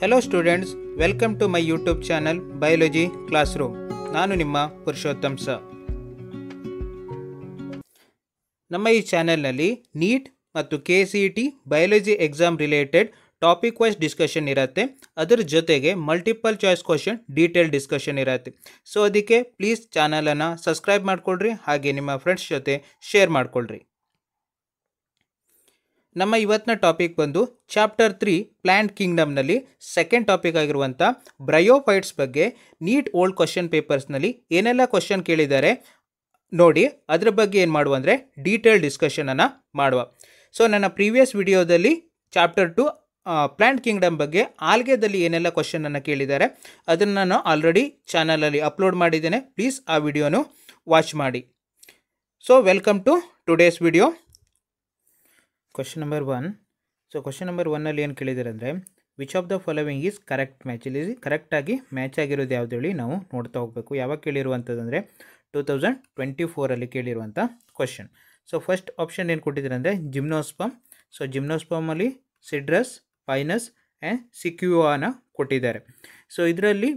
Hello students, welcome to my YouTube channel Biology Classroom. ನಾನು ನಿಮ್ಮ Purushottam sir. ನಮ್ಮ ಈ ಚಾನೆಲ್ನಲ್ಲಿ ನೀಟ್ ಮತ್ತು KCET biology exam related topic wise discussion ಇರುತ್ತೆ. ಅದರ ಜೊತೆಗೆ multiple choice question detail discussion ಇರುತ್ತೆ. ಸೊ ಅದಕ್ಕೆ ಪ್ಲೀಸ್ ಚಾನಲನ್ನು ಸಬ್ಸ್ಕ್ರೈಬ್ ಮಾಡ್ಕೊಳ್ರಿ, ಹಾಗೆ ನಿಮ್ಮ ಫ್ರೆಂಡ್ಸ್ ಜೊತೆ ಶೇರ್ ಮಾಡ್ಕೊಳ್ರಿ. ನಮ್ಮ ಇವತ್ತಿನ ಟಾಪಿಕ್ ಬಂದು ಚಾಪ್ಟರ್ 3 ಪ್ಲಾಂಟ್ ಕಿಂಗ್ಡಮ್ನಲ್ಲಿ ಸೆಕೆಂಡ್ ಟಾಪಿಕ್ ಆಗಿರುವಂಥ ಬ್ರಯೋಫೈಟ್ಸ್ ಬಗ್ಗೆ ನೀಟ್ ಓಲ್ಡ್ ಕ್ವಶನ್ ಪೇಪರ್ಸ್ನಲ್ಲಿ ಏನೆಲ್ಲ ಕ್ವಶನ್ ಕೇಳಿದ್ದಾರೆ ನೋಡಿ. ಅದ್ರ ಬಗ್ಗೆ ಏನು ಮಾಡುವ ಅಂದರೆ ಡೀಟೇಲ್ ಡಿಸ್ಕಷನನ್ನು ಮಾಡುವ. ಸೊ ನನ್ನ ಪ್ರೀವಿಯಸ್ ವಿಡಿಯೋದಲ್ಲಿ ಚಾಪ್ಟರ್ 2 ಪ್ಲಾಂಟ್ ಕಿಂಗ್ಡಮ್ ಬಗ್ಗೆ ಆಲ್ಗೆದಲ್ಲಿ ಏನೆಲ್ಲ ಕ್ವಶನನ್ನು ಕೇಳಿದ್ದಾರೆ ಅದನ್ನು ನಾನು ಆಲ್ರೆಡಿ ಚಾನಲಲ್ಲಿ ಅಪ್ಲೋಡ್ ಮಾಡಿದ್ದೇನೆ. ಪ್ಲೀಸ್ ಆ ವಿಡಿಯೋನು ವಾಚ್ ಮಾಡಿ. So welcome to today's video. Question number 1. So question number 1ನಲ್ಲಿ ಏನು ಕೇಳಿದ್ದಾರೆ ಅಂದರೆ which of the following is correct match. ಇಲ್ಲಿ ಕರೆಕ್ಟಾಗಿ ಮ್ಯಾಚ್ ಆಗಿರೋದು ಯಾವುದು ಹೇಳಿ ನಾವು ನೋಡ್ತಾ ಹೋಗಬೇಕು. ಯಾವಾಗ ಕೇಳಿರುವಂಥದ್ದಂದರೆ 2024 ಕೇಳಿರುವಂಥ ಕ್ವಶನ್. ಸೊ ಫಸ್ಟ್ ಆಪ್ಷನ್ ಏನು ಕೊಟ್ಟಿದ್ದಾರೆ ಅಂದರೆ ಜಿಮ್ನೋಸ್ಪಮ್. ಸೊ ಜಿಮ್ನೋಸ್ಪಮಲ್ಲಿ ಸಿಡ್ರಸ್, ಪೈನಸ್ ಆ್ಯಂಡ್ ಸಿಕ್ಯುವಾನ ಕೊಟ್ಟಿದ್ದಾರೆ. ಸೊ ಇದರಲ್ಲಿ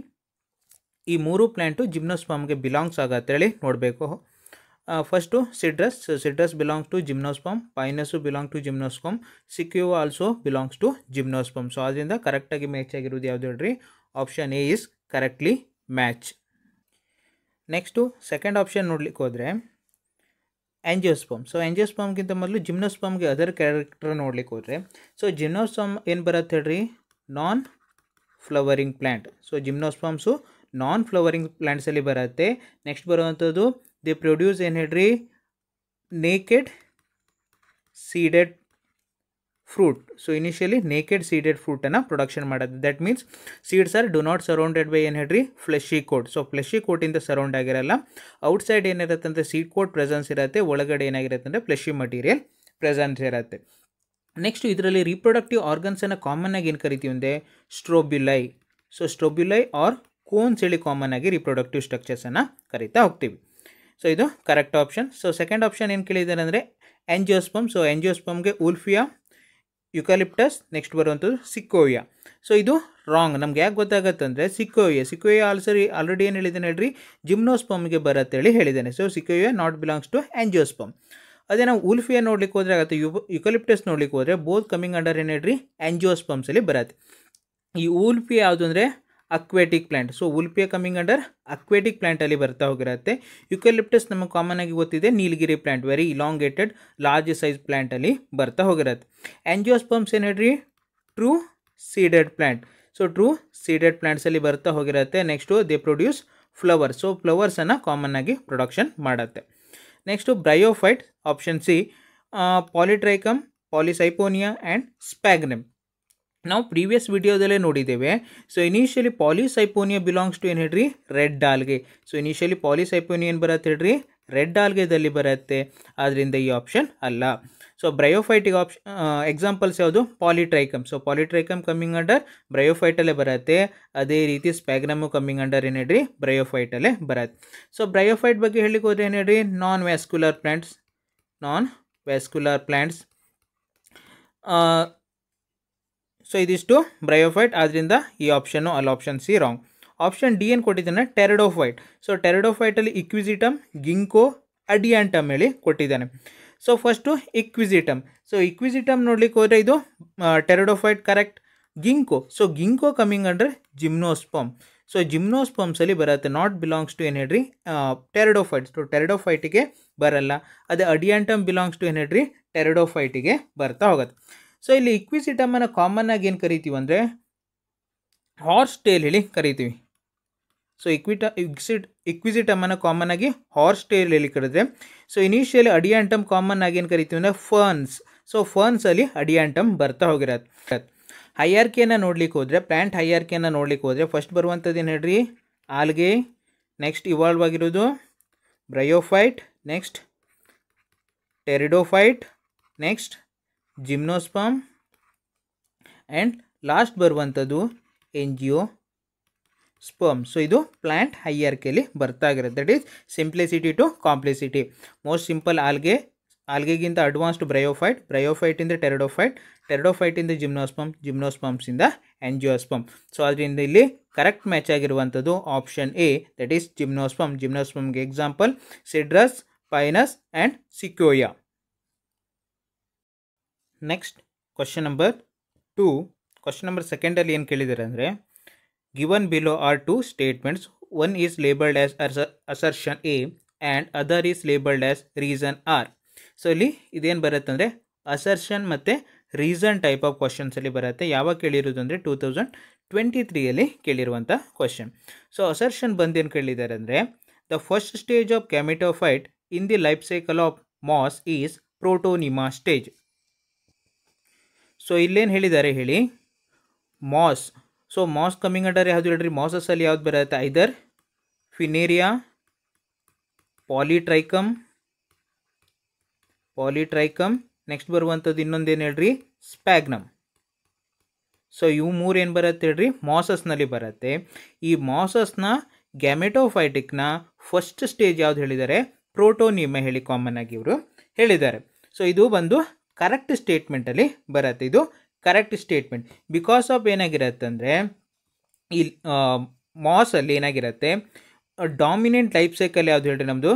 ಈ ಮೂರು ಪ್ಲ್ಯಾಂಟು ಜಿಮ್ನೋಸ್ಪಮ್ಗೆ ಬಿಲಾಂಗ್ಸ್ ಆಗತ್ತೆ ಹೇಳಿ ನೋಡಬೇಕು. First Cedrus. Cedrus belongs to gymnosperm, Pinus belong to gymnosperm, Sequoia also belongs to gymnosperm. So ಅದರಿಂದ ಕರೆಕ್ಟಾಗಿ ಮ್ಯಾಚ್ ಆಗಿರೋದು ಯಾವುದು ಹೇಳ್ರಿ, option A is correctly match. Next second option ನೋಡ್ಲಿಕ್ಕೆ ಹೋದರೆ ಆ್ಯಂಜಿಯೋಸ್ಪಮ್. ಸೊ ಆ್ಯಂಜಿಯೋಸ್ಪಮ್ಗಿಂತ ಮೊದಲು ಜಿಮ್ನೋಸ್ಪಮ್ಗೆ ಅದರ್ ಕ್ಯಾರೆಕ್ಟರ್ ನೋಡ್ಲಿಕ್ಕೆ ಹೋದರೆ ಸೊ ಜಿಮ್ನೋಸ್ಪಮ್ ಏನು ಬರುತ್ತೆ ಹೇಳ್ರಿ, non flowering plant. So gymnosperms non flowering ಪ್ಲ್ಯಾಂಟ್ಸಲ್ಲಿ ಬರುತ್ತೆ. ನೆಕ್ಸ್ಟ್ ಬರುವಂಥದ್ದು ದೇ ಪ್ರೊಡ್ಯೂಸ್ ಏನು ಹೇಳ್ರಿ, naked seeded fruit. So initially naked seeded ಫ್ರೂಟನ್ನು ಪ್ರೊಡಕ್ಷನ್ ಮಾಡೋದು. That means seeds are do not surrounded by ಏನು ಹೇಳ್ರಿ, ಫ್ಲೆಶಿ ಕೋಟ್. ಸೊ ಫ್ಲೆಶಿ ಕೋಟಿಂದ ಸರೌಂಡ್ ಆಗಿರಲ್ಲ. ಔಟ್ಸೈಡ್ ಏನಿರುತ್ತೆ ಅಂದರೆ ಸೀಡ್ ಕೋಟ್ ಪ್ರೆಸೆನ್ಸ್ ಇರುತ್ತೆ, ಒಳಗಡೆ ಏನಾಗಿರುತ್ತೆ ಅಂದರೆ ಫ್ಲೆಶಿ ಮಟೀರಿಯಲ್ ಪ್ರೆಸೆನ್ಸ್ ಇರುತ್ತೆ. ನೆಕ್ಸ್ಟು ಇದರಲ್ಲಿ ರೀಪ್ರೊಡಕ್ಟಿವ್ ಆರ್ಗನ್ಸನ್ನು ಕಾಮನ್ ಆಗಿ ಏನು ಕರಿತೀವಿ ಅಂದರೆ ಸ್ಟ್ರೋಬ್ಯುಲೈ. ಸೊ ಸ್ಟ್ರೋಬ್ಯುಲೈ ಆರ್ ಕೋನ್ಸ್ ಹೇಳಿ ಕಾಮನ್ ಆಗಿ ರೀಪ್ರೊಡಕ್ಟಿವ್ ಸ್ಟ್ರಕ್ಚರ್ಸನ್ನು ಕರಿತಾ ಹೋಗ್ತೀವಿ. ಸೊ ಇದು correct option. So second option ಏನು ಕೇಳಿದ್ದಾರೆ ಅಂದರೆ ಆ್ಯಂಜಿಯೋಸ್ಪಮ್. ಸೊ ಆ್ಯಂಜಿಯೋಸ್ಪಮ್ಗೆ ಉಲ್ಫಿಯಾ, ಯುಕಲಿಪ್ಟಸ್, ನೆಕ್ಸ್ಟ್ ಬರುವಂಥದ್ದು ಸಿಕ್ಕೋಯಿಯಾ. ಸೊ ಇದು ರಾಂಗ್. ನಮ್ಗೆ ಯಾಕೆ ಗೊತ್ತಾಗತ್ತೆ ಅಂದರೆ ಸಿಕ್ಕೋಯಿಯಾ ಆಲ್ರೆಡಿ ಏನು ಹೇಳಿದ್ದೇನೆ ಹೇಳ್ರಿ, ಜಿಮ್ನೋಸ್ಪಮ್ಗೆ ಬರುತ್ತೆ ಹೇಳಿ ಹೇಳಿದ್ದೇನೆ. So Sequoia not belongs to angiosperm. ಅದೇ ನಾವು ಉಲ್ಫಿಯಾ ನೋಡ್ಲಿಕ್ಕೆ ಹೋದರೆ ಆಗುತ್ತೆ, ಯುಕಲಿಪ್ಟಸ್ ನೋಡ್ಲಿಕ್ಕೆ ಹೋದರೆ ಬೋತ್ ಕಮಿಂಗ್ ಅಂಡರ್ ಏನು ಹೇಳ್ರಿ, ಆ್ಯಂಜಿಯೋಸ್ಪಮ್ಸಲ್ಲಿ ಬರುತ್ತೆ. ಈ ಉಲ್ಫಿಯಾ ಯಾವುದು ಅಂದರೆ aquatic plant. So Wolffia coming under aquatic ಪ್ಲ್ಯಾಂಟಲ್ಲಿ ಬರ್ತಾ ಹೋಗಿರುತ್ತೆ. ಯುಕಲಿಪ್ಟಸ್ ನಮಗೆ ಕಾಮನ್ ಆಗಿ ಗೊತ್ತಿದೆ ನೀಲಗಿರಿ plant, very elongated large size ಪ್ಲ್ಯಾಂಟಲ್ಲಿ ಬರ್ತಾ ಹೋಗಿರುತ್ತೆ. ಆ್ಯಂಜಿಯೋಸ್ಪಮ್ಸ್ ಏನು ಹೇಳ್ರಿ, true seeded plant. So true seeded ಪ್ಲ್ಯಾಂಟ್ಸಲ್ಲಿ ಬರ್ತಾ ಹೋಗಿರುತ್ತೆ. Next they produce flowers. So ಫ್ಲವರ್ಸನ್ನು ಕಾಮನ್ ಆಗಿ ಪ್ರೊಡಕ್ಷನ್ ಮಾಡುತ್ತೆ. Next bryophyte, option C, Polytrichum, Polysiphonia and Sphagnum. ನಾವು ಪ್ರೀವಿಯಸ್ ವಿಡಿಯೋದಲ್ಲೇ ನೋಡಿದ್ದೇವೆ. So initially Polysiphonia belongs to ಏನು ಹೇಳ್ರಿ, ರೆಡ್ ಆಲ್ಗೆ. ಸೊ ಇನಿಷಿಯಲಿ ಪಾಲಿಸೈಪೋನಿಯಾ ಏನು ಬರುತ್ತೆ ಹೇಳ್ರಿ, ರೆಡ್ ಆಲ್ಗೆದಲ್ಲಿ ಬರುತ್ತೆ. ಆದ್ದರಿಂದ ಈ ಆಪ್ಷನ್ ಅಲ್ಲ. ಸೊ ಬ್ರಯೋಫೈಟಿಗೆ ಎಕ್ಸಾಂಪಲ್ಸ್ ಯಾವುದು, ಪಾಲಿಟ್ರೈಕಮ್. ಸೊ ಪಾಲಿಟ್ರೈಕಮ್ ಕಮ್ಮಿಂಗ್ ಅಂಡರ್ ಬ್ರಯೋಫೈಟಲ್ಲೇ ಬರುತ್ತೆ. ಅದೇ ರೀತಿ ಸ್ಪ್ಯಾಗ್ನಮು ಕಮ್ಮಿಂಗ್ ಅಂಡರ್ ಏನು ಹೇಳ್ರಿ, ಬ್ರಯೋಫೈಟಲ್ಲೇ ಬರುತ್ತೆ. ಸೊ ಬ್ರಯೋಫೈಟ್ ಬಗ್ಗೆ ಹೇಳಿಕ್ಕೆ ಹೋದರೆ ಏನು ಹೇಳ್ರಿ, ನಾನ್ ವ್ಯಾಸ್ಕ್ಯುಲರ್ ಪ್ಲ್ಯಾಂಟ್ಸ್. ಸೊ ಇದಿಷ್ಟು ಬ್ರಯೋಫೈಟ್. ಆದ್ದರಿಂದ ಈ ಆಪ್ಷನ್ನು ಅಲ್ಲ, option C wrong. Option D ಏನು ಕೊಟ್ಟಿದ್ದಾನೆ, ಟೆರಡೋಫೈಟ್. ಸೊ ಟೆರಡೋಫೈಟಲ್ಲಿ ಇಕ್ವಿಸಿಟಮ್, ಗಿಂಕೋ, ಅಡಿಯಾಂಟಮ್ ಹೇಳಿ ಕೊಟ್ಟಿದ್ದಾನೆ. So first Equisetum. So Equisetum ನೋಡ್ಲಿಕ್ಕೆ ಹೋದರೆ ಇದು pteridophyte correct. Ginkgo, so Ginkgo coming under gymnosperm. So ಜಿಮ್ನೋಸ್ಪಮ್ಸಲ್ಲಿ ಬರುತ್ತೆ, ನಾಟ್ ಬಿಲಾಂಗ್ಸ್ ಟು ಏನು ಹೇಳ್ರಿ, ಟೆರಡೋಫೈಟ್. ಸೊ ಟೆರಡೋಫೈಟಿಗೆ ಬರಲ್ಲ. ಅದೇ ಅಡಿಯಾಂಟಮ್ ಬಿಲಾಂಗ್ಸ್ ಟು ಏನು ಹೇಳ್ರಿ, ಟೆರಡೋಫೈಟಿಗೆ ಬರ್ತಾ ಹೋಗುತ್ತೆ. ಸೊ ಇಲ್ಲಿ ಇಕ್ವಿಸಿಟಮನ್ನು ಕಾಮನ್ ಆಗಿ ಏನು ಕರಿತೀವಿ ಅಂದರೆ ಹಾರ್ಸ್ ಟೇಲ್ ಹೇಳಿ ಕರಿತೀವಿ. ಸೊ ಇಕ್ವಿಸಿಟಮನ್ನು ಕಾಮನ್ ಆಗಿ ಹಾರ್ಸ್ ಟೇಲ್ ಹೇಳಿ ಕರೆದ್ರೆ. ಸೊ ಇನಿಷಿಯಲಿ ಅಡಿಯಾಂಟಮ್ ಕಾಮನ್ ಆಗಿ ಏನು ಕರಿತೀವಿ ಅಂದರೆ ಫರ್ನ್ಸ್. ಸೊ ಫರ್ನ್ಸಲ್ಲಿ ಅಡಿಯಾಂಟಮ್ ಬರ್ತಾ ಹೋಗಿರತ್ತೆ. ಹೈಯಾರ್ಕಿಯನ್ನು ನೋಡ್ಲಿಕ್ಕೆ ಹೋದರೆ, ಪ್ಲ್ಯಾಂಟ್ ಹೈಯಾರ್ಕಿಯನ್ನು ನೋಡ್ಲಿಕ್ಕೆ ಹೋದರೆ ಫಸ್ಟ್ ಬರುವಂಥದ್ದು ಏನು ಹೇಳ್ರಿ, ಆಲ್ಗೆ. ನೆಕ್ಸ್ಟ್ ಇವಾಲ್ವ್ ಆಗಿರೋದು bryophyte, next pteridophyte, next gymnosperm and last ಬರುವಂಥದ್ದು ಆ್ಯಂಜಿಯೋಸ್ಪರ್ಮ್. ಸೊ ಇದು ಪ್ಲ್ಯಾಂಟ್ ಹೈಯಾರ್ಕಿಯಲ್ಲಿ ಬರ್ತಾ ಆಗಿರುತ್ತೆ. That is simplicity to complexity. Most simple algae, ಆಲ್ಗೆಗಿಂತ ಅಡ್ವಾನ್ಸ್ಡ್ ಬ್ರಯೋಫೈಟ್, ಬ್ರಯೋಫೈಟಿಂದ ಟೆರಡೋಫೈಟ್, ಟೆರಡೋಫೈಟಿಂದ ಜಿಮ್ನೋಸ್ಪಮ್ ಆ್ಯಂಜಿಯೋಸ್ಪಮ್. ಸೊ ಅದರಿಂದ ಇಲ್ಲಿ ಕರೆಕ್ಟ್ ಮ್ಯಾಚ್ ಆಗಿರುವಂಥದ್ದು option A, that is gymnosperm. ಜಿಮ್ನೋಸ್ಪಮ್ಗೆ example Cedrus, Pinus and Sequoia. Next question number 2. Question number 2 ಏನು ಕೇಳಿದ್ದಾರೆ ಅಂದರೆ, given below are 2 statements, one is labelled as assertion A and other is labelled as reason R. So ಇಲ್ಲಿ ಇದೇನು ಬರುತ್ತೆ ಅಂದರೆ assertion ಮತ್ತು reason type of ಕ್ವಶನ್ಸಲ್ಲಿ ಬರುತ್ತೆ. ಯಾವಾಗ ಕೇಳಿರೋದು ಅಂದರೆ 2023 ಕೇಳಿರುವಂಥ ಕ್ವಶನ್. ಸೊ ಅಸರ್ಷನ್ ಬಂದೇನು ಕೇಳಿದ್ದಾರೆ ಅಂದರೆ, the first stage of gametophyte in the life cycle of moss is protonema stage. So ಇಲ್ಲೇನು ಹೇಳಿದ್ದಾರೆ ಹೇಳಿ, moss. So moss coming under ಯಾವುದು ಹೇಳ್ರಿ, ಮಾಸಸ್ಸಲ್ಲಿ ಯಾವ್ದು ಬರುತ್ತೆ, ಐದರ್ ಫಿನೇರಿಯಾ, ಪಾಲಿಟ್ರೈಕಮ್, ನೆಕ್ಸ್ಟ್ ಬರುವಂಥದ್ದು ಇನ್ನೊಂದೇನು ಹೇಳ್ರಿ, ಸ್ಪ್ಯಾಗ್ನಮ್. ಸೊ ಇವು ಮೂರು ಏನು ಬರುತ್ತೆ ಹೇಳ್ರಿ, ಮಾಸಸ್ನಲ್ಲಿ ಬರುತ್ತೆ. ಈ ಮಾಸಸ್ನ ಗ್ಯಾಮೆಟೋಫೈಟಿಕ್ನ ಫಸ್ಟ್ ಸ್ಟೇಜ್ ಯಾವ್ದು ಹೇಳಿದ್ದಾರೆ, ಪ್ರೋಟೋನಿಮಾ ಹೇಳಿ ಕಾಮನ್ ಆಗಿ ಇವರು ಹೇಳಿದ್ದಾರೆ. ಸೊ ಇದು ಬಂದು ಕರೆಕ್ಟ್ ಸ್ಟೇಟ್ಮೆಂಟಲ್ಲಿ ಬರುತ್ತೆ. ಇದು ಕರೆಕ್ಟ್ ಸ್ಟೇಟ್ಮೆಂಟ್. ಬಿಕಾಸ್ ಆಫ್ ಏನಾಗಿರುತ್ತೆ ಅಂದರೆ, ಈ ಮಾಸಲ್ಲಿ ಏನಾಗಿರುತ್ತೆ, ಡಾಮಿನೆಂಟ್ ಲೈಫ್ ಸೈಕಲ್ ಯಾವುದು ಹೇಳ್ರಿ ನಮ್ಮದು,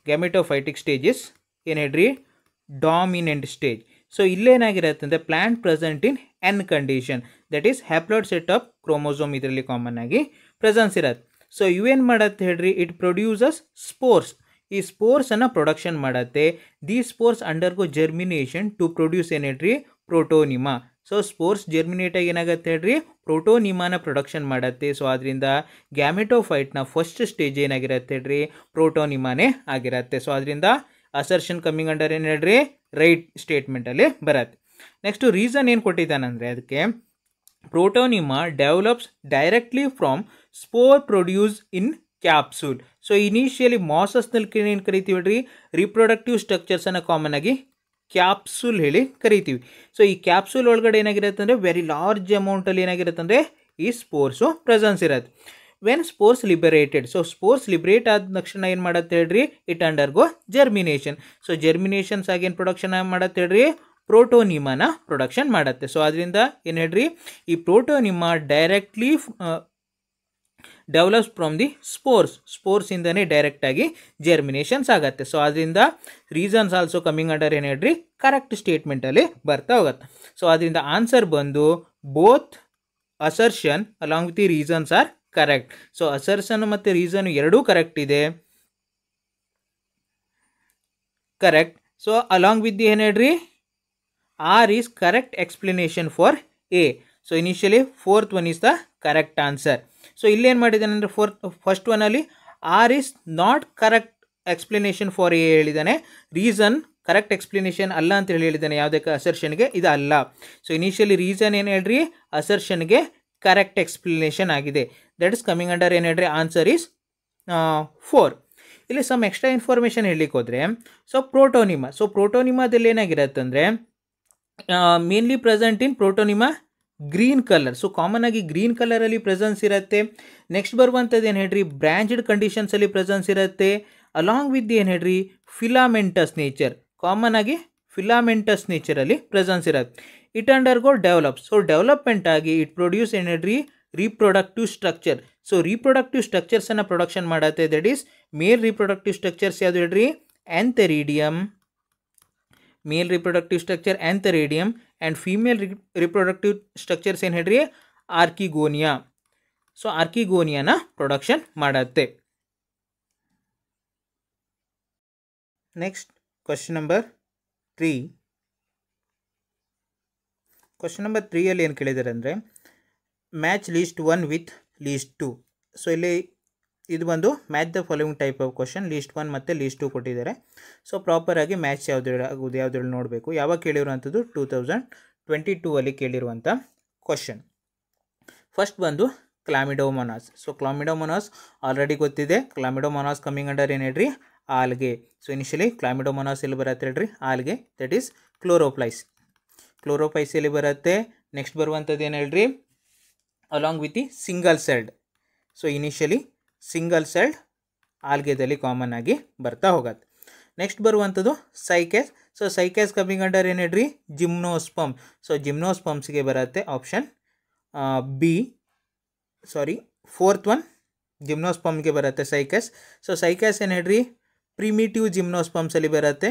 ಗ್ಯಾಮೆಟೋಫೈಟಿಕ್ ಸ್ಟೇಜಸ್ ಏನು ಹೇಳ್ರಿ, ಡಾಮಿನೆಂಟ್ ಸ್ಟೇಜ್. ಸೊ ಇಲ್ಲೇನಾಗಿರುತ್ತೆ ಅಂದರೆ, plant present in N condition, that is haploid set of chromosome ಇದರಲ್ಲಿ ಕಾಮನ್ ಆಗಿ ಪ್ರೆಸೆನ್ಸ್ ಇರುತ್ತೆ. ಸೊ ಇವೇನು ಮಾಡುತ್ತೆ ಹೇಳ್ರಿ, ಇಟ್ ಪ್ರೊಡ್ಯೂಸಸ್ ಸ್ಪೋರ್ಸ್. ಈ ಸ್ಪೋರ್ಸನ್ನು ಪ್ರೊಡಕ್ಷನ್ ಮಾಡುತ್ತೆ. The spores undergo germination to produce ಏನು ಹೇಳ್ರಿ, ಪ್ರೋಟೋನಿಮಾ. ಸೊ ಸ್ಪೋರ್ಸ್ ಜರ್ಮಿನೇಟ್ ಆಗಿ ಏನಾಗುತ್ತೆ ಹೇಳ್ರಿ, ಪ್ರೋಟೋನಿಮಾನ ಪ್ರೊಡಕ್ಷನ್ ಮಾಡುತ್ತೆ. ಸೊ ಅದರಿಂದ ಗ್ಯಾಮೆಟೋಫೈಟ್ನ ಫಸ್ಟ್ ಸ್ಟೇಜ್ ಏನಾಗಿರುತ್ತೆ ಹೇಳ್ರಿ, ಪ್ರೋಟೋನಿಮಾನೇ ಆಗಿರುತ್ತೆ. ಸೊ ಅದರಿಂದ ಅಸರ್ಷನ್ ಕಮ್ಮಿಂಗ್ ಅಂಡರ್ ಏನು ಹೇಳ್ರಿ, ರೈಟ್ ಸ್ಟೇಟ್ಮೆಂಟಲ್ಲಿ ಬರುತ್ತೆ. ನೆಕ್ಸ್ಟು ರೀಸನ್ ಏನು ಕೊಟ್ಟಿದ್ದಾನಂದರೆ ಅದಕ್ಕೆ, protonema develops directly from spore produce in capsule. So initially ಮಾಸಸ್ನಲ್ಲಿ ಏನು ಕರಿತೀವಿ ಹೇಳ್ರಿ, ರಿಪ್ರೊಡಕ್ಟಿವ್ ಸ್ಟ್ರಕ್ಚರ್ಸನ್ನು ಕಾಮನ್ ಆಗಿ ಕ್ಯಾಪ್ಸೂಲ್ ಹೇಳಿ ಕರಿತೀವಿ. ಸೊ ಈ ಕ್ಯಾಪ್ಸೂಲ್ ಒಳಗಡೆ ಏನಾಗಿರುತ್ತೆ ಅಂದರೆ, ವೆರಿ ಲಾರ್ಜ್ ಅಮೌಂಟಲ್ಲಿ ಏನಾಗಿರುತ್ತೆ ಅಂದರೆ ಈ ಸ್ಪೋರ್ಸು ಪ್ರೆಸೆನ್ಸ್ ಇರುತ್ತೆ. When spores liberated, so spores liberate ಆದ ತಕ್ಷಣ ಏನು ಮಾಡುತ್ತೆ ಹೇಳ್ರಿ, ಇಟ್ ಅಂಡರ್ಗೋ ಜರ್ಮಿನೇಷನ್. ಸೊ ಜರ್ಮಿನೇಷನ್ಸ್ ಆಗಿ ಏನು ಪ್ರೊಡಕ್ಷನ್ ಮಾಡುತ್ತೆ ಹೇಳ್ರಿ, ಪ್ರೋಟೋನಿಮಾನ ಪ್ರೊಡಕ್ಷನ್ ಮಾಡುತ್ತೆ. ಸೊ ಅದರಿಂದ ಏನು ಹೇಳ್ರಿ, ಈ ಪ್ರೋಟೋನಿಮಾ ಡೈರೆಕ್ಟ್ಲಿ ಡೆವಲಪ್ಸ್ ಫ್ರಮ್ ದಿ ಸ್ಪೋರ್ಸಿಂದನೇ ಡೈರೆಕ್ಟಾಗಿ ಜರ್ಮಿನೇಷನ್ಸ್ ಆಗುತ್ತೆ. ಸೊ ಅದರಿಂದ ರೀಸನ್ಸ್ ಆಲ್ಸೋ ಕಮ್ಮಿಂಗ್ ಅಂಡರ್ ಏನು ಹೇಳ್ರಿ, ಕರೆಕ್ಟ್ ಸ್ಟೇಟ್ಮೆಂಟಲ್ಲಿ ಬರ್ತಾ ಹೋಗುತ್ತೆ. ಸೊ ಅದರಿಂದ ಆನ್ಸರ್ ಬಂದು both assertion along with the reasons are correct. So assertion ಮತ್ತು ರೀಸನ್ ಎರಡೂ ಕರೆಕ್ಟ್ ಇದೆ, correct. So along with the ಏನು ಹೇಳ್ರಿ, R is correct explanation for A. So initially fourth one is the correct answer. So ಇಲ್ಲೇನು ಮಾಡಿದ್ದಾನೆ ಅಂದರೆ, first ಒನ್ನಲ್ಲಿ R is not correct explanation for A ಹೇಳಿದ್ದಾನೆ, ರೀಸನ್ ಕರೆಕ್ಟ್ ಎಕ್ಸ್ಪ್ಲನೇಷನ್ ಅಲ್ಲ ಅಂತ ಹೇಳಿದ್ದಾನೆ. ಯಾವುದಕ್ಕೆ, ಅಸರ್ಷನ್ಗೆ ಇದು ಅಲ್ಲ. ಸೊ ಇನಿಷಿಯಲಿ ರೀಸನ್ ಏನು ಹೇಳ್ರಿ, ಅಸರ್ಷನ್ಗೆ ಕರೆಕ್ಟ್ ಎಕ್ಸ್ಪ್ಲನೇಷನ್ ಆಗಿದೆ. ದಟ್ ಇಸ್ ಕಮಿಂಗ್ ಅಂಡರ್ ಏನು ಹೇಳ್ರಿ, ಆನ್ಸರ್ ಈಸ್ 4. ಇಲ್ಲಿ ಸಮ್ ಎಕ್ಸ್ಟ್ರಾ ಇನ್ಫಾರ್ಮೇಷನ್ ಹೇಳಲಿಕ್ಕೆ ಹೋದರೆ, ಸೊ ಪ್ರೋಟೋನಿಮಾದಲ್ಲಿ ಏನಾಗಿರುತ್ತೆ ಅಂದರೆ, mainly present in protonema green colour. So common ಆಗಿ ಗ್ರೀನ್ ಕಲರಲ್ಲಿ ಪ್ರೆಸೆನ್ಸ್ ಇರುತ್ತೆ. ನೆಕ್ಸ್ಟ್ ಬರುವಂಥದ್ದು ಏನು ಹೇಳ್ರಿ, ಬ್ರಾಂಚ್ಡ್ ಕಂಡೀಷನ್ಸಲ್ಲಿ ಪ್ರೆಸೆನ್ಸ್ ಇರುತ್ತೆ. ಅಲಾಂಗ್ ವಿತ್ ಏನು ಹೇಳ್ರಿ, ಫಿಲಾಮೆಂಟಸ್ ನೇಚರ್, ಕಾಮನ್ ಆಗಿ ಫಿಲಾಮೆಂಟಸ್ ನೇಚರಲ್ಲಿ ಪ್ರೆಸೆನ್ಸ್ ಇರುತ್ತೆ. It undergo develops. So development ಆಗಿ ಇಟ್ ಪ್ರೊಡ್ಯೂಸ್ ಏನು ಹೇಳ್ರಿ, ರೀಪ್ರೊಡಕ್ಟಿವ್ ಸ್ಟ್ರಕ್ಚರ್. ಸೊ ರೀಪ್ರೊಡಕ್ಟಿವ್ ಸ್ಟ್ರಕ್ಚರ್ಸನ್ನು ಪ್ರೊಡಕ್ಷನ್ ಮಾಡುತ್ತೆ. That is male reproductive structures ಯಾವುದು ಹೇಳ್ರಿ, antheridium, male reproductive structure antheridium, and female reproductive structures ಏನು ಹೇಳ್ರಿ, ಆರ್ಕಿಗೋನಿಯಾ. ಸೊ ಆರ್ಕಿಗೋನಿಯಾನ ಪ್ರೊಡಕ್ಷನ್ ಮಾಡುತ್ತೆ. Next question number 3. Question number 3 ಏನು ಕೇಳಿದ್ದಾರೆ ಅಂದರೆ, match list 1 with list 2. So ಇಲ್ಲಿ ಇದು ಬಂದು match the following type of question, list 1 ಮತ್ತು ಲೀಸ್ಟ್ 2 ಕೊಟ್ಟಿದ್ದಾರೆ. ಸೊ ಪ್ರಾಪರಾಗಿ ಮ್ಯಾಚ್ ಯಾವ್ದು ನೋಡಬೇಕು. ಯಾವಾಗ ಕೇಳಿರುವಂಥದ್ದು, 2022 ಕೇಳಿರುವಂಥ ಕ್ವಶನ್. ಫಸ್ಟ್ ಬಂದು ಕ್ಲಾಮಿಡೋಮೊನಾಸ್. ಸೊ ಕ್ಲಾಮಿಡೋಮೊನಾಸ್ ಆಲ್ರೆಡಿ ಗೊತ್ತಿದೆ. ಕ್ಲಾಮಿಡೋಮೊನಾಸ್ ಕಮ್ಮಿಂಗ್ ಅಂಡರ್ ಏನು ಹೇಳ್ರಿ, ಆಲ್ಗೆ. ಸೊ ಇನಿಷಿಯಲಿ ಕ್ಲಾಮಿಡೋಮೊನಾಸ್ ಎಲ್ಲಿ ಬರುತ್ತೆ ಹೇಳ್ರಿ, ಆಲ್ಗೆ, ದಟ್ ಈಸ್ ಕ್ಲೋರೋಪೈಸ್ ಎಲ್ಲಿ ಬರುತ್ತೆ. ನೆಕ್ಸ್ಟ್ ಬರುವಂಥದ್ದು ಏನು ಹೇಳ್ರಿ, along with the single celled. So initially single celled ಆಲ್ಗೆದಲ್ಲಿ ಕಾಮನ್ ಆಗಿ ಬರ್ತಾ ಹೋಗುತ್ತೆ. ನೆಕ್ಸ್ಟ್ ಬರುವಂಥದ್ದು Cycas. So Cycas coming under ಏನು ಹೇಳ್ರಿ, ಜಿಮ್ನೋಸ್ಪಮ್. ಸೊ ಜಿಮ್ನೋಸ್ಪಮ್ಸ್ಗೆ ಬರುತ್ತೆ option B, sorry fourth one ಜಿಮ್ನೋಸ್ಪಮ್ಗೆ ಬರುತ್ತೆ ಸೈಕೆಸ್. ಸೊ ಸೈಕೆಸ್ ಏನು ಹೇಳ್ರಿ, ಪ್ರಿಮಿಟಿವ್ ಜಿಮ್ನೋಸ್ಪಮ್ಸಲ್ಲಿ ಬರುತ್ತೆ,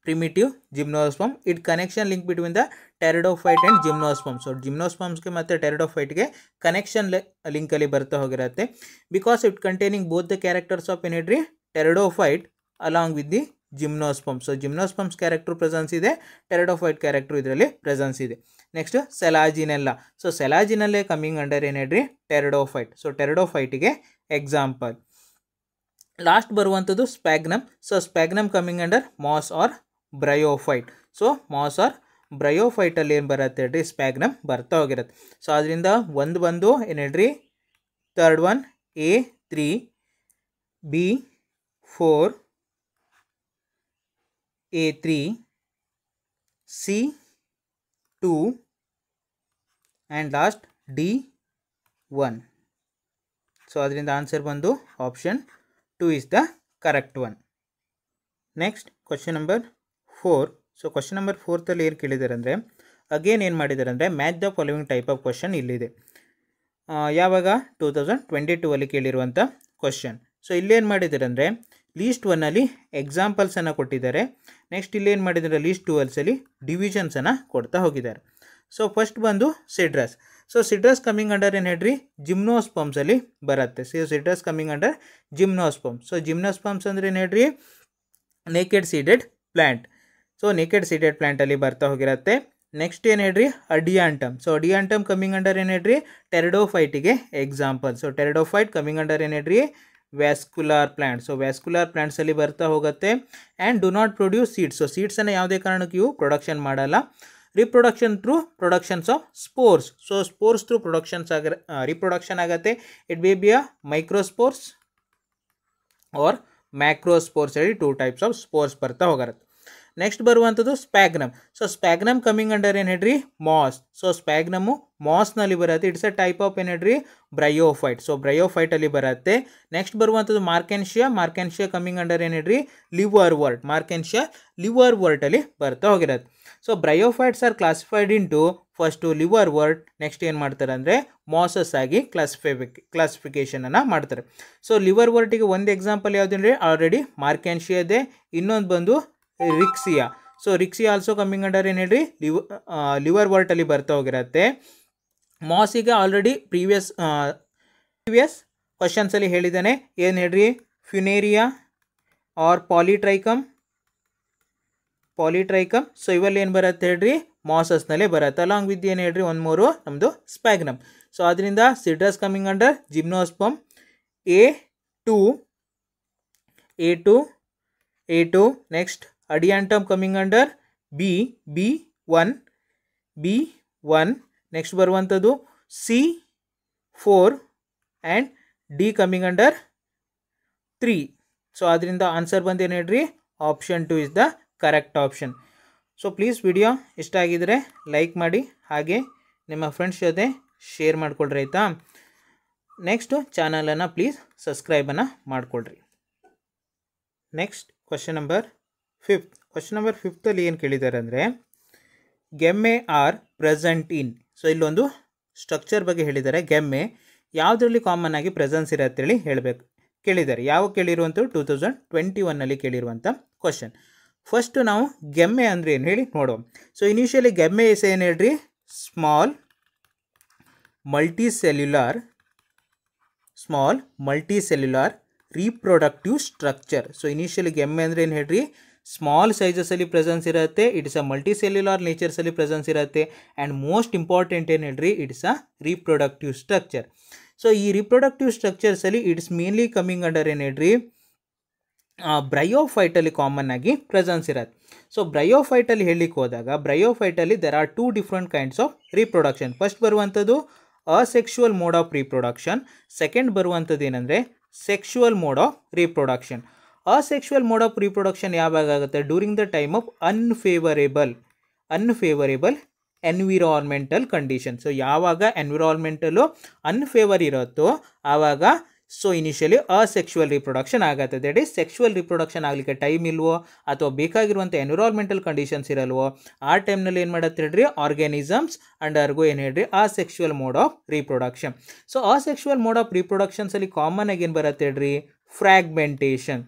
primitive gymnosperm. It connection link between the pteridophyte and gymnosperm. So ಜಿಮ್ನೋಸ್ಪಮ್ಸ್ಗೆ ಮತ್ತು ಟೆರಿಡೋಫೈಟ್ಗೆ ಕನೆಕ್ಷನ್ ಲಿಂಕಲ್ಲಿ ಬರ್ತಾ ಹೋಗಿರುತ್ತೆ. Because it containing both the characters of ಏನು ಹೇಳ್ರಿ, pteridophyte along with the gymnosperm. So gymnosperms character presence ಇದೆ, ಟೆರಿಡೋಫೈಟ್ ಕ್ಯಾರೆಕ್ಟರ್ ಇದರಲ್ಲಿ ಪ್ರೆಸೆನ್ಸ್ ಇದೆ. Next Selaginella. So Selaginella coming under ಏನು ಹೇಳ್ರಿ, ಟೆರಿಡೋಫೈಟ್. ಸೊ ಟೆರಿಡೋಫೈಟಿಗೆ ಎಕ್ಸಾಂಪಲ್. ಲಾಸ್ಟ್ ಬರುವಂಥದ್ದು Sphagnum. So Sphagnum coming under moss or bryophyte. So moss or ಬ್ರಯೋಫೈಟಲ್ಲಿ ಏನು ಬರುತ್ತೆ ಹೇಳ್ರಿ, ಸ್ಪ್ಯಾಗ್ನಮ್ ಬರ್ತಾ ಹೋಗಿರುತ್ತೆ. ಸೊ ಅದರಿಂದ ಒಂದು ಬಂದು ಏನು ಹೇಳ್ರಿ, third one A3, B4, A3, C2 and last D1. So ಅದರಿಂದ ಆನ್ಸರ್ ಬಂದು option 2 is the correct one. Next question number 4. So question number 4 ಏನು ಕೇಳಿದ್ದಾರೆ ಅಂದರೆ, ಅಗೇನ್ ಏನು ಮಾಡಿದ್ದಾರೆ ಅಂದರೆ, match the following type of question ಇಲ್ಲಿದೆ. ಯಾವಾಗ 2022 ಕೇಳಿರುವಂಥ ಕ್ವಶನ್. ಸೊ ಇಲ್ಲೇನು ಮಾಡಿದ್ದಾರೆ ಅಂದರೆ, ಲೀಸ್ಟ್ 1ಅಲ್ಲಿ ಎಕ್ಸಾಂಪಲ್ಸನ್ನು ಕೊಟ್ಟಿದ್ದಾರೆ. ನೆಕ್ಸ್ಟ್ ಇಲ್ಲೇನು ಮಾಡಿದ್ದಾರೆ, ಲೀಸ್ಟ್ 2ಅಲ್ಲಿ ಡಿವಿಷನ್ಸನ್ನು ಕೊಡ್ತಾ ಹೋಗಿದ್ದಾರೆ. ಸೊ ಫಸ್ಟ್ ಬಂದು Cedrus. So Cedrus coming under ಏನು ಹೇಳ್ರಿ, ಜಿಮ್ನೋಸ್ಪಮ್ಸಲ್ಲಿ ಬರುತ್ತೆ. So Cedrus coming under gymnosperm. So gymnosperms ಅಂದರೆ ಏನು ಹೇಳ್ರಿ, naked seeded plant. So naked seeded ಪ್ಲ್ಯಾಂಟಲ್ಲಿ ಬರ್ತಾ ಹೋಗಿರುತ್ತೆ. ನೆಕ್ಸ್ಟ್ ಏನು ಹೇಳ್ರಿ, Adiantum. So Adiantum coming under ಏನು ಹೇಳ್ರಿ, ಟೆರಿಡೋಫೈಟಿಗೆ example. So pteridophyte coming under ಏನು ಹೇಳ್ರಿ, ವ್ಯಾಸ್ಕುಲಾರ್ ಪ್ಲ್ಯಾಂಟ್. ಸೊ ವ್ಯಾಸ್ಕುಲಾರ್ ಪ್ಲ್ಯಾಂಟ್ಸಲ್ಲಿ ಬರ್ತಾ ಹೋಗುತ್ತೆ. And do not produce seeds. So ಸೀಡ್ಸನ್ನು ಯಾವುದೇ ಕಾರಣಕ್ಕೂ ಇವು ಪ್ರೊಡಕ್ಷನ್ ಮಾಡಲ್ಲ. Reproduction through productions of spores. So spores through reproduction ಆಗುತ್ತೆ. It may be a microspores or macrospores ಹೇಳಿ 2 ಟೈಪ್ಸ್ ಆಫ್ ಸ್ಪೋರ್ಸ್ ಬರ್ತಾ ಹೋಗಿರುತ್ತೆ. ನೆಕ್ಸ್ಟ್ ಬರುವಂಥದ್ದು Sphagnum. So Sphagnum coming under ಏನು ಹೇಳ್ರಿ, ಮಾಸ್. ಸೊ ಸ್ಪ್ಯಾಗ್ನಮು ಮಾಸ್ನಲ್ಲಿ ಬರುತ್ತೆ. ಇಟ್ಸ್ ಅ ಟೈಪ್ ಆಫ್ ಏನು ಹೇಳ್ರಿ, ಬ್ರಯೋಫೈಟ್. ಸೊ ಬ್ರಯೋಫೈಟಲ್ಲಿ ಬರುತ್ತೆ. ನೆಕ್ಸ್ಟ್ ಬರುವಂಥದ್ದು ಮಾರ್ಕೆನ್ಶಿಯಾ. ಮಾರ್ಕೆನ್ಶಿಯಾ ಕಮಿಂಗ್ ಅಂಡರ್ ಏನು ಹೇಳ್ರಿ, ಲಿವರ್ ವರ್ಟ್. ಮಾರ್ಕೆನ್ಶಿಯಾ ಲಿವರ್ ವರ್ಟಲ್ಲಿ ಬರ್ತಾ ಹೋಗಿರುತ್ತೆ. So bryophytes are classified into first liverwort. Next ಏನು ಮಾಡ್ತಾರೆ ಅಂದರೆ ಮಾಸಸ್ ಆಗಿ ಕ್ಲಾಸಿಫಿಕೇಷನನ್ನು ಮಾಡ್ತಾರೆ. ಸೊ ಲಿವರ್ ವರ್ಟಿಗೆ ಒಂದು ಎಕ್ಸಾಂಪಲ್ ಯಾವುದಂದರೆ ಆಲ್ರೆಡಿ ಮಾರ್ಕೆನ್ಶಿಯಾ ಇದೆ. ಇನ್ನೊಂದು ಬಂದು ರಿಕ್ಸಿಯಾ. ಸೊ ರಿಕ್ಸಿಯಾ ಆಲ್ಸೋ ಕಮಿಂಗ್ ಅಂಡರ್ ಏನು ಹೇಳ್ರಿ, ಲಿವರ್ ವರ್ಟಲ್ಲಿ ಬರ್ತಾ ಹೋಗಿರುತ್ತೆ. ಮಾಸಿಗೆ ಆಲ್ರೆಡಿ ಪ್ರೀವಿಯಸ್ ಕ್ವಶನ್ಸಲ್ಲಿ ಹೇಳಿದ್ದಾನೆ. ಏನು ಹೇಳ್ರಿ, ಫ್ಯುನೇರಿಯಾ ಆರ್ ಪಾಲಿಟ್ರೈಕಮ್. ಸೊ ಇವೆಲ್ಲ ಏನು ಬರುತ್ತೆ ಹೇಳ್ರಿ, ಮಾಸಸ್ನಲ್ಲೇ ಬರುತ್ತೆ. ಅಲಾಂಗ್ ವಿತ್ ಏನು ಹೇಳ್ರಿ, ಒಂದು ಮೂರು ನಮ್ಮದು ಸ್ಪ್ಯಾಗ್ನಮ್. ಸೊ ಅದರಿಂದ Cedrus coming under gymnosperm. A2. Next Adiantum coming under B1. Next ಬರುವಂಥದ್ದು C4 and D coming under 3. So ಅದರಿಂದ ಆನ್ಸರ್ ಬಂದು ಏನು ಹೇಳ್ರಿ, option 2 is the correct option. So please video ಇಷ್ಟ ಆಗಿದರೆ ಲೈಕ್ ಮಾಡಿ, ಹಾಗೆ ನಿಮ್ಮ ಫ್ರೆಂಡ್ಸ್ ಜೊತೆ ಶೇರ್ ಮಾಡಿಕೊಳ್ರಿ ಆಯಿತಾ. ನೆಕ್ಸ್ಟು ಚಾನಲನ್ನು ಪ್ಲೀಸ್ ಸಬ್ಸ್ಕ್ರೈಬನ್ನು ಮಾಡಿಕೊಳ್ರಿ. Next question number 5. Question number 5 ಏನು ಕೇಳಿದ್ದಾರೆ ಅಂದರೆ, gemmae are present in. So ಇಲ್ಲೊಂದು ಸ್ಟ್ರಕ್ಚರ್ ಬಗ್ಗೆ ಹೇಳಿದ್ದಾರೆ. ಗೆಮ್ಮೆ ಯಾವುದರಲ್ಲಿ ಕಾಮನ್ ಆಗಿ ಪ್ರೆಸೆನ್ಸ್ ಇರುತ್ತೆ ಹೇಳಿ ಕೇಳಿದ್ದಾರೆ. ಯಾವಾಗ ಕೇಳಿರುವಂಥದ್ದು 2021 ಕೇಳಿರುವಂಥ ಕ್ವಶನ್. ಫಸ್ಟು ನಾವು ಗೆಮ್ಮೆ ಅಂದರೆ ಏನು ಹೇಳಿ ನೋಡುವ. ಸೊ ಇನಿಷಿಯಲಿ ಗೆಮ್ಮೆ ಏನು ಹೇಳ್ರಿ, small multicellular reproductive structure. So initially gemmae ಅಂದರೆ ಏನು ಹೇಳ್ರಿ, ಸ್ಮಾಲ್ ಸೈಜಸಲ್ಲಿ ಪ್ರೆಸೆನ್ಸ್ ಇರುತ್ತೆ. ಇಟ್ಸ್ ಅ ಮಲ್ಟಿಸೆಲ್ಯುಲಾರ್ ನೇಚರ್ಸಲ್ಲಿ ಪ್ರೆಸೆನ್ಸ್ ಇರುತ್ತೆ. ಆ್ಯಂಡ್ ಮೋಸ್ಟ್ ಇಂಪಾರ್ಟೆಂಟ್ ಏನು ಹೇಳ್ರಿ, it's a reproductive structure. So ಈ ರೀಪ್ರೊಡಕ್ಟಿವ್ ಸ್ಟ್ರಕ್ಚರ್ಸಲ್ಲಿ ಇಟ್ಸ್ ಮೇನ್ಲಿ ಕಮಿಂಗ್ ಅಂಡರ್ ಏನು ಹೇಳ್ರಿ, ಬ್ರಯೋಫೈಟಲ್ಲಿ ಕಾಮನ್ ಆಗಿ ಪ್ರೆಸೆನ್ಸ್ ಇರುತ್ತೆ. ಸೊ ಬ್ರಯೋಫೈಟಲ್ಲಿ ಹೇಳಲಿಕ್ಕೆ ಹೋದಾಗ, ಬ್ರಯೋಫೈಟಲ್ಲಿ there are 2 different kinds of reproduction. First ಬರುವಂಥದ್ದು asexual mode of reproduction. Second ಬರುವಂಥದ್ದು ಏನಂದರೆ sexual mode of reproduction. Asexual mode of reproduction ಯಾವಾಗ ಆಗುತ್ತೆ, during the time of unfavourable environmental condition. So ಯಾವಾಗ ಎನ್ವಿರಾನ್ಮೆಂಟಲು ಅನ್ಫೇವರ್ ಇರುತ್ತೋ ಆವಾಗ ಸೊ ಇನಿಷಿಯಲಿ ಅಸೆಕ್ಶುವಲ್ ರಿಪ್ರೊಡಕ್ಷನ್ ಆಗತ್ತೆ. That is ಸೆಕ್ಶುವಲ್ reproduction ಆಗಲಿಕ್ಕೆ ಟೈಮ್ ಇಲ್ವೋ ಅಥವಾ ಬೇಕಾಗಿರುವಂಥ ಎನ್ವಿರಾನ್ಮೆಂಟಲ್ ಕಂಡೀಷನ್ಸ್ ಇರಲ್ವೋ ಆ ಟೈಮ್ನಲ್ಲಿ ಏನು ಮಾಡತ್ತೆ ಹೇಳ್ರಿ, ಆರ್ಗ್ಯಾನಿಸಮ್ಸ್ ಅಂಡರ್ಗೋ ಏನು ಹೇಳ್ರಿ asexual mode of reproduction. So asexual mode of ರಿಪ್ರೊಡಕ್ಷನ್ಸಲ್ಲಿ ಕಾಮನ್ ಆಗಿ ಏನು ಬರುತ್ತೆ ಹೇಳ್ರಿ, ಫ್ರ್ಯಾಗ್ಮೆಂಟೇಷನ್.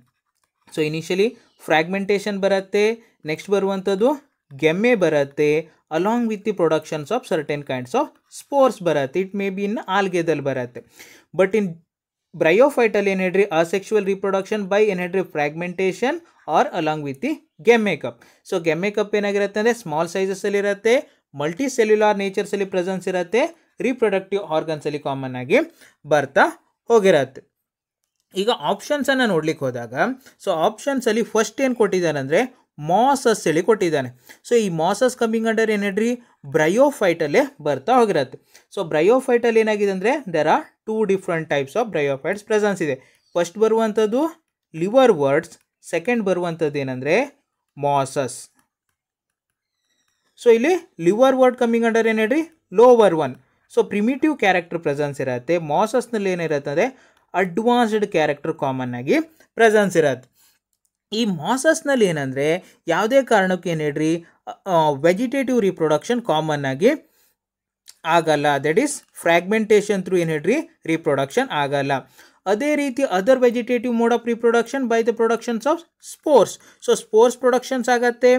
ಸೊ ಇನಿಷಿಯಲಿ ಫ್ರ್ಯಾಗ್ಮೆಂಟೇಷನ್ ಬರುತ್ತೆ, ನೆಕ್ಸ್ಟ್ ಬರುವಂಥದ್ದು ಗೆಮ್ಮೆ ಬರುತ್ತೆ, along with the productions of certain kinds of spores ಬರುತ್ತೆ. ಇಟ್ ಮೇ ಬಿ ಇನ್ ಆಲ್ಗೆದಲ್ಲಿ ಬರುತ್ತೆ. ಬಟ್ ಇನ್ ಬ್ರಯೋಫೈಟಲ್ಲಿ ಏನು ಹೇಳ್ರಿ, ಅಸೆಕ್ಶುವಲ್ ರಿಪ್ರೊಡಕ್ಷನ್ ಬೈ ಏನು ಹೇಳ್ರಿ fragmentation or along with the gemmae cup. So gemmae cup ಏನಾಗಿರುತ್ತೆ ಅಂದರೆ ಸ್ಮಾಲ್ ಸೈಜಸ್ಸಲ್ಲಿ ಇರುತ್ತೆ, ಮಲ್ಟಿ ಸೆಲ್ಯುಲಾರ್ ನೇಚರ್ಸಲ್ಲಿ ಪ್ರೆಸೆನ್ಸ್ ಇರುತ್ತೆ, ರೀಪ್ರೊಡಕ್ಟಿವ್ ಆರ್ಗನ್ಸಲ್ಲಿ ಕಾಮನ್ ಆಗಿ ಬರ್ತಾ ಹೋಗಿರತ್ತೆ. ಈಗ ಆಪ್ಷನ್ಸನ್ನು ನೋಡ್ಲಿಕ್ಕೆ ಹೋದಾಗ ಸೊ ಆಪ್ಷನ್ಸಲ್ಲಿ ಫಸ್ಟ್ ಏನು ಕೊಟ್ಟಿದ್ದಾನೆ ಅಂದರೆ ಮಾಸಸ್ ಹೇಳಿ ಕೊಟ್ಟಿದ್ದಾನೆ. ಸೊ ಈ ಮಾಸಸ್ ಕಮ್ಮಿಂಗ್ ಅಂಡರ್ ಏನು ಹೇಳ್ರಿ ಬ್ರಯೋಫೈಟಲ್ಲೇ ಬರ್ತಾ ಹೋಗಿರತ್ತೆ. ಸೊ ಬ್ರಯೋಫೈಟಲ್ಲಿ ಏನಾಗಿದೆ ಅಂದರೆ there are 2 different types of bryophytes presence ಇದೆ. ಫಸ್ಟ್ ಬರುವಂಥದ್ದು ಲಿವರ್ ವರ್ಡ್ಸ್, ಸೆಕೆಂಡ್ ಬರುವಂಥದ್ದು ಏನಂದರೆ ಮಾಸಸ್. ಸೊ ಇಲ್ಲಿ ಲಿವರ್ ವರ್ಡ್ ಕಮ್ಮಿಂಗ್ ಅಂಡರ್ ಏನು ಹೇಳ್ರಿ lower one. So primitive character presence ಇರುತ್ತೆ. ಮಾಸಸ್ನಲ್ಲಿ ಏನಿರುತ್ತೆ ಅಂದರೆ ಅಡ್ವಾನ್ಸ್ಡ್ ಕ್ಯಾರೆಕ್ಟರ್ ಕಾಮನ್ ಆಗಿ ಪ್ರೆಸೆನ್ಸ್ ಇರುತ್ತೆ. ಈ ಮಾಸಸ್ನಲ್ಲಿ ಏನಂದರೆ ಯಾವುದೇ ಕಾರಣಕ್ಕೆ ಏನು ಹೇಳ್ರಿ ವೆಜಿಟೇಟಿವ್ ರಿಪ್ರೊಡಕ್ಷನ್ ಕಾಮನ್ ಆಗಿ ಆಗಲ್ಲ. ದಟ್ ಈಸ್ ಫ್ರ್ಯಾಗ್ಮೆಂಟೇಷನ್ ಥ್ರೂ ಏನು ಹೇಳ್ರಿ ರಿಪ್ರೊಡಕ್ಷನ್ ಆಗಲ್ಲ. ಅದೇ ರೀತಿ other vegetative mode of reproduction by the productions of spores. So spores productions ಆಗತ್ತೆ,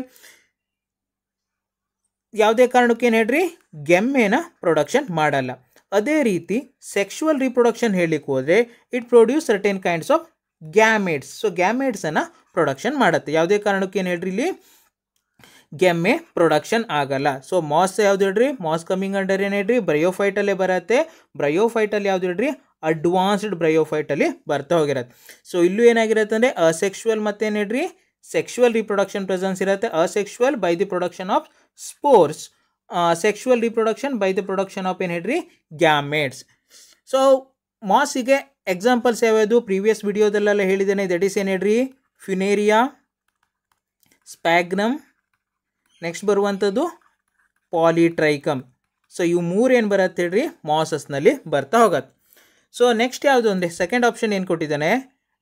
ಯಾವುದೇ ಕಾರಣಕ್ಕೆ ಏನು ಹೇಳ್ರಿ ಗೆಮ್ಮೆನ ಪ್ರೊಡಕ್ಷನ್ ಮಾಡಲ್ಲ. ಅದೇ ರೀತಿ ಸೆಕ್ಷುವಲ್ ರಿಪ್ರೊಡಕ್ಷನ್ ಹೇಳಲಿಕ್ಕೆ ಹೋದರೆ it produce certain kinds of gametes. So ಗ್ಯಾಮೇಟ್ಸನ್ನು ಪ್ರೊಡಕ್ಷನ್ ಮಾಡುತ್ತೆ. ಯಾವುದೇ ಕಾರಣಕ್ಕೆ ಏನು ಹೇಳ್ರಿ ಇಲ್ಲಿ ಗೆಮ್ಮೆ ಪ್ರೊಡಕ್ಷನ್ ಆಗಲ್ಲ. ಸೊ ಮಾಸ್ ಯಾವ್ದು ಹೇಳ್ರಿ, ಮಾಸ್ ಕಮ್ಮಿಂಗ್ ಅಂಡರ್ ಏನು ಹೇಳ್ರಿ ಬ್ರಯೋಫೈಟಲ್ಲೇ ಬರುತ್ತೆ. ಬ್ರಯೋಫೈಟಲ್ಲಿ ಯಾವ್ದು ಹೇಳ್ರಿ ಅಡ್ವಾನ್ಸ್ಡ್ ಬ್ರಯೋಫೈಟಲ್ಲಿ ಬರ್ತಾ ಹೋಗಿರತ್ತೆ. ಸೊ ಇಲ್ಲೂ ಏನಾಗಿರುತ್ತೆ ಅಂದರೆ ಅಸೆಕ್ಷುವಲ್ ಮತ್ತೇನು ಹೇಳ್ರಿ ಸೆಕ್ಷುವಲ್ ರಿಪ್ರೊಡಕ್ಷನ್ ಪ್ರೆಸೆನ್ಸ್ ಇರುತ್ತೆ. Asexual by the production of spores, sexual reproduction by the production of ಏನು ಹೇಳ್ರಿ ಗ್ಯಾಮೇಟ್ಸ್. ಸೊ ಮಾಸಿಗೆ ಎಕ್ಸಾಂಪಲ್ಸ್ ಯಾವ್ಯಾವುದು ಪ್ರೀವಿಯಸ್ ವಿಡಿಯೋದಲ್ಲೆಲ್ಲ ಹೇಳಿದ್ದೇನೆ. ದಟ್ ಈಸ್ ಏನು ಹೇಳ್ರಿ ಫ್ಯುನೇರಿಯಾ, ಸ್ಪ್ಯಾಗ್ನಮ್, ನೆಕ್ಸ್ಟ್ ಬರುವಂಥದ್ದು ಪಾಲಿಟ್ರೈಕಮ್. ಸೊ ಇವು ಮೂರು ಏನು ಬರುತ್ತೆ ಹೇಳ್ರಿ ಮಾಸಸ್ನಲ್ಲಿ ಬರ್ತಾ ಹೋಗತ್ತೆ. ಸೊ ನೆಕ್ಸ್ಟ್ ಯಾವುದು ಅಂದರೆ ಸೆಕೆಂಡ್ ಆಪ್ಷನ್ ಏನು ಕೊಟ್ಟಿದ್ದಾನೆ,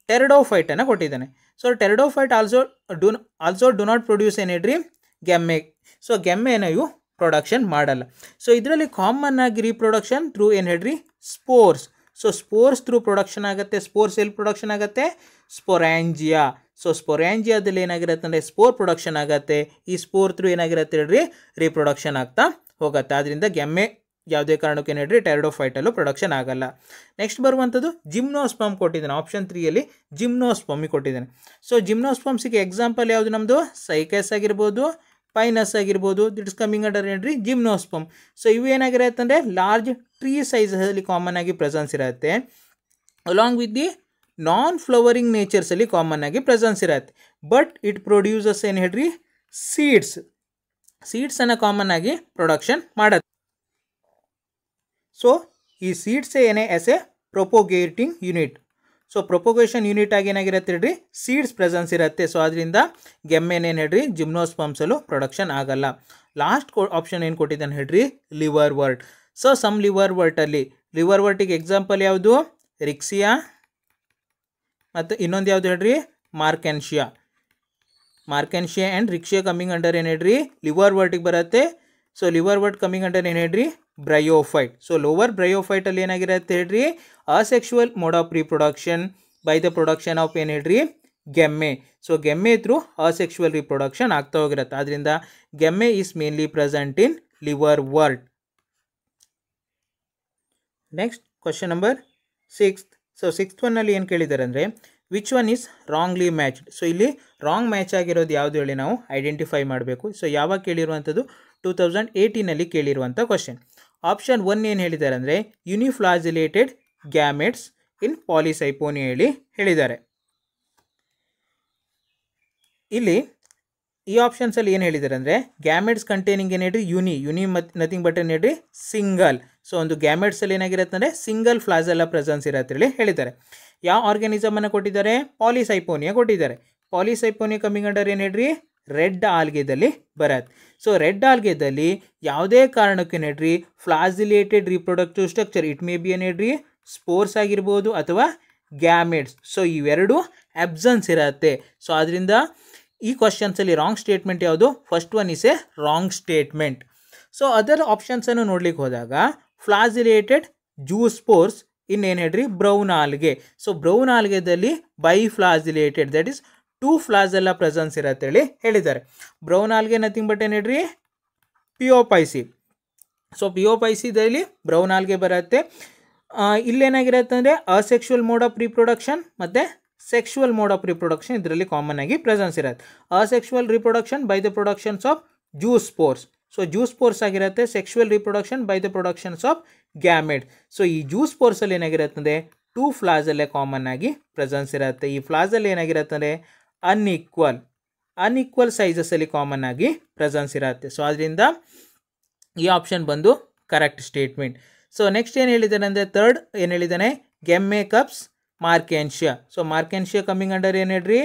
ಟೆರಡೋಫೈಟನ್ನು ಕೊಟ್ಟಿದ್ದಾನೆ. So pteridophyte also do not produce ಏನು ಹೇಳ್ರಿ ಗೆಮ್ಮೆ. ಸೊ ಗೆಮ್ಮೆನ ಇವು ಪ್ರೊಡಕ್ಷನ್ ಮಾಡಲ್ಲ. ಸೊ ಇದರಲ್ಲಿ ಕಾಮನ್ ಆಗಿ ರೀಪ್ರೊಡಕ್ಷನ್ ಥ್ರೂ ಏನು ಹೇಳ್ರಿ spores. So spores through production ಆಗುತ್ತೆ. ಸ್ಪೋರ್ಸ್ ಎಲ್ಲಿ ಪ್ರೊಡಕ್ಷನ್ ಆಗುತ್ತೆ, ಸ್ಪೊರ್ಯಾಂಜಿಯಾ. ಸೊ ಸ್ಪೊರ್ಯಾಂಜಿಯಾದಲ್ಲಿ ಏನಾಗಿರುತ್ತೆ ಅಂದರೆ ಸ್ಪೋರ್ ಪ್ರೊಡಕ್ಷನ್ ಆಗುತ್ತೆ. ಈ ಸ್ಪೋರ್ ಥ್ರೂ ಏನಾಗಿರುತ್ತೆ ಹೇಳ್ರಿ ರೀಪ್ರೊಡಕ್ಷನ್ ಆಗ್ತಾ ಹೋಗುತ್ತೆ. ಆದ್ದರಿಂದ ಗೆಮ್ಮೆ ಯಾವುದೇ ಕಾರಣಕ್ಕೆ ಏನು ಹೇಳ್ರಿ ಟೆರಡೋಫೈಟಲ್ಲೂ ಪ್ರೊಡಕ್ಷನ್ ಆಗಲ್ಲ. ನೆಕ್ಸ್ಟ್ ಬರುವಂಥದ್ದು ಜಿಮ್ನೋಸ್ಪಮ್ ಕೊಟ್ಟಿದ್ದಾನೆ. ಆಪ್ಷನ್ 3ಯಲ್ಲಿ ಜಿಮ್ನೋಸ್ಪಮ್ಮಿ ಕೊಟ್ಟಿದ್ದಾನೆ. ಸೊ ಜಿಮ್ನೋಸ್ಪಮ್ಸಿಗೆ ಎಕ್ಸಾಂಪಲ್ ಯಾವುದು ನಮ್ಮದು ಸೈಕಸ್ ಆಗಿರ್ಬೋದು, ಪೈನಸ್ ಆಗಿರ್ಬೋದು. ದಿಟ್ಸ್ ಕಮ್ಮಿಂಗ್ ಅಂಡರ್ ಏನ್ರಿ ಜಿಮ್ನೋಸ್ಪಮ್. ಸೊ ಇವು ಏನಾಗಿರುತ್ತೆ ಅಂದರೆ ಲಾರ್ಜ್ ಟ್ರೀ ಸೈಜಲ್ಲಿ ಕಾಮನ್ ಆಗಿ ಪ್ರೆಸೆನ್ಸ್ ಇರುತ್ತೆ. Along with the non flowering ನೇಚರ್ಸಲ್ಲಿ ಕಾಮನ್ ಆಗಿ ಪ್ರೆಸೆನ್ಸ್ ಇರುತ್ತೆ. ಬಟ್ ಇಟ್ ಪ್ರೊಡ್ಯೂಸಸ್ ಏನು ಹೇಳ್ರಿ ಸೀಡ್ಸನ್ನು ಕಾಮನ್ ಆಗಿ ಪ್ರೊಡಕ್ಷನ್ ಮಾಡುತ್ತೆ. ಸೊ ಈ ಸೀಡ್ಸೇ ಏನೇ as a propagating unit. So propagation unit ಆಗಿ ಏನಾಗಿರುತ್ತೆ ಹೇಳ್ರಿ ಸೀಡ್ಸ್ ಪ್ರೆಸೆನ್ಸ್ ಇರುತ್ತೆ. ಸೊ ಅದರಿಂದ ಗೆಮ್ಮೆನೇನು ಹೇಳ್ರಿ ಜಿಮ್ನೋಸ್ಪಮ್ಸಲ್ಲೂ ಪ್ರೊಡಕ್ಷನ್ ಆಗಲ್ಲ. ಲಾಸ್ಟ್ ಆಪ್ಷನ್ ಏನು ಕೊಟ್ಟಿದ್ದಾನೆ ಹೇಳ್ರಿ ಲಿವರ್ ವರ್ಟ್. ಸೊ ಸಮ್ ಲಿವರ್ ವರ್ಟಿಗೆ ಎಕ್ಸಾಂಪಲ್ ಯಾವುದು ರಿಕ್ಸಿಯಾ ಮತ್ತು ಇನ್ನೊಂದು ಯಾವುದು ಹೇಳ್ರಿ Marchantia and Riccia coming under ಏನು ಹೇಳ್ರಿ ಲಿವರ್ ವರ್ಟಿಗೆ ಬರುತ್ತೆ. So liverwort coming under ಏನು ಹೇಳ್ರಿ ಬ್ರಯೋಫೈಟ್. ಸೊ ಲೋವರ್ ಬ್ರಯೋಫೈಟಲ್ಲಿ ಏನಾಗಿರುತ್ತೆ ಹೇಳ್ರಿ asexual mode of reproduction by the production of ಏನು ಹೇಳ್ರಿ gemmae. So gemmae through asexual reproduction ಆಗ್ತಾ ಹೋಗಿರುತ್ತೆ. ಆದ್ದರಿಂದ gemmae is mainly present in liverwort. Next question number 6. So 6th ಒನ್ನಲ್ಲಿ ಏನು ಕೇಳಿದ್ದಾರೆ ಅಂದರೆ which one is wrongly matched. So ಇಲ್ಲಿ ರಾಂಗ್ ಮ್ಯಾಚ್ ಆಗಿರೋದು ಯಾವುದು ಹೇಳಿ ನಾವು ಐಡೆಂಟಿಫೈ ಮಾಡಬೇಕು. ಸೊ ಯಾವಾಗ ಕೇಳಿರುವಂಥದ್ದು 2018ನಲ್ಲಿ ಕೇಳಿರುವಂಥ ಕ್ವಶನ್. ಆಪ್ಷನ್ 1 ಏನು ಹೇಳಿದ್ದಾರೆ ಅಂದರೆ ಯುನಿಫ್ಲಾಜಿಲೇಟೆಡ್ ಗ್ಯಾಮೆಟ್ಸ್ ಇನ್ ಪಾಲಿಸೈಪೋನಿಯಾ ಹೇಳಿದ್ದಾರೆ. ಇಲ್ಲಿ ಈ ಆಪ್ಷನ್ಸಲ್ಲಿ ಏನು ಹೇಳಿದ್ದಾರೆ ಅಂದರೆ ಗ್ಯಾಮೆಟ್ಸ್ ಕಂಟೈನಿಂಗ್ ಏನು ಹೇಳ್ರಿ ಯುನಿ ಮತ್ತು ನಥಿಂಗ್ ಬಟ್ ಏನು ಹೇಳ್ರಿ ಸಿಂಗಲ್. ಸೊ ಒಂದು ಗ್ಯಾಮೆಟ್ಸಲ್ಲಿ ಏನಾಗಿರುತ್ತೆ ಅಂದರೆ ಸಿಂಗಲ್ ಫ್ಲಾಜೆಲ್ಲ ಪ್ರೆಸೆನ್ಸ್ ಇರುತ್ತೆ ಹೇಳಿ ಹೇಳಿದ್ದಾರೆ. ಯಾವ ಆರ್ಗ್ಯಾನಿಸಮನ್ನು ಕೊಟ್ಟಿದ್ದಾರೆ ಪಾಲಿಸೈಪೋನಿಯಾ ಕೊಟ್ಟಿದ್ದಾರೆ. ಪಾಲಿಸೈಪೋನಿಯಾ ಕಮ್ಮಿಂಗ್ ಅಂಡರ್ ಏನು ಹೇಳ್ರಿ ರೆಡ್ ಆಲ್ಗೆದಲ್ಲಿ ಬರುತ್ತೆ. ಸೊ ರೆಡ್ ಆಲ್ಗೆದಲ್ಲಿ ಯಾವುದೇ ಕಾರಣಕ್ಕೆ ಹೇಳ್ರಿ flagellated reproductive structure it may be ಏನು ಹೇಳ್ರಿ ಸ್ಪೋರ್ಸ್ ಆಗಿರ್ಬೋದು ಅಥವಾ ಗ್ಯಾಮೆಟ್ಸ್. ಸೊ ಇವೆರಡು ಅಬ್ಸೆನ್ಸ್ ಇರುತ್ತೆ. ಸೊ ಅದರಿಂದ ಈ ಕ್ವಶನ್ಸಲ್ಲಿ ರಾಂಗ್ ಸ್ಟೇಟ್ಮೆಂಟ್ ಯಾವುದು? First one is a wrong statement. So other ಆಪ್ಷನ್ಸನ್ನು ನೋಡ್ಲಿಕ್ಕೆ ಹೋದಾಗ ಫ್ಲಾಜಿಲೇಟೆಡ್ ಜ್ಯೂಸ್ ಪೋರ್ಸ್ ಇನ್ನೇನು ಹೇಳ್ರಿ? Brown algae. ಸೊ ಬ್ರೌನ್ ಆಲ್ಗೆದಲ್ಲಿ biflagellated, that is 2 flagella presence ಇರತ್ತೆ ಹೇಳಿ ಹೇಳಿದ್ದಾರೆ. ಬ್ರೌನ್ ಆಲ್ಗೆ ನಥಿಂಗ್ ಬಟ್ ಏನು ಹೇಳ್ರಿ? ಪಿಯೋಪೈಸಿ. ಸೊ ಪಿಯೋಪೈಸಿದಲ್ಲಿ ಬ್ರೌನ್ ಆಲ್ಗೆ ಬರುತ್ತೆ. ಇಲ್ಲೇನಾಗಿರುತ್ತೆ ಅಂದರೆ ಅಸೆಕ್ಷುವಲ್ ಮೋಡ್ ಆಫ್ ರಿಪ್ರೊಡಕ್ಷನ್ ಮತ್ತು ಸೆಕ್ಷುವಲ್ ಮೋಡ್ ಆಫ್ ರಿಪ್ರೊಡಕ್ಷನ್ ಇದರಲ್ಲಿ ಕಾಮನ್ ಆಗಿ ಪ್ರೆಸೆನ್ಸ್ ಇರುತ್ತೆ. Asexual reproduction by the productions of zoospores. So zoospores ಆಗಿರುತ್ತೆ. Sexual reproduction by the productions of gamete. So ಈ ಜ್ಯೂಸ್ ಪೋರ್ಸಲ್ಲಿ ಏನಾಗಿರುತ್ತೆ ಅಂದರೆ 2 ಫ್ಲಾಜಲ್ಲೇ ಕಾಮನ್ ಆಗಿ ಪ್ರೆಸೆನ್ಸ್ ಇರುತ್ತೆ. ಈ ಫ್ಲಾಜಲ್ಲಿ ಏನಾಗಿರುತ್ತೆ ಅಂದರೆ ಅನ್ಈಕ್ವಲ್ ಸೈಜಸ್ಸಲ್ಲಿ ಕಾಮನ್ ಆಗಿ ಪ್ರೆಸೆನ್ಸ್ ಇರುತ್ತೆ. ಸೊ ಅದರಿಂದ ಈ ಆಪ್ಷನ್ ಬಂದು ಕರೆಕ್ಟ್ ಸ್ಟೇಟ್ಮೆಂಟ್. ಸೊ ನೆಕ್ಸ್ಟ್ ಏನು ಹೇಳಿದ್ದಾನೆ ಅಂದರೆ ಥರ್ಡ್ ಏನು ಹೇಳಿದ್ದಾನೆ? Gemmae cups Marchantia. So Marchantia coming under ಏನು ಹೇಳ್ರಿ?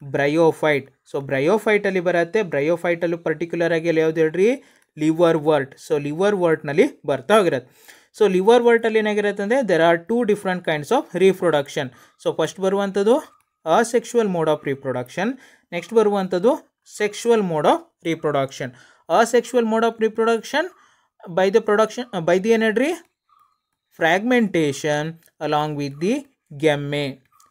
ಬ್ರಯೋಫೈಟ್. ಸೊ ಬ್ರಯೋಫೈಟಲ್ಲಿ ಬರುತ್ತೆ. ಬ್ರಯೋಫೈಟಲ್ಲೂ ಪರ್ಟಿಕ್ಯುಲರ್ ಆಗಿ ಯಾವ್ದು ಹೇಳ್ರಿ? Liverwort. ಸೊ ಲಿವರ್ ವರ್ಟ್ನಲ್ಲಿ ಬರ್ತಾ ಹೋಗಿರುತ್ತೆ. ಸೊ ಲಿವರ್ ವರ್ಟಲ್ಲಿ ಏನಾಗಿರುತ್ತೆ ಅಂದರೆ there are 2 different kinds of reproduction. So first ಬರುವಂಥದ್ದು asexual mode of reproduction, next ಬರುವಂಥದ್ದು sexual mode of reproduction. Asexual mode of reproduction by the ಏನು ಹೇಳ್ರಿ? fragmentation along with the gemme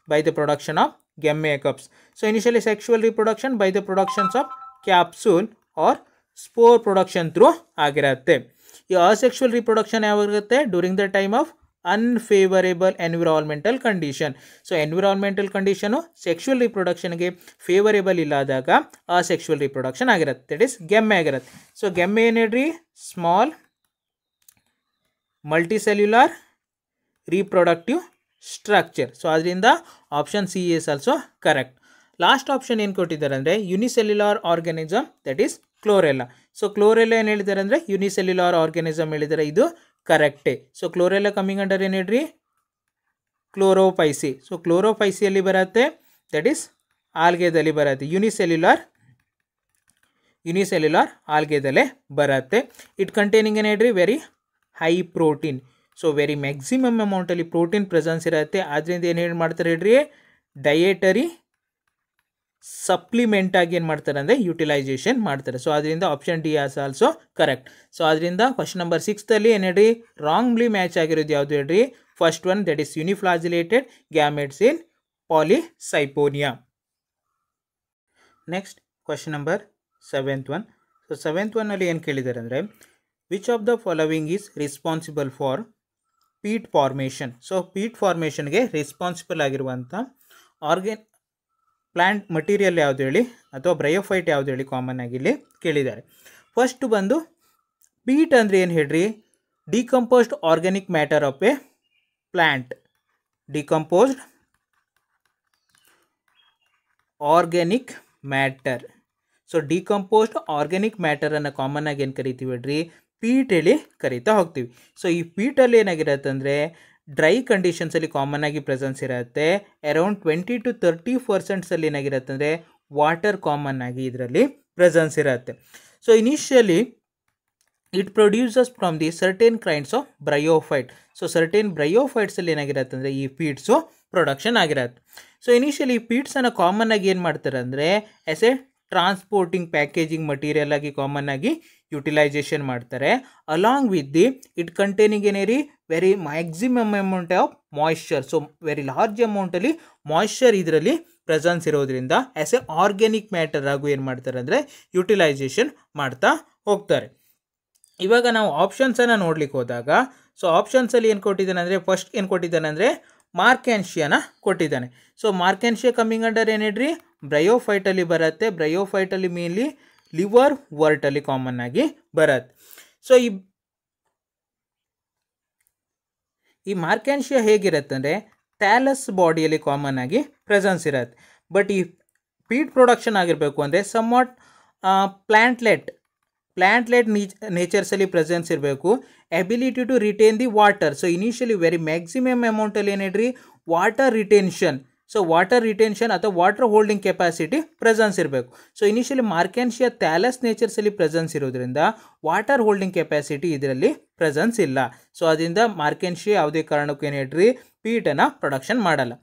by the production of gemmecups. So initially sexual reproduction by the productions of capsule or spore production through ಆಗಿರುತ್ತೆ. ಈ asexual reproduction ಯಾವಾಗಿರುತ್ತೆ? During the time of unfavourable environmental condition. So environmental condition sexual ರಿಪ್ರೊಡಕ್ಷನ್ಗೆ favourable ಇಲ್ಲದಾಗ asexual reproduction ಆಗಿರುತ್ತೆ. That is gemmae ಆಗಿರುತ್ತೆ. So gemmae ಏನು ಹೇಳ್ರಿ? Small multicellular reproductive structure. So ಅದರಿಂದ option C is also correct. Last option ಏನು ಕೊಟ್ಟಿದ್ದಾರೆ ಅಂದರೆ unicellular organism, that is Chlorella. So Chlorella ಏನು ಹೇಳಿದ್ದಾರೆ ಅಂದರೆ ಯುನಿಸೆಲ್ಯುಲಾರ್ ಆರ್ಗ್ಯಾನಿಸಮ್ ಹೇಳಿದ್ದಾರೆ. ಇದು ಕರೆಕ್ಟೇ. ಸೊ ಕ್ಲೋರೆಲ್ಲಾ ಕಮ್ಮಿಂಗ್ ಅಂಡರ್ ಏನು ಹೇಳ್ರಿ? ಕ್ಲೋರೋಪೈಸಿ. ಸೊ ಕ್ಲೋರೋಪೈಸಿಯಲ್ಲಿ ಬರುತ್ತೆ, ದಟ್ ಈಸ್ ಆಲ್ಗೆದಲ್ಲಿ ಬರುತ್ತೆ. ಯುನಿಸೆಲ್ಯುಲಾರ್ ಆಲ್ಗೆದಲ್ಲೇ ಬರುತ್ತೆ. ಇಟ್ ಕಂಟೈನಿಂಗ್ ಏನು ಹೇಳ್ರಿ? Very high protein. So very maximum ಅಮೌಂಟಲ್ಲಿ ಪ್ರೋಟೀನ್ ಪ್ರೆಸೆನ್ಸ್ ಇರುತ್ತೆ. ಆದ್ದರಿಂದ ಏನು ಮಾಡ್ತಾರೆ ಹೇಳ್ರಿ? ಡಯೆಟರಿ ಸಪ್ಲಿಮೆಂಟ್ ಆಗಿ ಏನು ಮಾಡ್ತಾರೆ ಅಂದರೆ ಯುಟಿಲೈಸೇಷನ್ ಮಾಡ್ತಾರೆ. ಸೊ ಅದರಿಂದ option D as also correct. So ಅದರಿಂದ ಕ್ವಶನ್ ನಂಬರ್ 6 ಏನು ಹೇಳ್ರಿ? ರಾಂಗ್ಲಿ ಮ್ಯಾಚ್ ಆಗಿರೋದು ಯಾವುದು ಹೇಳ್ರಿ? First one, that is uniflagellated gametes in Polysiphonia. Next question number 7th. So 7th ಏನು ಕೇಳಿದ್ದಾರೆ ಅಂದರೆ which of the following is responsible for peat formation. So peat ಫಾರ್ಮೇಷನ್ಗೆ ರೆಸ್ಪಾನ್ಸಿಬಲ್ ಆಗಿರುವಂಥ ಪ್ಲ್ಯಾಂಟ್ ಮಟೀರಿಯಲ್ ಯಾವುದು ಹೇಳಿ, ಅಥವಾ ಬ್ರಯೋಫೈಟ್ ಯಾವುದು ಹೇಳಿ ಕಾಮನ್ ಆಗಿ ಇಲ್ಲಿ ಕೇಳಿದ್ದಾರೆ. ಫಸ್ಟ್ ಬಂದು ಪೀಟ್ ಅಂದರೆ ಏನು ಹೇಳ್ರಿ? Decomposed organic matter of a plant. Decomposed organic matter. So decomposed organic ಮ್ಯಾಟರನ್ನು ಕಾಮನ್ ಆಗಿ ಏನು ಕರಿತೀವಿ ಹೇಳ್ರಿ? ಪೀಟ್ ಹೇಳಿ ಕರಿತಾ ಹೋಗ್ತೀವಿ. ಸೊ ಈ ಪೀಟಲ್ಲಿ ಏನಾಗಿರುತ್ತೆ ಅಂದರೆ ಡ್ರೈ ಕಂಡೀಷನ್ಸಲ್ಲಿ ಕಾಮನ್ ಆಗಿ ಪ್ರೆಸೆನ್ಸ್ ಇರುತ್ತೆ. ಅರೌಂಡ್ 20 to 30% ಏನಾಗಿರುತ್ತೆ ಅಂದರೆ ವಾಟರ್ ಕಾಮನ್ ಆಗಿ ಇದರಲ್ಲಿ ಪ್ರೆಸೆನ್ಸ್ ಇರುತ್ತೆ. So initially it produces from the certain kinds of bryophyte. So certain ಬ್ರಯೋಫೈಟ್ಸಲ್ಲಿ ಏನಾಗಿರುತ್ತೆ ಅಂದರೆ ಈ ಪೀಟ್ಸು ಪ್ರೊಡಕ್ಷನ್ ಆಗಿರುತ್ತೆ. ಸೊ ಇನಿಷಿಯಲಿ ಈ ಪೀಟ್ಸನ್ನು ಕಾಮನ್ ಆಗಿ ಏನು ಮಾಡ್ತಾರೆ ಅಂದರೆ as a transporting packaging material ಆಗಿ ಕಾಮನ್ ಆಗಿ ಯುಟಿಲೈಸೇಷನ್ ಮಾಡ್ತಾರೆ. Along with the it containing ಏನೇರಿ? Very maximum amount of moisture. So very large ಅಮೌಂಟಲ್ಲಿ ಮಾಯ್ಶ್ಚರ್ ಇದರಲ್ಲಿ ಪ್ರೆಸೆನ್ಸ್ ಇರೋದ್ರಿಂದ ಆ್ಯಸ್ ಎ ಆರ್ಗ್ಯಾನಿಕ್ ಮ್ಯಾಟರ್ ಆಗು ಏನು ಮಾಡ್ತಾರೆ ಅಂದರೆ ಯುಟಿಲೈಸೇಷನ್ ಮಾಡ್ತಾ ಹೋಗ್ತಾರೆ. ಇವಾಗ ನಾವು ಆಪ್ಷನ್ಸನ್ನು ನೋಡ್ಲಿಕ್ಕೆ ಹೋದಾಗ, ಸೊ ಆಪ್ಷನ್ಸಲ್ಲಿ ಏನು ಕೊಟ್ಟಿದ್ದಾನೆ ಅಂದರೆ ಫಸ್ಟ್ ಏನು ಕೊಟ್ಟಿದ್ದಾನೆ ಅಂದರೆ ಮಾರ್ಕೆನ್ಶಿಯಾನ ಕೊಟ್ಟಿದ್ದಾನೆ. ಸೊ ಮಾರ್ಕೆನ್ಶಿಯಾ ಕಮ್ಮಿಂಗ್ ಅಂಡರ್ ಏನು ಹೇಳ್ರಿ? ಬ್ರಯೋಫೈಟಲ್ಲಿ ಬರುತ್ತೆ. ಬ್ರಯೋಫೈಟಲ್ಲಿ ಮೇನ್ಲಿ ಲಿವರ್ ವರ್ಟಲ್ಲಿ ಕಾಮನ್ ಆಗಿ ಬರುತ್ತೆ. ಸೊ ಈ ಮಾರ್ಕೆನ್ಶಿಯಾ ಹೇಗಿರುತ್ತೆ ಅಂದರೆ ಥ್ಯಾಲಸ್ ಬಾಡಿಯಲ್ಲಿ ಕಾಮನ್ ಆಗಿ ಪ್ರೆಸೆನ್ಸ್ ಇರುತ್ತೆ. ಬಟ್ ಈ ಪೀಟ್ ಪ್ರೊಡಕ್ಷನ್ ಆಗಿರಬೇಕು ಅಂದರೆ ಸಮ್ವಾಟ್ ಪ್ಲ್ಯಾಂಟ್ಲೆಟ್ ನೇಚರ್ಸಲ್ಲಿ ಪ್ರೆಸೆನ್ಸ್ ಇರಬೇಕು. Ability to retain the water. So initially very maximum ಅಮೌಂಟಲ್ಲಿ ಏನು ಹೇಳ್ರಿ? Water retention. So water retention ಅಥವಾ ವಾಟರ್ ಹೋಲ್ಡಿಂಗ್ ಕೆಪಾಸಿಟಿ ಪ್ರೆಸೆನ್ಸ್ ಇರಬೇಕು. ಸೊ ಇನಿಷಿಯಲಿ ಮಾರ್ಕೆನ್ಶಿಯಾ ಥ್ಯಾಲಸ್ ನೇಚರ್ಸಲ್ಲಿ ಪ್ರೆಸೆನ್ಸ್ ಇರೋದ್ರಿಂದ ವಾಟರ್ ಹೋಲ್ಡಿಂಗ್ ಕೆಪಾಸಿಟಿ ಇದರಲ್ಲಿ ಪ್ರೆಸೆನ್ಸ್ ಇಲ್ಲ. ಸೊ ಅದರಿಂದ ಮಾರ್ಕೆನ್ಶಿಯಾ ಯಾವುದೇ ಕಾರಣಕ್ಕೂ ಏನು ಹೇಳ್ರಿ? ಪೀಟನ್ನು ಪ್ರೊಡಕ್ಷನ್ ಮಾಡಲ್ಲ.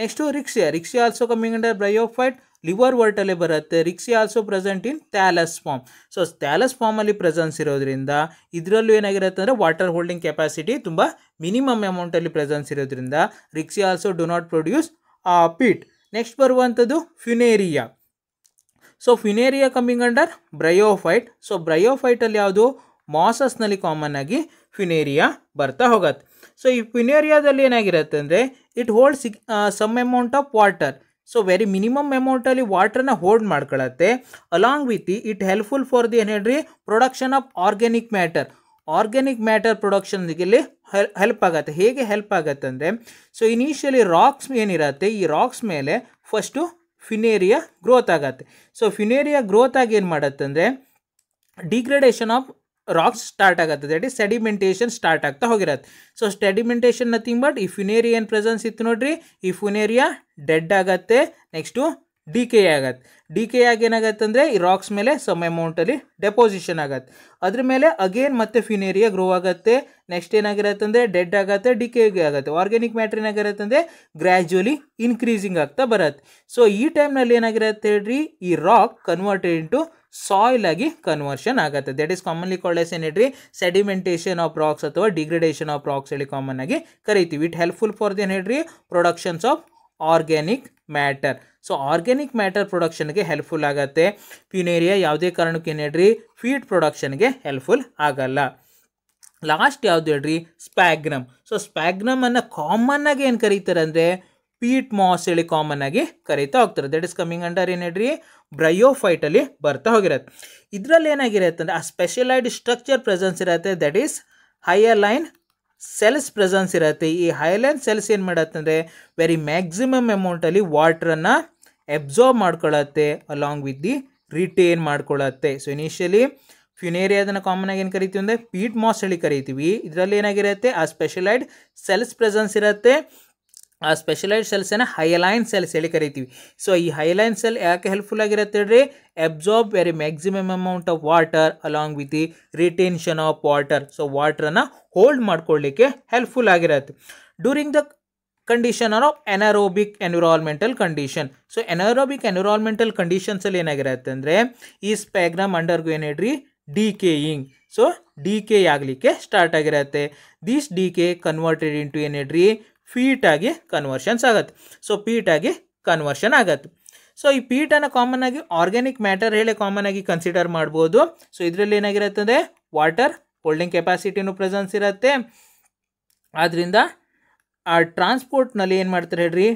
Next Riccia also coming under bryophyte, ಲಿವರ್ ವರ್ಟಲ್ಲೇ ಬರುತ್ತೆ. Riccia also present in thallus form. So thallus ಫಾರ್ಮಲ್ಲಿ ಪ್ರೆಸೆನ್ಸ್ ಇರೋದ್ರಿಂದ ಇದರಲ್ಲೂ ಏನಾಗಿರುತ್ತೆ ಅಂದರೆ ವಾಟರ್ ಹೋಲ್ಡಿಂಗ್ ಕೆಪಾಸಿಟಿ ತುಂಬ ಮಿನಿಮಮ್ ಅಮೌಂಟಲ್ಲಿ ಪ್ರೆಸೆನ್ಸ್ ಇರೋದ್ರಿಂದ Riccia also do not produce peat. Next ಬರುವಂಥದ್ದು Funaria. So Funaria coming under bryophyte. So ಬ್ರಯೋಫೈಟಲ್ಲಿ ಯಾವುದು ಮಾಸಸ್ನಲ್ಲಿ ಕಾಮನ್ ಆಗಿ ಫ್ಯುನೇರಿಯಾ ಬರ್ತಾ ಹೋಗುತ್ತೆ. ಸೊ ಈ ಫ್ಯುನೇರಿಯಾದಲ್ಲಿ ಏನಾಗಿರುತ್ತೆ ಅಂದರೆ it hold some amount of water. So very minimum ಅಮೌಂಟಲ್ಲಿ ವಾಟರ್ನ ಹೋಲ್ಡ್ ಮಾಡ್ಕೊಳ್ಳುತ್ತೆ. Along with it helpful for the ಏನು ಹೇಳ್ರಿ production of organic matter. Organic matter ಪ್ರೊಡಕ್ಷನ್ಗೆ ಹೆಲ್ಪ್ ಆಗುತ್ತೆ. ಹೇಗೆ ಹೆಲ್ಪ್ ಆಗುತ್ತೆ ಅಂದರೆ ಸೊ ಇನಿಷಿಯಲಿ ರಾಕ್ಸ್ ಏನಿರುತ್ತೆ ಈ ರಾಕ್ಸ್ ಮೇಲೆ ಫಸ್ಟು ಫ್ಯುನೇರಿಯಾ ಗ್ರೋತ್ ಆಗುತ್ತೆ. ಸೊ ಫ್ಯುನೇರಿಯಾ ಗ್ರೋತ್ ಆಗಿ ಏನು ಮಾಡುತ್ತೆ ಅಂದರೆ ಡಿಗ್ರೇಡೇಷನ್ ಆಫ್ ರಾಕ್ಸ್ ಸ್ಟಾರ್ಟ್ ಆಗುತ್ತೆ. ದಟ್ ಈಸ್ ಸೆಡಿಮೆಂಟೇಷನ್ ಸ್ಟಾರ್ಟ್ ಆಗ್ತಾ ಹೋಗಿರತ್ತೆ. ಸೊ ಸೆಡಿಮೆಂಟೇಷನ್ ನಥಿಂಗ್ ಬಟ್ ಈ ಫ್ಯುನೇರಿಯಾ ಏನು ಪ್ರೆಸೆನ್ಸ್ ಇತ್ತು ನೋಡ್ರಿ, ಈ ಫ್ಯುನೇರಿಯಾ ಡೆಡ್ ಆಗುತ್ತೆ. ನೆಕ್ಸ್ಟು ಡಿಕೆ ಆಗತ್ತೆ. ಡಿಕೆ ಆಗಿ ಏನಾಗತ್ತೆ ಅಂದರೆ ಈ ರಾಕ್ಸ್ ಮೇಲೆ ಸಮ್ ಅಮೌಂಟಲ್ಲಿ ಡೆಪೋಸಿಷನ್ ಆಗುತ್ತೆ. ಅದ್ರ ಮೇಲೆ ಅಗೇನ್ ಮತ್ತೆ ಫ್ಯುನೇರಿಯಾ ಗ್ರೋ ಆಗುತ್ತೆ. ನೆಕ್ಸ್ಟ್ ಏನಾಗಿರುತ್ತೆ ಅಂದರೆ ಡೆಡ್ ಆಗುತ್ತೆ, ಡಿಕೆ ಆಗುತ್ತೆ. ಆರ್ಗ್ಯಾನಿಕ್ ಮ್ಯಾಟ್ರ್ ಏನಾಗಿರುತ್ತೆ ಅಂದರೆ ಗ್ರ್ಯಾಜುವಲಿ ಇನ್ಕ್ರೀಸಿಂಗ್ ಆಗ್ತಾ ಬರುತ್ತೆ. ಸೊ ಈ ಟೈಮ್ನಲ್ಲಿ ಏನಾಗಿರುತ್ತೆ ಹೇಳ್ರಿ ಈ ರಾಕ್ ಕನ್ವರ್ಟೆಡ್ ಇಂಟು ಸಾಯಿಲ್ ಆಗಿ ಕನ್ವರ್ಷನ್ ಆಗುತ್ತೆ. That is commonly called as ಏನು ಹೇಳ್ರಿ ಸೆಡಿಮೆಂಟೇಷನ್ ಆಫ್ ರಾಕ್ಸ್ ಅಥವಾ ಡಿಗ್ರೇಡೇಷನ್ ಆಫ್ ರಾಕ್ಸ್ ಹೇಳಿ ಕಾಮನ್ ಆಗಿ ಕರಿತೀವಿ. ಇಟ್ ಹೆಲ್ಪ್ಫುಲ್ ಫಾರ್ ದಿ ಏನು ಹೇಳ್ರಿ productions of organic matter. So organic matter ಪ್ರೊಡಕ್ಷನ್ಗೆ ಹೆಲ್ಪ್ಫುಲ್ ಆಗುತ್ತೆ. ಫ್ಯುನೇರಿಯಾ ಯಾವುದೇ ಕಾರಣಕ್ಕೆ ಏನು ಹೇಳ್ರಿ ಫೀಡ್ ಪ್ರೊಡಕ್ಷನ್ಗೆ ಹೆಲ್ಪ್ಫುಲ್ ಆಗಲ್ಲ. ಲಾಸ್ಟ್ ಯಾವುದು ಹೇಳ್ರಿ ಸ್ಪ್ಯಾಗ್ನಮ್. ಸೊ ಸ್ಪ್ಯಾಗ್ನಮನ್ನು ಕಾಮನ್ ಆಗಿ ಏನು ಕರೀತಾರೆ ಅಂದರೆ ಪೀಟ್ ಮಾಸ್ ಹೇಳಿ ಕಾಮನ್ ಆಗಿ ಕರೀತಾ ಹೋಗ್ತಾರೆ. ದಟ್ ಇಸ್ ಕಮಿಂಗ್ ಅಂಡರ್ ಏನು ಹೇಳ್ರಿ ಬ್ರಯೋಫೈಟಲ್ಲಿ ಬರ್ತಾ ಹೋಗಿರತ್ತೆ. ಇದರಲ್ಲಿ ಏನಾಗಿರುತ್ತೆ ಅಂದರೆ ಆ ಸ್ಪೆಷಲೈಡ್ ಸ್ಟ್ರಕ್ಚರ್ ಪ್ರೆಸೆನ್ಸ್ ಇರುತ್ತೆ. That is hyaline cells presence ಇರುತ್ತೆ. ಈ ಹೈಲೈನ್ ಸೆಲ್ಸ್ ಏನು ಮಾಡುತ್ತೆ ಅಂದರೆ ವೆರಿ ಮ್ಯಾಕ್ಸಿಮಮ್ ಅಮೌಂಟಲ್ಲಿ ವಾಟ್ರನ್ನು ಎಬ್ಸಾರ್ಬ್ ಮಾಡ್ಕೊಳ್ಳುತ್ತೆ ಅಲಾಂಗ್ ವಿತ್ ದಿ ರಿಟೇನ್ ಮಾಡ್ಕೊಳ್ಳುತ್ತೆ. ಸೊ ಇನಿಷಿಯಲಿ ಫ್ಯುನೇರಿಯಾದನ್ನು ಕಾಮನ್ ಆಗಿ ಏನು ಕರಿತೀವಿ ಅಂದರೆ ಪೀಟ್ ಮಾಸ್ ಹೇಳಿ ಕರಿತೀವಿ. ಇದರಲ್ಲಿ ಏನಾಗಿರುತ್ತೆ ಆ ಸ್ಪೆಷಲೈಡ್ ಸೆಲ್ಸ್ ಪ್ರೆಸೆನ್ಸ್ ಇರುತ್ತೆ. ಆ ಸ್ಪೆಷಲೈಡ್ ಸೆಲ್ಸನ್ನು ಹೈಲೈನ್ ಸೆಲ್ಸ್ ಹೇಳಿ ಕರಿತೀವಿ. ಸೊ ಈ ಹೈಲೈನ್ ಸೆಲ್ ಯಾಕೆ ಹೆಲ್ಪ್ಫುಲ್ ಆಗಿರುತ್ತೆ ಹೇಳ್ರಿ absorb very maximum amount of water along with the retention of water. So ವಾಟ್ರನ್ನು ಹೋಲ್ಡ್ ಮಾಡ್ಕೊಳ್ಳಿಕ್ಕೆ ಹೆಲ್ಪ್ಫುಲ್ ಆಗಿರುತ್ತೆ. During the condition of anaerobic environmental condition. So anaerobic environmental ಕಂಡೀಷನ್ಸಲ್ಲಿ ಏನಾಗಿರುತ್ತೆ ಅಂದರೆ ಈ ಸ್ಪ್ಯಾಗ್ನಮ್ ಅಂಡರ್ಗೋ ಏನು ಹೇಳ್ರಿ ಡಿಕೇಯಿಂಗ್. ಸೊ ಡಿಕೆ ಆಗಲಿಕ್ಕೆ ಸ್ಟಾರ್ಟ್ ಆಗಿರುತ್ತೆ. ದಿಸ್ ಡಿಕೆ ಕನ್ವರ್ಟೆಡ್ ಇಂಟು ಏನು ಹೇಳ್ರಿ ಫೀಟ್ ಆಗಿ ಕನ್ವರ್ಷನ್ಸ್ ಆಗುತ್ತೆ. ಸೊ ಪೀಟ್ ಆಗಿ ಕನ್ವರ್ಷನ್ ಆಗುತ್ತೆ. ಸೊ ಈ ಪೀಟನ್ನು ಕಾಮನ್ ಆಗಿ ಆರ್ಗ್ಯಾನಿಕ್ ಮ್ಯಾಟರ್ ಹೇಳಿ ಕಾಮನ್ ಆಗಿ ಕನ್ಸಿಡರ್ ಮಾಡ್ಬೋದು. ಸೊ ಇದರಲ್ಲಿ ಏನಾಗಿರುತ್ತೆ ಅಂದರೆ ವಾಟರ್ ಹೋಲ್ಡಿಂಗ್ ಕೆಪಾಸಿಟಿನೂ ಪ್ರೆಸೆನ್ಸ್ ಇರುತ್ತೆ. ಆದ್ದರಿಂದ ಆ ಟ್ರಾನ್ಸ್ಪೋರ್ಟ್ನಲ್ಲಿ ಏನು ಮಾಡ್ತಾರೆ ಹೇಳ್ರಿ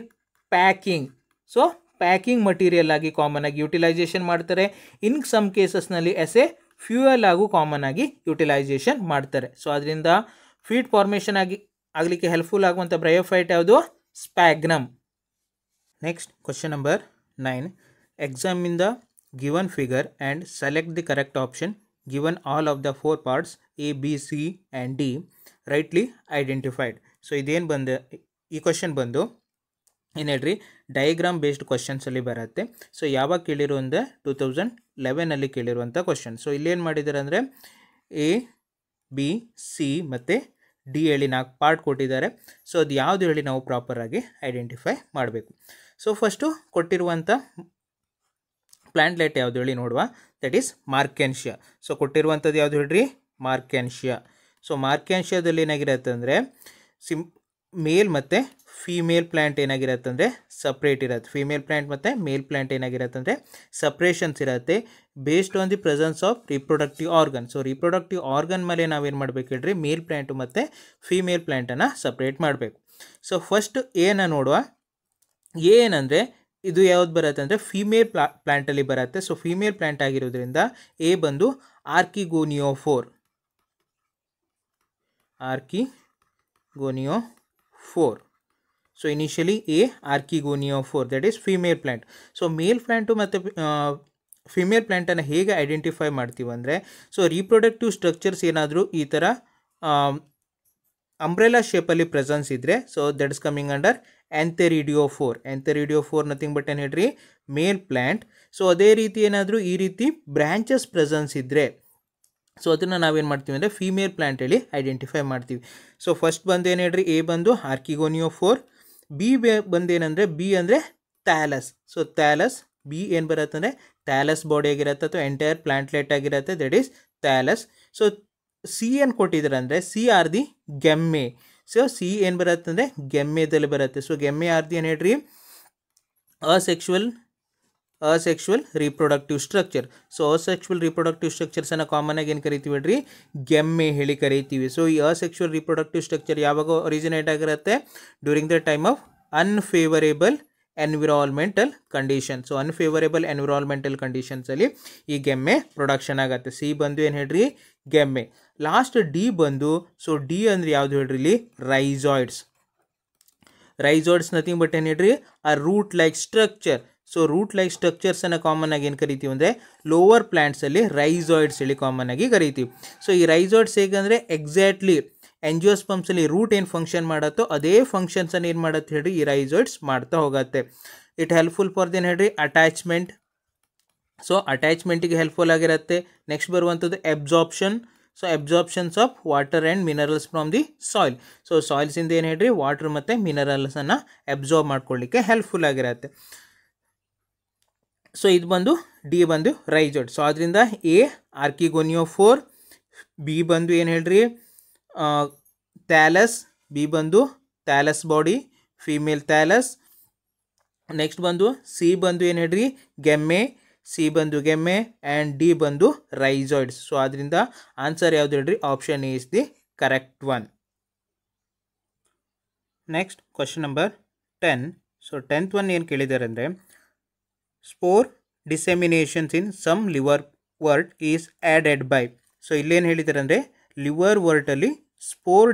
ಪ್ಯಾಕಿಂಗ್. ಸೊ ಪ್ಯಾಕಿಂಗ್ ಮಟೀರಿಯಲ್ ಆಗಿ ಕಾಮನ್ ಆಗಿ ಯುಟಿಲೈಸೇಷನ್ ಮಾಡ್ತಾರೆ. ಇನ್ ಸಮ್ ಕೇಸಸ್ನಲ್ಲಿ ಎಸ್ ಎ ಫ್ಯೂಯಲ್ ಆಗು ಕಾಮನ್ ಆಗಿ ಯುಟಿಲೈಸೇಷನ್ ಮಾಡ್ತಾರೆ. ಸೊ ಅದರಿಂದ ಫೀಡ್ ಫಾರ್ಮೇಷನ್ ಆಗಲಿಕ್ಕೆ ಹೆಲ್ಪ್ಫುಲ್ ಆಗುವಂಥ ಬ್ರಯೋಫೈಟ್ ಯಾವುದು sphagnum. Next question number 9. Examine the given figure and select the correct option given all of the 4 parts A, B, C and D rightly identified. So ಇದೇನು ಬಂದು ಈ question ಬಂದು ಏನು ಹೇಳ್ರಿ diagram based ಕ್ವಶನ್ಸಲ್ಲಿ ಬರುತ್ತೆ. So ಯಾವಾಗ ಕೇಳಿರೋ ಅಂದರೆ 2011 ಕೇಳಿರುವಂಥ ಕ್ವಶನ್. ಸೊ ಇಲ್ಲೇನು ಮಾಡಿದ್ದಾರೆ ಅಂದರೆ A, B, C ಮತ್ತು D ಹೇಳಿ 4 ಪಾರ್ಟ್ ಕೊಟ್ಟಿದ್ದಾರೆ. ಸೊ ಅದು ಯಾವುದು ಹೇಳಿ ನಾವು ಪ್ರಾಪರಾಗಿ ಐಡೆಂಟಿಫೈ ಮಾಡಬೇಕು. ಸೊ ಫಸ್ಟು ಕೊಟ್ಟಿರುವಂಥ ಪ್ಲ್ಯಾಂಟ್ಲೆಟ್ ಯಾವುದು ಹೇಳಿ ನೋಡುವ. That is Marchantia. ಸೊ ಕೊಟ್ಟಿರುವಂಥದ್ದು ಯಾವುದು ಹೇಳ್ರಿ ಮಾರ್ಕೆನ್ಶಿಯಾ. ಸೊ ಮಾರ್ಕೆನ್ಶಿಯಾದಲ್ಲಿ ಏನಾಗಿರುತ್ತೆ ಅಂದರೆ ಮೇಲ್ ಮತ್ತು ಫೀಮೇಲ್ ಪ್ಲ್ಯಾಂಟ್ ಏನಾಗಿರುತ್ತೆ ಅಂದರೆ ಸಪ್ರೇಟ್ ಇರುತ್ತೆ. ಫೀಮೇಲ್ ಪ್ಲ್ಯಾಂಟ್ ಮತ್ತು ಮೇಲ್ ಪ್ಲ್ಯಾಂಟ್ ಏನಾಗಿರುತ್ತೆ ಅಂದರೆ ಸಪ್ರೇಷನ್ಸ್ ಇರುತ್ತೆ based on the presence of reproductive organ. So reproductive organ ಮೇಲೆ ನಾವೇನು ಮಾಡಬೇಕು ಹೇಳ್ರಿ ಮೇಲ್ ಪ್ಲ್ಯಾಂಟು ಮತ್ತು ಫೀಮೇಲ್ ಪ್ಲ್ಯಾಂಟನ್ನು ಸಪ್ರೇಟ್ ಮಾಡಬೇಕು. ಸೊ ಫಸ್ಟ್ ಏನ ನೋಡುವ. ಏನಂದರೆ ಇದು ಯಾವ್ದು ಬರುತ್ತೆ ಅಂದರೆ ಫೀಮೇಲ್ ಪ್ಲ್ಯಾಂಟಲ್ಲಿ ಬರುತ್ತೆ. ಸೊ ಫೀಮೇಲ್ ಪ್ಲ್ಯಾಂಟ್ ಆಗಿರೋದ್ರಿಂದ ಎ ಬಂದು archegoniophore. So initially A archegoniophore that is female plant. So male plant ಮತ್ತು ಫಿಮೇಲ್ ಪ್ಲ್ಯಾಂಟನ್ನು ಹೇಗೆ ಐಡೆಂಟಿಫೈ ಮಾಡ್ತೀವಿ ಅಂದರೆ ಸೊ ರೀಪ್ರೊಡಕ್ಟಿವ್ ಸ್ಟ್ರಕ್ಚರ್ಸ್ ಏನಾದರೂ ಈ ಥರ ಅಂಬ್ರೆಲಾ ಶೇಪಲ್ಲಿ ಪ್ರೆಸೆನ್ಸ್ ಇದ್ದರೆ so that is coming under antheridiophore. Antheridiophore nothing but ಏನು ಹೇಳ್ರಿ ಮೇಲ್ ಪ್ಲ್ಯಾಂಟ್. ಸೊ ಅದೇ ರೀತಿ ಏನಾದರೂ ಈ ರೀತಿ ಬ್ರ್ಯಾಂಚಸ್ ಪ್ರೆಸೆನ್ಸ್ ಇದ್ದರೆ ಸೊ ಅದನ್ನು ನಾವೇನು ಮಾಡ್ತೀವಿ ಅಂದರೆ ಫೀಮೇಲ್ ಪ್ಲ್ಯಾಂಟ್ ಹೇಳಿ ಐಡೆಂಟಿಫೈ ಮಾಡ್ತೀವಿ. ಸೊ ಫಸ್ಟ್ ಬಂದು ಏನು ಹೇಳ್ರಿ ಎ ಬಂದು ಆರ್ಕಿಗೋನಿಯೋಫೋರ್, ಬಿ ಬಂದೇನಂದರೆ ಬಿ ಅಂದರೆ ಥ್ಯಾಲಸ್. ಸೊ ಥ್ಯಾಲಸ್ ಬಿ ಏನು ಬರುತ್ತೆ ಅಂದರೆ ಥ್ಯಾಲಸ್ ಬಾಡಿ ಆಗಿರುತ್ತೆ ಅಥವಾ ಎಂಟೈರ್ ಪ್ಲಾಂಟ್ಲೆಟ್ ಆಗಿರುತ್ತೆ, that is thallus. So C ಏನು ಕೊಟ್ಟಿದ್ದಾರೆ ಅಂದರೆ C are the gemmae. So C ಏನು ಬರುತ್ತೆ ಅಂದರೆ ಗೆಮ್ಮೆದಲ್ಲಿ ಬರುತ್ತೆ. ಸೊ ಗೆಮ್ಮೆ ಆರ್ ದಿ ಏನು ಹೇಳ್ರಿ asexual reproductive structure. So asexual reproductive ಸ್ಟ್ರಕ್ಚರ್ಸನ್ನು ಕಾಮನ್ ಆಗಿ ಏನು ಕರಿತೀವಿ ಹೇಳ್ರಿ ಗೆಮ್ಮೆ ಹೇಳಿ ಕರಿತೀವಿ. ಸೊ ಈ ಅಸೆಕ್ಷುವಲ್ ರೀಪ್ರೊಡಕ್ಟಿವ್ ಸ್ಟ್ರಕ್ಚರ್ ಯಾವಾಗ ಒರಿಜಿನೇಟ್ ಆಗಿರುತ್ತೆ? During the time of unfavourable environmental condition. So unfavourable environmental ಕಂಡೀಷನ್ಸಲ್ಲಿ ಈ ಗೆಮ್ಮೆ ಪ್ರೊಡಕ್ಷನ್ ಆಗುತ್ತೆ. ಸಿ ಬಂದು ಏನು ಹೇಳ್ರಿ ಗೆಮ್ಮೆ. ಲಾಸ್ಟ್ ಡಿ ಬಂದು, ಸೊ ಡಿ ಅಂದರೆ ಯಾವುದು ಹೇಳ್ರಿ ಇಲ್ಲಿ ರೈಸಾಯ್ಡ್ಸ್. ರೈಸಾಯ್ಡ್ಸ್ ನಥಿಂಗ್ ಬಟ್ ಏನು ಹೇಳ್ರಿ ಆ root like structure. So root like ಸ್ಟ್ರಕ್ಚರ್ಸನ್ನು ಕಾಮನ್ ಆಗಿ ಏನು ಕರಿತೀವಿ ಅಂದರೆ ಲೋವರ್ ಪ್ಲ್ಯಾಂಟ್ಸಲ್ಲಿ ರೈಸಾಯ್ಡ್ಸ್ ಹೇಳಿ ಕಾಮನ್ ಆಗಿ ಕರಿತೀವಿ. ಸೊ ಈ ರೈಸಾಯ್ಡ್ಸ್ ಹೇಗಂದರೆ ಎಕ್ಸಾಕ್ಟ್ಲಿ ಎಂಜಿಯೋಸ್ಪಮ್ಸಲ್ಲಿ ರೂಟ್ ಏನು ಫಂಕ್ಷನ್ ಮಾಡುತ್ತೋ ಅದೇ ಫಂಕ್ಷನ್ಸನ್ನು ಏನು ಮಾಡುತ್ತೆ ಹೇಳ್ರಿ ಈ ರೈಸಾಯ್ಡ್ಸ್ ಮಾಡ್ತಾ ಹೋಗುತ್ತೆ. ಇಟ್ ಹೆಲ್ಪ್ಫುಲ್ ಫಾರ್ ದೇನು ಹೇಳ್ರಿ ಅಟ್ಯಾಚ್ಮೆಂಟ್. ಸೊ ಅಟ್ಯಾಚ್ಮೆಂಟಿಗೆ ಹೆಲ್ಪ್ಫುಲ್ ಆಗಿರುತ್ತೆ. ನೆಕ್ಸ್ಟ್ ಬರುವಂಥದ್ದು absorption. So absorptions of water and minerals from the soil. So ಸಾಯಿಲ್ಸಿಂದ ಏನು ಹೇಳ್ರಿ ವಾಟರ್ ಮತ್ತು ಮಿನರಲ್ಸನ್ನು ಅಬ್ಸಾರ್ಬ್ ಮಾಡ್ಕೊಳ್ಳಿಕ್ಕೆ ಹೆಲ್ಪ್ಫುಲ್ ಆಗಿರುತ್ತೆ. ಸೊ ಇದು ಬಂದು ಡಿ ಬಂದು ರೈಸಾಯ್ಡ್. ಸೊ ಅದರಿಂದ ಎ ಆರ್ಕಿಗೋನಿಯೋಫೋರ್, ಬಿ ಬಂದು ಏನು ಹೇಳ್ರಿ ಥ್ಯಾಲಸ್, ಬಿ ಬಂದು thallus body female thallus. Next ಬಂದು ಸಿ ಬಂದು ಏನು ಹೇಳ್ರಿ ಗೆಮ್ಮೆ, ಸಿ ಬಂದು ಗೆಮ್ಮೆ ಆ್ಯಂಡ್ ಡಿ ಬಂದು ರೈಸಾಯ್ಡ್ಸ್. ಸೊ ಅದರಿಂದ ಆನ್ಸರ್ ಯಾವುದು ಹೇಳ್ರಿ option A is the correct one. Next question number 10. So 10th one ಏನು ಕೇಳಿದ್ದಾರೆ ಅಂದರೆ spore disseminations in some liverwort is added by. So ಇಲ್ಲೇನು ಹೇಳಿದ್ದಾರೆ ಅಂದರೆ ಲಿವರ್ ವರ್ಟಲ್ಲಿ ಸ್ಪೋರ್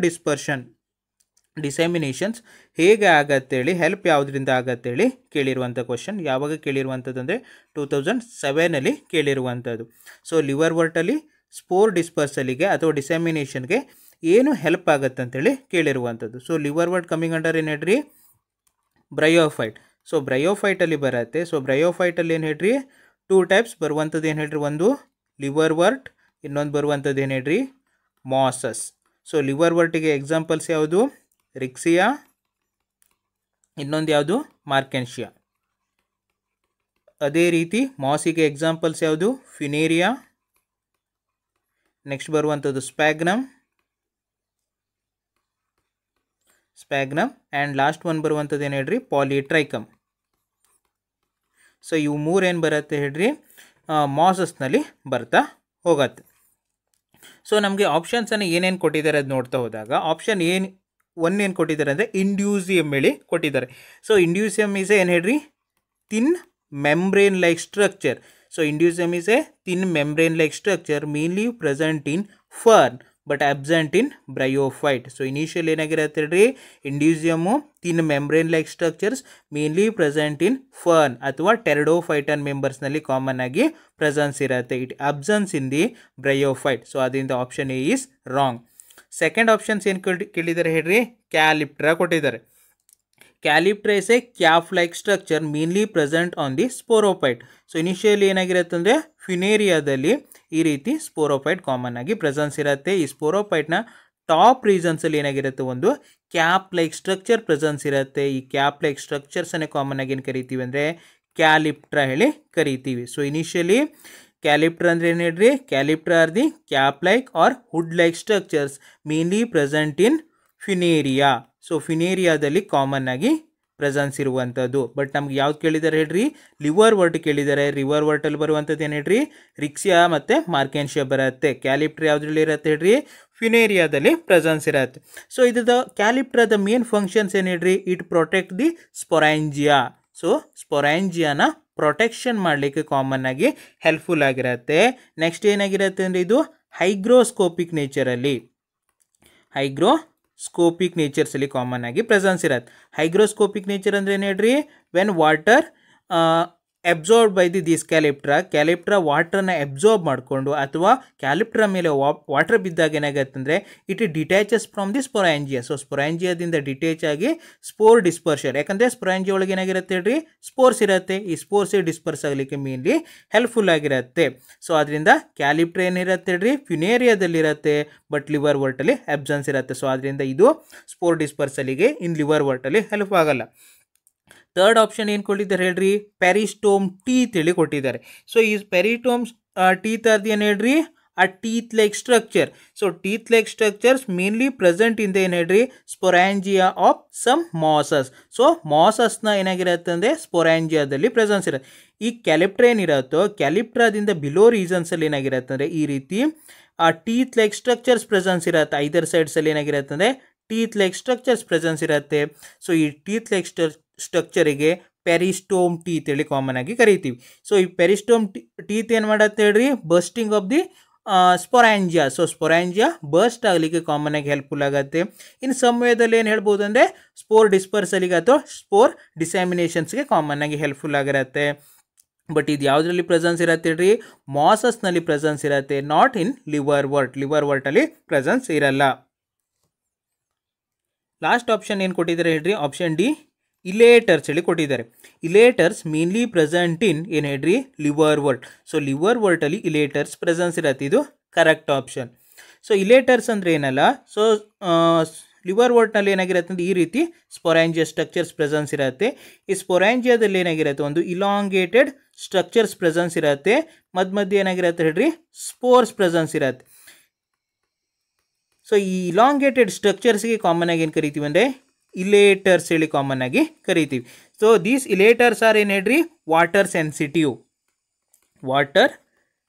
ಡಿಸೆಮಿನೇಷನ್ಸ್ ಹೇಗೆ ಆಗತ್ತೇಳಿ ಹೆಲ್ಪ್ ಯಾವುದರಿಂದ ಆಗತ್ತೇಳಿ ಕೇಳಿರುವಂಥ ಕ್ವಶನ್. ಯಾವಾಗ ಕೇಳಿರುವಂಥದ್ದು ಅಂದರೆ 2007 ಕೇಳಿರುವಂಥದ್ದು. ಸೊ ಲಿವರ್ ವರ್ಟಲ್ಲಿ ಸ್ಪೋರ್ ಡಿಸ್ಪರ್ಸಲಿಗೆ ಅಥವಾ ಡಿಸೆಮಿನೇಷನ್ಗೆ ಏನು ಹೆಲ್ಪ್ ಆಗುತ್ತೆ ಅಂತೇಳಿ ಕೇಳಿರುವಂಥದ್ದು. ಸೊ ಲಿವರ್ ವರ್ಟ್ ಕಮಿಂಗ್ ಅಂಡರ್ ಏನು ಹೇಳ್ರಿ ಬ್ರಯೋಫೈಟ್. ಸೊ ಬ್ರಯೋಫೈಟಲ್ಲಿ ಬರುತ್ತೆ. ಸೊ ಬ್ರಯೋಫೈಟಲ್ಲಿ ಏನು ಹೇಳ್ರಿ 2 ಟೈಪ್ಸ್ ಬರುವಂಥದ್ದು ಏನು ಹೇಳ್ರಿ, ಒಂದು ಲಿವರ್ ವರ್ಟ್, ಇನ್ನೊಂದು ಬರುವಂಥದ್ದು ಏನು ಹೇಳ್ರಿ ಮಾಸಸ್. ಸೊ ಲಿವರ್ ವರ್ಟಿಗೆ ಎಕ್ಸಾಂಪಲ್ಸ್ ಯಾವುದು ರಿಕ್ಸಿಯಾ, ಇನ್ನೊಂದು ಯಾವುದು ಮಾರ್ಕೆನ್ಶಿಯಾ. ಅದೇ ರೀತಿ ಮಾಸಿಗೆ ಎಕ್ಸಾಂಪಲ್ಸ್ ಯಾವುದು ಫಿನೇರಿಯಾ, ನೆಕ್ಸ್ಟ್ ಬರುವಂಥದ್ದು ಸ್ಪ್ಯಾಗ್ನಮ್ ಆ್ಯಂಡ್ ಲಾಸ್ಟ್ ಒನ್ ಬರುವಂಥದ್ದು ಏನು ಹೇಳ್ರಿ ಪಾಲಿಟ್ರೈಕಮ್. ಸೊ ಇವು ಮೂರೇನು ಬರುತ್ತೆ ಹೇಳ್ರಿ ಮಾಸಸ್ನಲ್ಲಿ ಬರ್ತಾ ಹೋಗತ್ತೆ. ಸೊ ನಮಗೆ ಆಪ್ಷನ್ಸನ್ನು ಏನೇನು ಕೊಟ್ಟಿದ್ದಾರೆ ಅದು ನೋಡ್ತಾ ಹೋದಾಗ ಆಪ್ಷನ್ ಏನು ಕೊಟ್ಟಿದ್ದಾರೆ ಅಂದರೆ ಇಂಡ್ಯೂಸಿಯಮ್ ಹೇಳಿ ಕೊಟ್ಟಿದ್ದಾರೆ. ಸೊ ಇಂಡ್ಯೂಸಿಯಮ್ ಈಸ್ ಏನು ಹೇಳ್ರಿ thin membrane like structure. So indusium is a thin membrane like structure mainly present in fern but absent in bryophyte. So initial ಏನಾಗಿರುತ್ತೆ ಹೇಳ್ರಿ indusium thin membrane like structures mainly present in fern ಅಥವಾ ಟೆರಡೋಫೈಟನ್ ಮೆಂಬರ್ಸ್ನಲ್ಲಿ common ಆಗಿ presence ಇರುತ್ತೆ. It absence in the bryophyte. So ಅದರಿಂದ option A is wrong. Second options ಏನು ಕೇಳಿದ್ದಾರೆ ಹೇಳ್ರಿ ಕ್ಯಾಲಿಪ್ಟ್ರಾ ಕೊಟ್ಟಿದ್ದಾರೆ. Calyptra is a cap like structure mainly present on the sporophyte. So initially ಏನಾಗಿರುತ್ತೆ ಅಂದರೆ ಫಿನೇರಿಯಾದಲ್ಲಿ ಈ ರೀತಿ ಸ್ಪೋರೋಫೈಟ್ ಕಾಮನ್ ಆಗಿ ಪ್ರೆಸೆನ್ಸ್ ಇರುತ್ತೆ. ಈ ಸ್ಪೋರೋಫೈಟ್ನ ಟಾಪ್ ರೀಸನ್ಸಲ್ಲಿ ಏನಾಗಿರುತ್ತೆ ಒಂದು ಕ್ಯಾಪ್ ಲೈಕ್ ಸ್ಟ್ರಕ್ಚರ್ ಪ್ರೆಸೆನ್ಸ್ ಇರುತ್ತೆ. ಈ ಕ್ಯಾಪ್ ಲೈಕ್ ಸ್ಟ್ರಕ್ಚರ್ಸನ್ನೇ ಕಾಮನ್ ಆಗಿ ಏನು ಕರಿತೀವಿ ಅಂದರೆ ಕ್ಯಾಲಿಪ್ಟ್ರಾ ಹೇಳಿ ಕರಿತೀವಿ. ಸೊ ಇನಿಷಿಯಲಿ ಕ್ಯಾಲಿಪ್ಟ್ರಾ ಅಂದರೆ ಏನು ಹೇಳ್ರಿ calyptra are the cap like or hood like structures mainly present in Funaria. So ಫಿನೇರಿಯಾದಲ್ಲಿ ಕಾಮನ್ ಆಗಿ ಪ್ರೆಸೆನ್ಸ್ ಇರುವಂಥದ್ದು. ಬಟ್ ನಮ್ಗೆ ಯಾವ್ದು ಕೇಳಿದ್ದಾರೆ ಹೇಳ್ರಿ ಲಿವರ್ ವರ್ಟ್ ಕೇಳಿದ್ದಾರೆ. ಲಿವರ್ ವರ್ಟಲ್ಲಿ ಬರುವಂಥದ್ದು ಏನು ಹೇಳ್ರಿ ರಿಕ್ಸಿಯಾ ಮತ್ತು ಮಾರ್ಕೆನ್ಶಿಯಾ ಬರುತ್ತೆ. ಕ್ಯಾಲಿಪ್ಟ್ರಾ ಯಾವುದ್ರಲ್ಲಿ ಇರುತ್ತೆ ಹೇಳ್ರಿ ಫಿನೇರಿಯಾದಲ್ಲಿ ಪ್ರೆಸೆನ್ಸ್ ಇರುತ್ತೆ. ಸೊ ಇದು ಕ್ಯಾಲಿಪ್ಟ್ರಾದ ಮೇನ್ ಫಂಕ್ಷನ್ಸ್ ಏನು ಹೇಳ್ರಿ it protect the sporangia. So ಸ್ಪೊರಾಂಜಿಯಾನ ಪ್ರೊಟೆಕ್ಷನ್ ಮಾಡಲಿಕ್ಕೆ ಕಾಮನ್ ಆಗಿ ಹೆಲ್ಪ್ಫುಲ್ ಆಗಿರುತ್ತೆ. ನೆಕ್ಸ್ಟ್ ಏನಾಗಿರುತ್ತೆ ಅಂದರೆ ಇದು ಹೈಗ್ರೋಸ್ಕೋಪಿಕ್ ನೇಚರ್ಸಲ್ಲಿ ಕಾಮನ್ ಆಗಿ ಪ್ರೆಸೆನ್ಸ್ ಇರುತ್ತೆ. ಹೈಗ್ರೋಸ್ಕೋಪಿಕ್ ನೇಚರ್ ಅಂದರೆ ಏನು ಹೇಳ್ರಿ when water absorb by this calyptra ವಾಟರ್ನ ಅಬ್ಸಾರ್ಬ್ ಮಾಡಿಕೊಂಡು ಅಥವಾ ಕ್ಯಾಲಿಪ್ಟ್ರಾ ಮೇಲೆ ವಾಟರ್ ಬಿದ್ದಾಗ ಏನಾಗುತ್ತೆ ಅಂದರೆ it detaches from the sporangia. So ಸ್ಪೊರಾಂಜಿಯಾದಿಂದ ಡಿಟ್ಯಾಚ್ ಆಗಿ ಸ್ಪೋರ್ ಡಿಸ್ಪರ್ಷನ್, ಯಾಕಂದರೆ ಸ್ಪೊರಾಂಜಿಯಾ ಒಳಗೆ ಏನಾಗಿರುತ್ತೆ ಹೇಳ್ರಿ, ಸ್ಪೋರ್ಸ್ ಇರುತ್ತೆ. ಈ ಸ್ಪೋರ್ಸ್ ಡಿಸ್ಪರ್ಸ್ ಆಗಲಿಕ್ಕೆ ಮೇನ್ಲಿ ಹೆಲ್ಪ್ಫುಲ್ ಆಗಿರುತ್ತೆ. ಸೊ ಅದರಿಂದ ಕ್ಯಾಲಿಪ್ಟ್ರಾ ಏನಿರುತ್ತೆ ಹೇಳ್ರಿ, ಫ್ಯುನೇರಿಯಾದಲ್ಲಿರುತ್ತೆ, ಬಟ್ ಲಿವರ್ ವರ್ಟಲ್ಲಿ ಅಬ್ಸೆನ್ಸ್ ಇರುತ್ತೆ. ಸೊ ಅದರಿಂದ ಇದು ಸ್ಪೋರ್ ಡಿಸ್ಪರ್ಸಲಿಗೆ ಇನ್ ಲಿವರ್ ವರ್ಟಲ್ಲಿ ಹೆಲ್ಪ್ ಆಗಲ್ಲ. ಥರ್ಡ್ ಆಪ್ಷನ್ ಏನು ಕೊಟ್ಟಿದ್ದಾರೆ ಹೇಳ್ರಿ, ಪೆರಿಸ್ಟೋಮ್ ಟೀತ್ ಹೇಳಿ ಕೊಟ್ಟಿದ್ದಾರೆ. ಸೊ ಈ ಪೆರಿಸ್ಟೋಮ್ಸ್ ಟೀತ್ ಅದು ಏನು ಹೇಳ್ರಿ, a teeth like structure. So teeth like structures mainly present in the ಏನು ಹೇಳ್ರಿ, sporangia of some masses. So ಮಾಸಸ್ನ ಏನಾಗಿರುತ್ತೆ ಅಂದರೆ ಸ್ಪೊರಾಂಜಿಯಾದಲ್ಲಿ ಪ್ರೆಸೆನ್ಸ್ ಇರುತ್ತೆ. ಈ ಕ್ಯಾಲಿಪ್ಟ್ರಾ ಏನಿರುತ್ತೋ ಕ್ಯಾಲಿಪ್ಟ್ರಾದಿಂದ ಬಿಲೋ ರೀಸನ್ಸಲ್ಲಿ ಏನಾಗಿರುತ್ತೆ ಅಂದರೆ ಈ ರೀತಿ ಆ ಟೀತ್ ಲೈಕ್ ಸ್ಟ್ರಕ್ಚರ್ಸ್ ಪ್ರೆಸೆನ್ಸ್ ಇರುತ್ತೆ. ಐದರ್ ಸೈಡ್ಸಲ್ಲಿ ಏನಾಗಿರುತ್ತೆ ಅಂದರೆ ಟೀತ್ ಲೈಕ್ ಸ್ಟ್ರಕ್ಚರ್ಸ್ ಪ್ರೆಸೆನ್ಸ್ ಇರುತ್ತೆ. ಸೊ ಈ ಟೀತ್ ಲೈಕ್ ಸ್ಟ್ರಕ್ಚರಿಗೆ ಪೆರಿಸ್ಟೋಮ್ ಟೀತ್ ಹೇಳಿ ಕಾಮನ್ ಆಗಿ ಕರಿತೀವಿ. ಸೊ ಈ ಪೆರಿಸ್ಟೋಮ್ ಟೀತ್ ಏನು ಮಾಡತ್ತೆ ಹೇಳ್ರಿ, bursting of the sporangia. So sporangia burst ಆಗಲಿಕ್ಕೆ ಕಾಮನ್ ಆಗಿ ಹೆಲ್ಪ್ಫುಲ್ ಆಗುತ್ತೆ. ಇನ್ನು ಸಮಯದಲ್ಲಿ ಏನು ಹೇಳ್ಬೋದು ಅಂದರೆ ಸ್ಪೋರ್ ಡಿಸ್ಪರ್ಸಲಿಗೆ ಅಥವಾ ಸ್ಪೋರ್ ಡಿಸ್ಯಾಮಿನೇಷನ್ಸ್ಗೆ ಕಾಮನ್ ಆಗಿ ಹೆಲ್ಪ್ಫುಲ್ ಆಗಿರುತ್ತೆ. ಬಟ್ ಇದು ಯಾವುದರಲ್ಲಿ ಪ್ರೆಸೆನ್ಸ್ ಇರುತ್ತೆ ಹೇಳ್ರಿ, ಮಾಸಸ್ನಲ್ಲಿ ಪ್ರೆಸೆನ್ಸ್ ಇರುತ್ತೆ, ನಾಟ್ ಇನ್ ಲಿವರ್ ವರ್ಟಲ್ಲಿ ಪ್ರೆಸೆನ್ಸ್ ಇರಲ್ಲ. ಲಾಸ್ಟ್ ಆಪ್ಷನ್ ಏನು ಕೊಟ್ಟಿದ್ದಾರೆ ಹೇಳ್ರಿ, ಆಪ್ಷನ್ ಡಿ ಇಲೇಟರ್ಸ್ ಹೇಳಿ ಕೊಟ್ಟಿದ್ದಾರೆ. ಇಲೇಟರ್ಸ್ ಮೇನ್ಲಿ ಪ್ರೆಸೆಂಟ್ ಇನ್ ಏನು ಹೇಳ್ರಿ, ಲಿವರ್ ವರ್ಟ್. ಸೊ ಲಿವರ್ ವರ್ಟಲ್ಲಿ ಇಲೇಟರ್ಸ್ ಪ್ರೆಸೆನ್ಸ್ ಇರುತ್ತೆ, ಇದು ಕರೆಕ್ಟ್ ಆಪ್ಷನ್. ಸೊ ಇಲೇಟರ್ಸ್ ಅಂದರೆ ಏನಲ್ಲ, ಸೊ ಲಿವರ್ ವರ್ಟ್ನಲ್ಲಿ ಏನಾಗಿರುತ್ತೆ ಅಂದರೆ ಈ ರೀತಿ ಸ್ಪೊರಾಂಜಿಯಾ ಸ್ಟ್ರಕ್ಚರ್ಸ್ ಪ್ರೆಸೆನ್ಸ್ ಇರುತ್ತೆ. ಈ ಸ್ಪೊರಾಂಜಿಯಾದಲ್ಲಿ ಏನಾಗಿರುತ್ತೆ, ಒಂದು ಇಲಾಂಗೇಟೆಡ್ ಸ್ಟ್ರಕ್ಚರ್ಸ್ ಪ್ರೆಸೆನ್ಸ್ ಇರುತ್ತೆ, ಮಧ್ಯೆ ಏನಾಗಿರುತ್ತೆ ಹೇಳ್ರಿ, ಸ್ಪೋರ್ಸ್ ಪ್ರೆಸೆನ್ಸ್ ಇರುತ್ತೆ. ಸೊ ಈ ಇಲಾಂಗೇಟೆಡ್ ಸ್ಟ್ರಕ್ಚರ್ಸ್ಗೆ ಕಾಮನ್ ಆಗಿ ಏನು ಕರಿತೀವಿ ಅಂದರೆ ಇಲೇಟರ್ಸ್ ಹೇಳಿ ಕಾಮನ್ ಆಗಿ ಕರಿತೀವಿ. ಸೊ ದೀಸ್ ಇಲೇಟರ್ಸ್ ಆರ್ ಏನು ಹೇಳ್ರಿ, water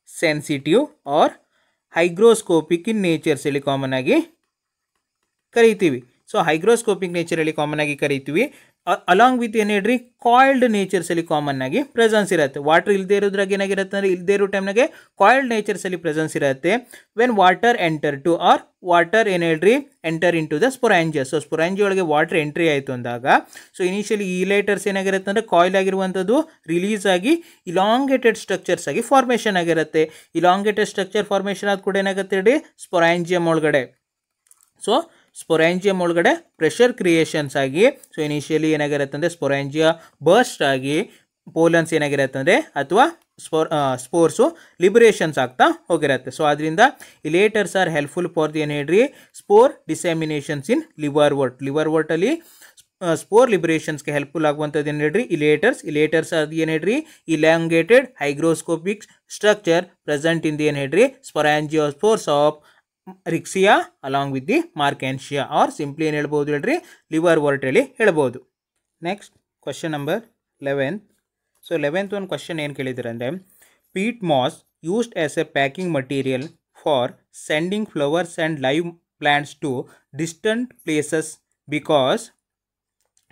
sensitive or hygroscopic in natures ಹೇಳಿ ಕಾಮನ್ ಆಗಿ ಕರಿತೀವಿ. ಸೊ ಹೈಗ್ರೋಸ್ಕೋಪಿಕ್ ನೇಚರ್ ಹೇಳಿ ಕಾಮನ್ ಆಗಿ ಕರಿತೀವಿ. ಅಲಾಂಗ್ ವಿತ್ ಏನು ಹೇಳ್ರಿ, ಕಾಯಿಲ್ಡ್ ನೇಚರ್ಸಲ್ಲಿ ಕಾಮನ್ ಆಗಿ ಪ್ರೆಸೆನ್ಸ್ ಇರುತ್ತೆ. ವಾಟರ್ ಇಲ್ಲದೆ ಇರೋದ್ರಾಗ ಏನಾಗಿರುತ್ತೆ ಅಂದರೆ ಇಲ್ಲದೆ ಇರೋ ಟೈಮ್ನಾಗೆ ಕಾಯಿಲ್ಡ್ ನೇಚರ್ಸಲ್ಲಿ ಪ್ರೆಸೆನ್ಸ್ ಇರುತ್ತೆ. ವೆನ್ ವಾಟರ್ ಏನು ಹೇಳ್ರಿ, enter into the sporangia. So sporangia ಒಳಗೆ ವಾಟರ್ ಎಂಟ್ರಿ ಆಯಿತು ಅಂದಾಗ ಸೊ ಇನಿಷಿಯಲಿ ಈ ಇಲೇಟರ್ಸ್ ಏನಾಗಿರುತ್ತೆ ಅಂದರೆ ಕಾಯಿಲ್ ಆಗಿರುವಂಥದ್ದು ರಿಲೀಸ್ ಆಗಿ ಇಲಾಂಗೇಟೆಡ್ ಸ್ಟ್ರಕ್ಚರ್ಸ್ ಆಗಿ ಫಾರ್ಮೇಷನ್ ಆಗಿರುತ್ತೆ. ಇಲಾಂಗೇಟೆಡ್ ಸ್ಟ್ರಕ್ಚರ್ ಫಾರ್ಮೇಷನ್ ಆದ ಕೂಡ ಏನಾಗುತ್ತೆ ಹೇಳಿ, ಸ್ಪೊರಾಂಜಿಯಂ ಒಳಗಡೆ. ಸೊ ಸ್ಪೊರಾಂಜಿಯಂ ಒಳಗಡೆ ಪ್ರೆಷರ್ ಕ್ರಿಯೇಷನ್ಸ್ ಆಗಿ ಸೊ ಇನಿಷಿಯಲಿ ಏನಾಗಿರುತ್ತೆ ಅಂದರೆ ಸ್ಪೊರಾಂಜಿಯಾ ಬರ್ಸ್ಟ್ ಆಗಿ ಪೋಲನ್ಸ್ ಏನಾಗಿರುತ್ತೆ ಅಂದರೆ ಅಥವಾ ಸ್ಪೋರ್ಸು ಲಿಬರೇಷನ್ಸ್ ಆಗ್ತಾ ಹೋಗಿರುತ್ತೆ. ಸೊ ಅದರಿಂದ elaters are helpful for the ಏನು ಹೇಳ್ರಿ, ಸ್ಪೋರ್ ಡಿಸ್ಯಾಮಿನೇಷನ್ಸ್ ಇನ್ ಲಿವರ್ ವರ್ಟಲ್ಲಿ ಸ್ಪೋರ್ ಲಿಬರೇಷನ್ಸ್ಗೆ ಹೆಲ್ಪ್ಫುಲ್ ಆಗುವಂಥದ್ದು ಏನು ಹೇಳ್ರಿ, ಇಲೇಟರ್ಸ್ ಅದು ಏನು ಹೇಳ್ರಿ, elongated hygroscopic structure present in the ಏನು ಹೇಳ್ರಿ, sporangiospores of Riccia along with the Marchantia or simply ಏನು ಹೇಳ್ಬೋದು ಹೇಳ್ರಿ, ಲಿವರ್ ವರ್ಟ್ ಹೇಳಿ ಹೇಳ್ಬೋದು. Next question number 11. So 11th ಒಂದು ಕ್ವಶನ್ ಏನು ಕೇಳಿದ್ದಾರೆ ಅಂದರೆ, peat moss used as a packing material for sending flowers and live plants to distant places because.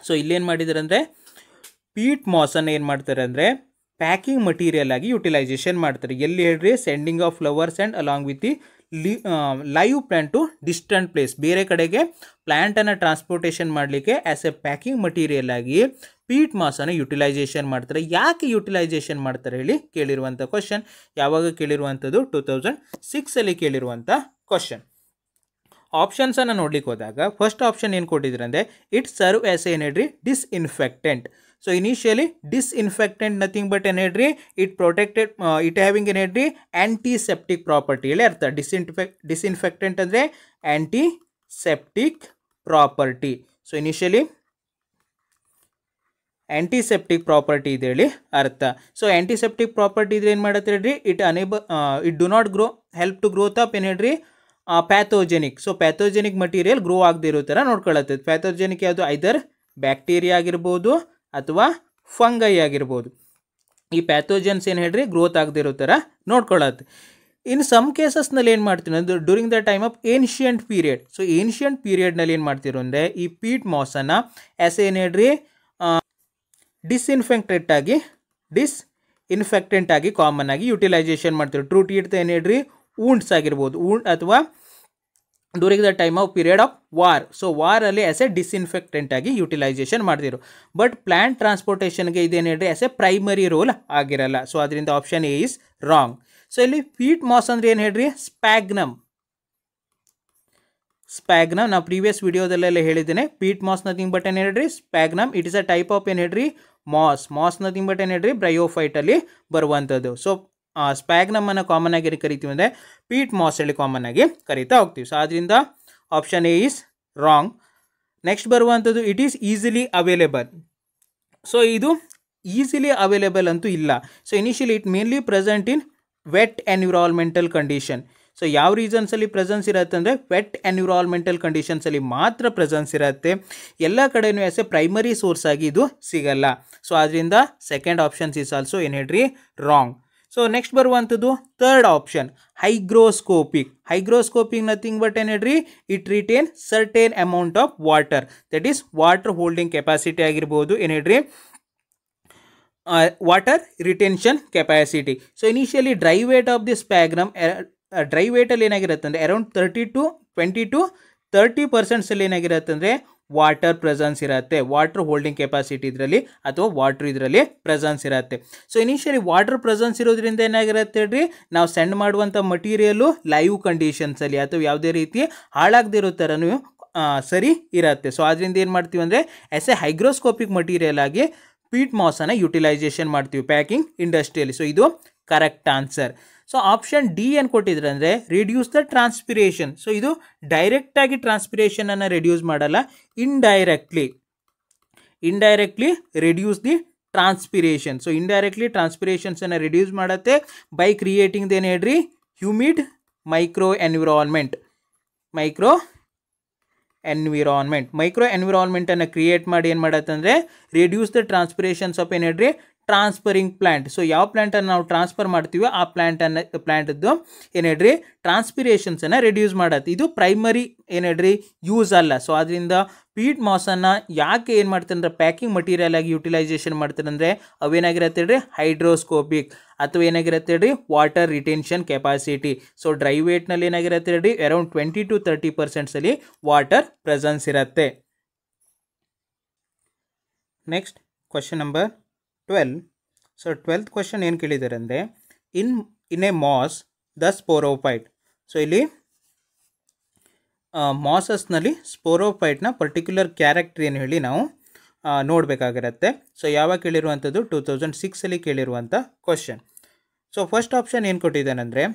So ಇಲ್ಲೇನು ಮಾಡಿದ್ದಾರೆ ಅಂದರೆ ಪೀಟ್ ಮಾಸನ್ನು ಏನು ಮಾಡ್ತಾರೆ ಅಂದರೆ ಪ್ಯಾಕಿಂಗ್ ಮಟೀರಿಯಲ್ ಆಗಿ ಯುಟಿಲೈಸೇಷನ್ ಮಾಡ್ತಾರೆ. ಎಲ್ಲಿ ಹೇಳ್ರಿ, sending of flowers and along with the live plant to distant place, ಬೇರೆ ಕಡೆಗೆ ಪ್ಲ್ಯಾಂಟನ್ನು ಟ್ರಾನ್ಸ್ಪೋರ್ಟೇಷನ್ ಮಾಡಲಿಕ್ಕೆ ಆ್ಯಸ್ ಎ ಪ್ಯಾಕಿಂಗ್ ಮಟೀರಿಯಲ್ ಆಗಿ ಪೀಟ್ ಮಾಸನ್ನು ಯುಟಿಲೈಸೇಷನ್ ಮಾಡ್ತಾರೆ. ಯಾಕೆ ಯುಟಿಲೈಸೇಷನ್ ಮಾಡ್ತಾರೆ ಹೇಳಿ ಕೇಳಿರುವಂಥ ಕ್ವಶನ್. ಯಾವಾಗ ಕೇಳಿರುವಂಥದ್ದು, 2006 ಕೇಳಿರುವಂಥ ಕ್ವಶನ್. ಆಪ್ಷನ್ಸನ್ನು ನೋಡ್ಲಿಕ್ಕೆ ಹೋದಾಗ ಫಸ್ಟ್ ಆಪ್ಷನ್ ಏನು ಕೊಟ್ಟಿದ್ರೆ ಅಂದರೆ ಇಟ್ ಸರ್ವ್ ಆ್ಯಸ್ ಏನು ಹೇಳ್ರಿ, disinfectant. So initially disinfectant nothing but ಏನು ಹೇಳ್ರಿ, ಇಟ್ ಪ್ರೊಟೆಕ್ಟೆಡ್, ಇಟ್ ಹ್ಯಾವಿಂಗ್ ಏನು ಹೇಳ್ರಿ, ಆ್ಯಂಟಿಸೆಪ್ಟಿಕ್ ಪ್ರಾಪರ್ಟಿ ಹೇಳಿ ಅರ್ಥ. ಡಿಸ್ಇನ್ಫೆಕ್ಟೆಂಟ್ ಅಂದರೆ antiseptic property. So initially antiseptic property ಇದೆ ಹೇಳಿ ಅರ್ಥ. ಸೊ ಆ್ಯಂಟಿಸೆಪ್ಟಿಕ್ ಪ್ರಾಪರ್ಟಿ ಇದ್ರೆ ಏನು ಮಾಡತ್ತೆ ಹೇಳ್ರಿ, it do not help to growth up ಏನು ಹೇಳ್ರಿ, pathogenic. So pathogenic material grow ಆಗದೆ ಇರೋ ಥರ ನೋಡ್ಕೊಳ್ಳುತ್ತೆ. ಪ್ಯಾಥೋಜೆನಿಕ್ ಯಾವುದು, ಐದರ್ ಬ್ಯಾಕ್ಟೀರಿಯಾ ಆಗಿರ್ಬೋದು ಅಥವಾ ಫಂಗೈ ಆಗಿರ್ಬೋದು. ಈ ಪ್ಯಾಥೋಜನ್ಸ್ ಏನು ಹೇಳ್ರಿ ಗ್ರೋತ್ ಆಗದೆ ಇರೋ ಥರ ನೋಡ್ಕೊಳ್ಳುತ್ತೆ. ಇನ್ ಸಮ್ ಕೇಸಸ್ನಲ್ಲಿ ಏನು ಮಾಡ್ತೀವಿ ಅಂದರೆ during the time of ancient period. So ancient ಪೀರಿಯಡ್ನಲ್ಲಿ ಏನು ಮಾಡ್ತಿರೋ ಅಂದರೆ ಈ ಪೀಟ್ ಮಾಸನ್ನು ಆ್ಯಸ್ ಏನು ಹೇಳ್ರಿ ಡಿಸ್ಇನ್ಫೆಕ್ಟೆಂಟ್ ಆಗಿ ಕಾಮನ್ ಆಗಿ ಯುಟಿಲೈಸೇಷನ್ ಮಾಡ್ತೀವಿ. ಟ್ರೂ ಟೀಟ್ ಏನು ಹೇಳ್ರಿ, ವೂಂಡ್ಸ್ ಆಗಿರ್ಬೋದು, ಅಥವಾ during the time of period of war. So ವಾರಲ್ಲಿ ಆಸ್ ಎ ಡಿಸ್ಇನ್ಫೆಕ್ಟೆಂಟ್ ಆಗಿ ಯುಟಿಲೈಸೇಷನ್ ಮಾಡ್ತಿರು. ಬಟ್ ಪ್ಲಾಂಟ್ ಟ್ರಾನ್ಸ್ಪೋರ್ಟೇಷನ್ಗೆ ಇದೇನು ಹೇಳ್ರಿ ಆಸ್ ಎ ಪ್ರೈಮರಿ ರೋಲ್ ಆಗಿರಲ್ಲ. ಸೊ ಅದರಿಂದ option A is wrong. So ಇಲ್ಲಿ ಪೀಟ್ ಮಾಸ್ ಅಂದ್ರೆ ಏನು ಹೇಳ್ರಿ ಸ್ಪ್ಯಾಗ್ನಮ್. ಸ್ಪ್ಯಾಗ್ನಮ್ ನಾವು ಪ್ರೀವಿಯಸ್ ವಿಡಿಯೋದಲ್ಲೆಲ್ಲ ಹೇಳಿದ್ದೇನೆ. ಪೀಟ್ ಮಾಸ್ ನಥಿಂಗ್ ಬಟ್ ಏನು ಹೇಳ್ರಿ sphagnum. It is a type of ಏನು ಹೇಳ್ರಿ ಮಾಸ್ ನಥಿಂಗ್ ಬಟ್ ಏನು ಹೇಳ್ರಿ ಬ್ರಯೋಫೈಟಲ್ಲಿ ಬರುವಂಥದ್ದು. ಸೊ ಸ್ಪ್ಯಾಗ್ನಮ್ ಅನ್ನು ಕಾಮನ್ ಆಗಿ ಕರಿತೀವಿ ಅಂದರೆ ಪೀಟ್ ಮಾಸ್ ಹೇಳಿ ಕಾಮನ್ ಆಗಿ ಕರಿತಾ ಹೋಗ್ತೀವಿ. ಸೊ ಅದರಿಂದ option A is wrong. Next ಬರುವಂಥದ್ದು it is easily available. So ಇದು ಈಸಿಲಿ ಅವೈಲೇಬಲ್ ಅಂತೂ ಇಲ್ಲ. So initially it mainly present in wet environmental condition. So ಯಾವ ರೀಸನ್ಸಲ್ಲಿ ಪ್ರೆಸೆನ್ಸ್ ಇರುತ್ತೆ ಅಂದರೆ ವೆಟ್ ಎನ್ವಿರಾನ್ಮೆಂಟಲ್ ಕಂಡೀಷನ್ಸಲ್ಲಿ ಮಾತ್ರ ಪ್ರೆಸೆನ್ಸ್ ಇರುತ್ತೆ. ಎಲ್ಲ ಕಡೆಯೂ ಆಸ್ ಎ ಪ್ರೈಮರಿ ಸೋರ್ಸ್ ಆಗಿ ಇದು ಸಿಗಲ್ಲ. ಸೊ ಅದರಿಂದ ಸೆಕೆಂಡ್ ಆಪ್ಷನ್ಸ್ ಇಸ್ ಆಲ್ಸೋ ಏನು ಹೇಳ್ರಿ ರಾಂಗ್. ಸೊ ನೆಕ್ಸ್ಟ್ ಬರುವಂಥದ್ದು third option hygroscopic. Hygroscopic nothing but ಏನು ಹೇಳ್ರಿ it retain certain amount of water, that is water holding capacity ಆಗಿರ್ಬೋದು. ಏನು ಹೇಳ್ರಿ water retention capacity. So initially dry weight of the sphagnum dry ವೇಟಲ್ಲಿ ಏನಾಗಿರುತ್ತೆ ಅಂದರೆ around 20 to 30% ಏನಾಗಿರುತ್ತೆ ಅಂದರೆ ವಾಟರ್ ಪ್ರೆಸೆನ್ಸ್ ಇರುತ್ತೆ. ವಾಟರ್ ಹೋಲ್ಡಿಂಗ್ ಕೆಪಾಸಿಟಿ ಇದರಲ್ಲಿ ಅಥವಾ ವಾಟರ್ ಇದರಲ್ಲಿ ಪ್ರೆಸೆನ್ಸ್ ಇರುತ್ತೆ. ಸೊ ಇನಿಷಿಯಲಿ ವಾಟರ್ ಪ್ರೆಸೆನ್ಸ್ ಇರೋದ್ರಿಂದ ಏನಾಗಿರುತ್ತೆ ಹೇಳ್ರಿ ನಾವು ಸೆಂಡ್ ಮಾಡುವಂಥ ಮಟೀರಿಯಲು ಲೈವ್ ಕಂಡೀಷನ್ಸಲ್ಲಿ ಅಥವಾ ಯಾವುದೇ ರೀತಿ ಹಾಳಾಗದಿರೋ ಥರನೂ ಸರಿ ಇರುತ್ತೆ. ಸೊ ಅದರಿಂದ ಏನು ಮಾಡ್ತೀವಿ ಅಂದರೆ ಆಸ್ ಎ ಹೈಗ್ರೋಸ್ಕೋಪಿಕ್ ಮಟೀರಿಯಲ್ ಆಗಿ ಪೀಟ್ ಮಾಸನ್ನು ಯುಟಿಲೈಸೇಷನ್ ಮಾಡ್ತೀವಿ ಪ್ಯಾಕಿಂಗ್ ಇಂಡಸ್ಟ್ರಿಯಲ್ಲಿ. ಸೊ ಇದು correct answer. So option D ಏನು ಕೊಟ್ಟಿದ್ರೆ ಅಂದರೆ ರಿಡ್ಯೂಸ್ ದ ಟ್ರಾನ್ಸ್ಪಿರೇಷನ್. ಸೊ ಇದು ಡೈರೆಕ್ಟಾಗಿ ಟ್ರಾನ್ಸ್ಪಿರೇಷನನ್ನು ರಿಡ್ಯೂಸ್ ಮಾಡಲ್ಲ, indirectly reduce the transpiration. So indirectly ಟ್ರಾನ್ಸ್ಪಿರೇಷನ್ಸನ್ನು ರಿಡ್ಯೂಸ್ ಮಾಡುತ್ತೆ ಬೈ ಕ್ರಿಯೇಟಿಂಗ್ ಏನು ಹೇಳ್ರಿ ಹ್ಯೂಮಿಡ್ ಮೈಕ್ರೋ ಎನ್ವಿರಾನ್ಮೆಂಟನ್ನು ಕ್ರಿಯೇಟ್ ಮಾಡಿ ಏನು ಮಾಡತ್ತೆ ಅಂದರೆ ರಿಡ್ಯೂಸ್ ದ ಟ್ರಾನ್ಸ್ಪಿರೇಷನ್ಸ್ ಆಫ್ ಏನು ಹೇಳ್ರಿ ಟ್ರಾನ್ಸ್ಫರಿಂಗ್ ಪ್ಲ್ಯಾಂಟ್. ಸೊ ಯಾವ ಪ್ಲ್ಯಾಂಟನ್ನು ನಾವು ಟ್ರಾನ್ಸ್ಫರ್ ಮಾಡ್ತೀವೋ ಆ ಪ್ಲ್ಯಾಂಟದ್ದು ಏನು ಹೇಳ್ರಿ ಟ್ರಾನ್ಸ್ಪಿರೇಷನ್ಸನ್ನು ರಿಡ್ಯೂಸ್ ಮಾಡತ್ತೆ. ಇದು ಪ್ರೈಮರಿ ಏನು ಹೇಳ್ರಿ ಯೂಸ್ ಅಲ್ಲ. ಸೊ ಅದರಿಂದ ಪೀಟ್ ಮಾಸನ್ನು ಯಾಕೆ ಏನು ಮಾಡ್ತಾರೆ ಅಂದರೆ ಪ್ಯಾಕಿಂಗ್ ಮಟೀರಿಯಲ್ ಆಗಿ ಯುಟಿಲೈಸೇಷನ್ ಮಾಡ್ತಾರೆ ಅಂದರೆ ಅವೇನಾಗಿರುತ್ತೆ ಹೇಳ್ರಿ ಹೈಡ್ರೋಸ್ಕೋಪಿಕ್ ಅಥವಾ ಏನಾಗಿರುತ್ತೆ ಹೇಳ್ರಿ ವಾಟರ್ ರಿಟೆನ್ಷನ್ ಕೆಪಾಸಿಟಿ. ಸೊ ಡ್ರೈ ವೇಟ್ನಲ್ಲಿ ಏನಾಗಿರುತ್ತೆ ಹೇಳ್ರಿ ಅರೌಂಡ್ 20 to 30% ವಾಟರ್ ಪ್ರೆಸೆನ್ಸ್ ಇರುತ್ತೆ. Next question number 12. So 12th question ಏನು ಕೇಳಿದ್ದಾರೆ ಅಂದರೆ in a moss the sporophyte. So ಇಲ್ಲಿ ಮಾಸಸ್ನಲ್ಲಿ ಸ್ಪೋರೋಫೈಟ್ನ ಪರ್ಟಿಕ್ಯುಲರ್ ಕ್ಯಾರೆಕ್ಟರ್ ಏನು ಹೇಳಿ ನಾವು ನೋಡಬೇಕಾಗಿರುತ್ತೆ. ಸೊ ಯಾವಾಗ ಕೇಳಿರುವಂಥದ್ದು 2006 ಕೇಳಿರುವಂಥ ಕ್ವಶನ್. ಸೊ ಫಸ್ಟ್ ಆಪ್ಷನ್ ಏನು ಕೊಟ್ಟಿದ್ದಾನೆಂದರೆ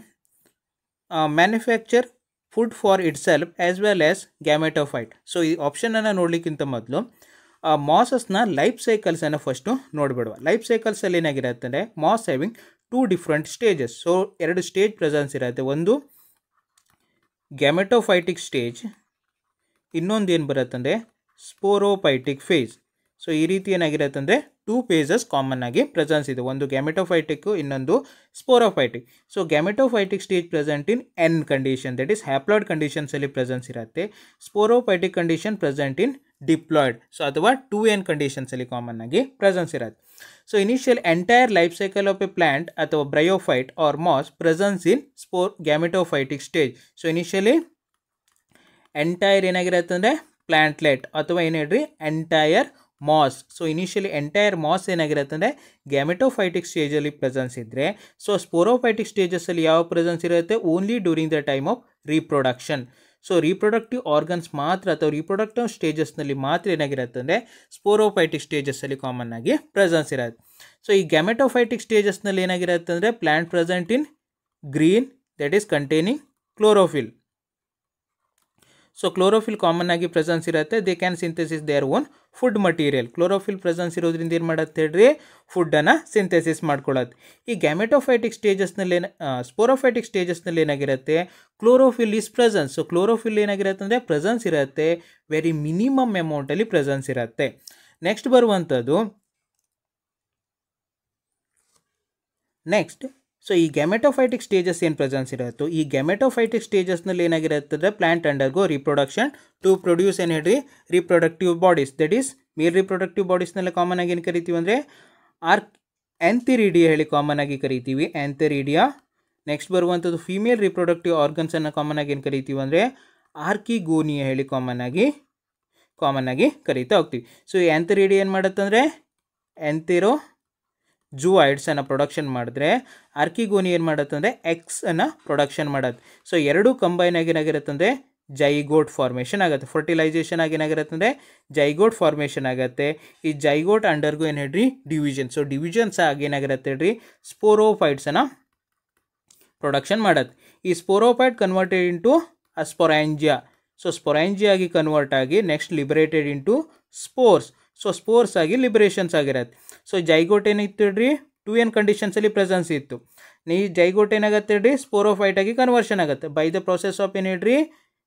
manufacture food for itself as well as gametophyte. So ಈ ಆಪ್ಷನನ್ನು ನೋಡಲಿಕ್ಕಿಂತ ಮೊದಲು ಮಾಸಸ್ನ ಲೈಫ್ ಸೈಕಲ್ಸನ್ನು ಫಸ್ಟು ನೋಡಿಬಿಡುವ. ಲೈಫ್ ಸೈಕಲ್ಸಲ್ಲಿ ಏನಾಗಿರುತ್ತೆ ಅಂದರೆ moss having 2 different stages. So 2 stage presence ಇರುತ್ತೆ. ಒಂದು ಗ್ಯಾಮೆಟೋಫೈಟಿಕ್ ಸ್ಟೇಜ್, ಇನ್ನೊಂದು ಏನು ಬರುತ್ತೆ ಅಂದರೆ ಸ್ಪೋರೋಫೈಟಿಕ್ ಫೇಸ್. ಸೊ ಈ ರೀತಿ ಏನಾಗಿರುತ್ತೆ ಅಂದರೆ 2 phases ಕಾಮನ್ ಆಗಿ ಪ್ರೆಸೆನ್ಸ್ ಇದೆ. ಒಂದು ಗ್ಯಾಮೆಟೋಫೈಟಿಕ್, ಇನ್ನೊಂದು sporophytic. So gametophytic stage present in N condition, that is haploid ಕಂಡೀಷನ್ಸಲ್ಲಿ ಪ್ರೆಸೆನ್ಸ್ ಇರುತ್ತೆ. Sporophytic condition present in diploid, so ಅಥವಾ 2n ಕಂಡೀಷನ್ಸಲ್ಲಿ ಕಾಮನ್ ಆಗಿ ಪ್ರೆಸೆನ್ಸ್ ಇರುತ್ತೆ. So initial entire life cycle of a plant ಅಥವಾ bryophyte or moss presence in gametophytic stage. So initially entire ಏನಾಗಿರುತ್ತೆ ಅಂದರೆ plantlet ಅಥವಾ ಏನು ಹೇಳ್ರಿ entire moss. So initially entire moss ಏನಾಗಿರುತ್ತೆ ಅಂದರೆ ಗ್ಯಾಮೆಟೋಫೈಟಿಕ್ ಸ್ಟೇಜಲ್ಲಿ ಪ್ರೆಸೆನ್ಸ್ ಇದ್ದರೆ, ಸೊ ಸ್ಪೋರೋಫೈಟಿಕ್ ಸ್ಟೇಜಸ್ಸಲ್ಲಿ ಯಾವ ಪ್ರೆಸೆನ್ಸ್ ಇರುತ್ತೆ only during the time of reproduction. So reproductive organs ಮಾತ್ರ ಅಥವಾ ರೀಪ್ರೊಡಕ್ಟಿವ್ ಸ್ಟೇಜಸ್ನಲ್ಲಿ ಮಾತ್ರ ಏನಾಗಿರುತ್ತೆ ಅಂದರೆ ಸ್ಪೋರೋಫೈಟಿಕ್ ಸ್ಟೇಜಸ್ಸಲ್ಲಿ ಕಾಮನ್ ಆಗಿ ಪ್ರೆಸೆನ್ಸ್ ಇರುತ್ತೆ. ಸೊ ಈ ಗ್ಯಾಮೆಟೋಫೈಟಿಕ್ ಸ್ಟೇಜಸ್ನಲ್ಲಿ ಏನಾಗಿರುತ್ತೆ ಅಂದರೆ plant present in green, that is containing chlorophyll. So chlorophyll common ಆಗಿ ಪ್ರೆಸೆನ್ಸ್ ಇರುತ್ತೆ. They can synthesis their own food material. Chlorophyll presence ಇರೋದ್ರಿಂದ ಏನು ಮಾಡುತ್ತೆ ಹೇಳ್ರಿ ಫುಡ್ಡನ್ನು ಸಿಂಥೆಸಿಸ್ ಮಾಡ್ಕೊಳ್ಳುತ್ತೆ. ಈ ಗ್ಯಾಮೆಟೋಫೈಟಿಕ್ ಸ್ಟೇಜಸ್ನಲ್ಲಿ ಸ್ಪೋರೋಫೈಟಿಕ್ ಸ್ಟೇಜಸ್ನಲ್ಲಿ ಏನಾಗಿರುತ್ತೆ chlorophyll is presence. So chlorophyll ಏನಾಗಿರುತ್ತೆ ಅಂದರೆ ಪ್ರೆಸೆನ್ಸ್ ಇರುತ್ತೆ, ವೆರಿ ಮಿನಿಮಮ್ ಅಮೌಂಟಲ್ಲಿ ಪ್ರೆಸೆನ್ಸ್ ಇರುತ್ತೆ. ನೆಕ್ಸ್ಟ್ ಬರುವಂಥದ್ದು ಸೊ ಈ ಗ್ಯಾಮೆಟೋಫೈಟಿಕ್ ಸ್ಟೇಜಸ್ ಏನು ಪ್ರೆಸೆನ್ಸ್ ಇರುತ್ತೋ ಈ ಗ್ಯಾಮೆಟೋಫೈಟಿಕ್ ಸ್ಟೇಜಸ್ನಲ್ಲಿ ಏನಾಗಿರುತ್ತೆ ಅಂದರೆ plant undergo reproduction to produce ಏನು ಹೇಳ್ರಿ reproductive bodies, that is male reproductive ಬಾಡೀಸ್ನೆಲ್ಲ ಕಾಮನ್ ಆಗಿ ಏನು ಕರಿತೀವಿ ಅಂದರೆ ಆಂಥೆರಿಡಿಯಾ ಹೇಳಿ ಕಾಮನ್ ಆಗಿ ಕರಿತೀವಿ, ಆಂಥೆರಿಡಿಯಾ. ನೆಕ್ಸ್ಟ್ ಬರುವಂಥದ್ದು ಫೀಮೇಲ್ ರಿಪ್ರೊಡಕ್ಟಿವ್ ಆರ್ಗನ್ಸನ್ನು ಕಾಮನ್ ಆಗಿ ಏನು ಕರಿತೀವಿ ಅಂದರೆ ಆರ್ಕಿಗೋನಿಯಾ ಹೇಳಿ ಕಾಮನ್ ಆಗಿ ಕರೀತಾ ಹೋಗ್ತೀವಿ. ಸೊ ಈ ಆ್ಯಂಥೆರಿಡಿ ಏನು ಮಾಡುತ್ತಂದರೆ ಎಂಥೆರೋ ಜೂವಾಯ್ಡ್ಸನ್ನು ಪ್ರೊಡಕ್ಷನ್ ಮಾಡಿದ್ರೆ ಆರ್ಕಿಗೋನಿ ಏನು ಮಾಡುತ್ತಂದರೆ ಎಕ್ಸನ್ನು ಪ್ರೊಡಕ್ಷನ್ ಮಾಡೋದು. ಸೊ ಎರಡೂ ಕಂಬೈನ್ ಆಗಿ ಏನಾಗಿರುತ್ತಂದರೆ ಜೈಗೋಟ್ ಫಾರ್ಮೇಷನ್ ಆಗುತ್ತೆ. ಫರ್ಟಿಲೈಸೇಷನ್ ಆಗಿ ಏನಾಗಿರುತ್ತೆ ಅಂದರೆ ಜೈಗೋಟ್ ಫಾರ್ಮೇಷನ್ ಆಗುತ್ತೆ. ಈ ಜೈಗೋಟ್ ಅಂಡರ್ಗೂ ಏನು ಹೇಳ್ರಿ ಡಿವಿಷನ್. ಸೊ ಡಿವಿಷನ್ಸ್ ಆಗಿ ಏನಾಗಿರುತ್ತೆ ಹೇಳ್ರಿ ಸ್ಪೋರೋಫೈಟ್ಸನ್ನು ಪ್ರೊಡಕ್ಷನ್ ಮಾಡೋದು. ಈ sporophyte converted into sporangia. So sporangia ಆಗಿ ಕನ್ವರ್ಟ್ ಆಗಿ next liberated into spores. So spores ಆಗಿ ಲಿಬರೇಷನ್ಸ್ ಆಗಿರುತ್ತೆ. ಸೊ ಜೈಗೋಟ್ ಏನಿತ್ತು ಹೇಳ್ರಿ 2n ಕಂಡೀಷನ್ಸಲ್ಲಿ ಪ್ರೆಸೆನ್ಸ್ ಇತ್ತು. ಈ ಜೈಗೋಟ್ ಏನಾಗುತ್ತೆ ಹೇಳ್ರಿ ಸ್ಪೋರೋಫೈಟ್ ಆಗಿ ಕನ್ವರ್ಷನ್ ಆಗುತ್ತೆ ಬೈ ದ ಪ್ರೊಸೆಸ್ ಆಫ್ ಏನು ಹೇಳ್ರಿ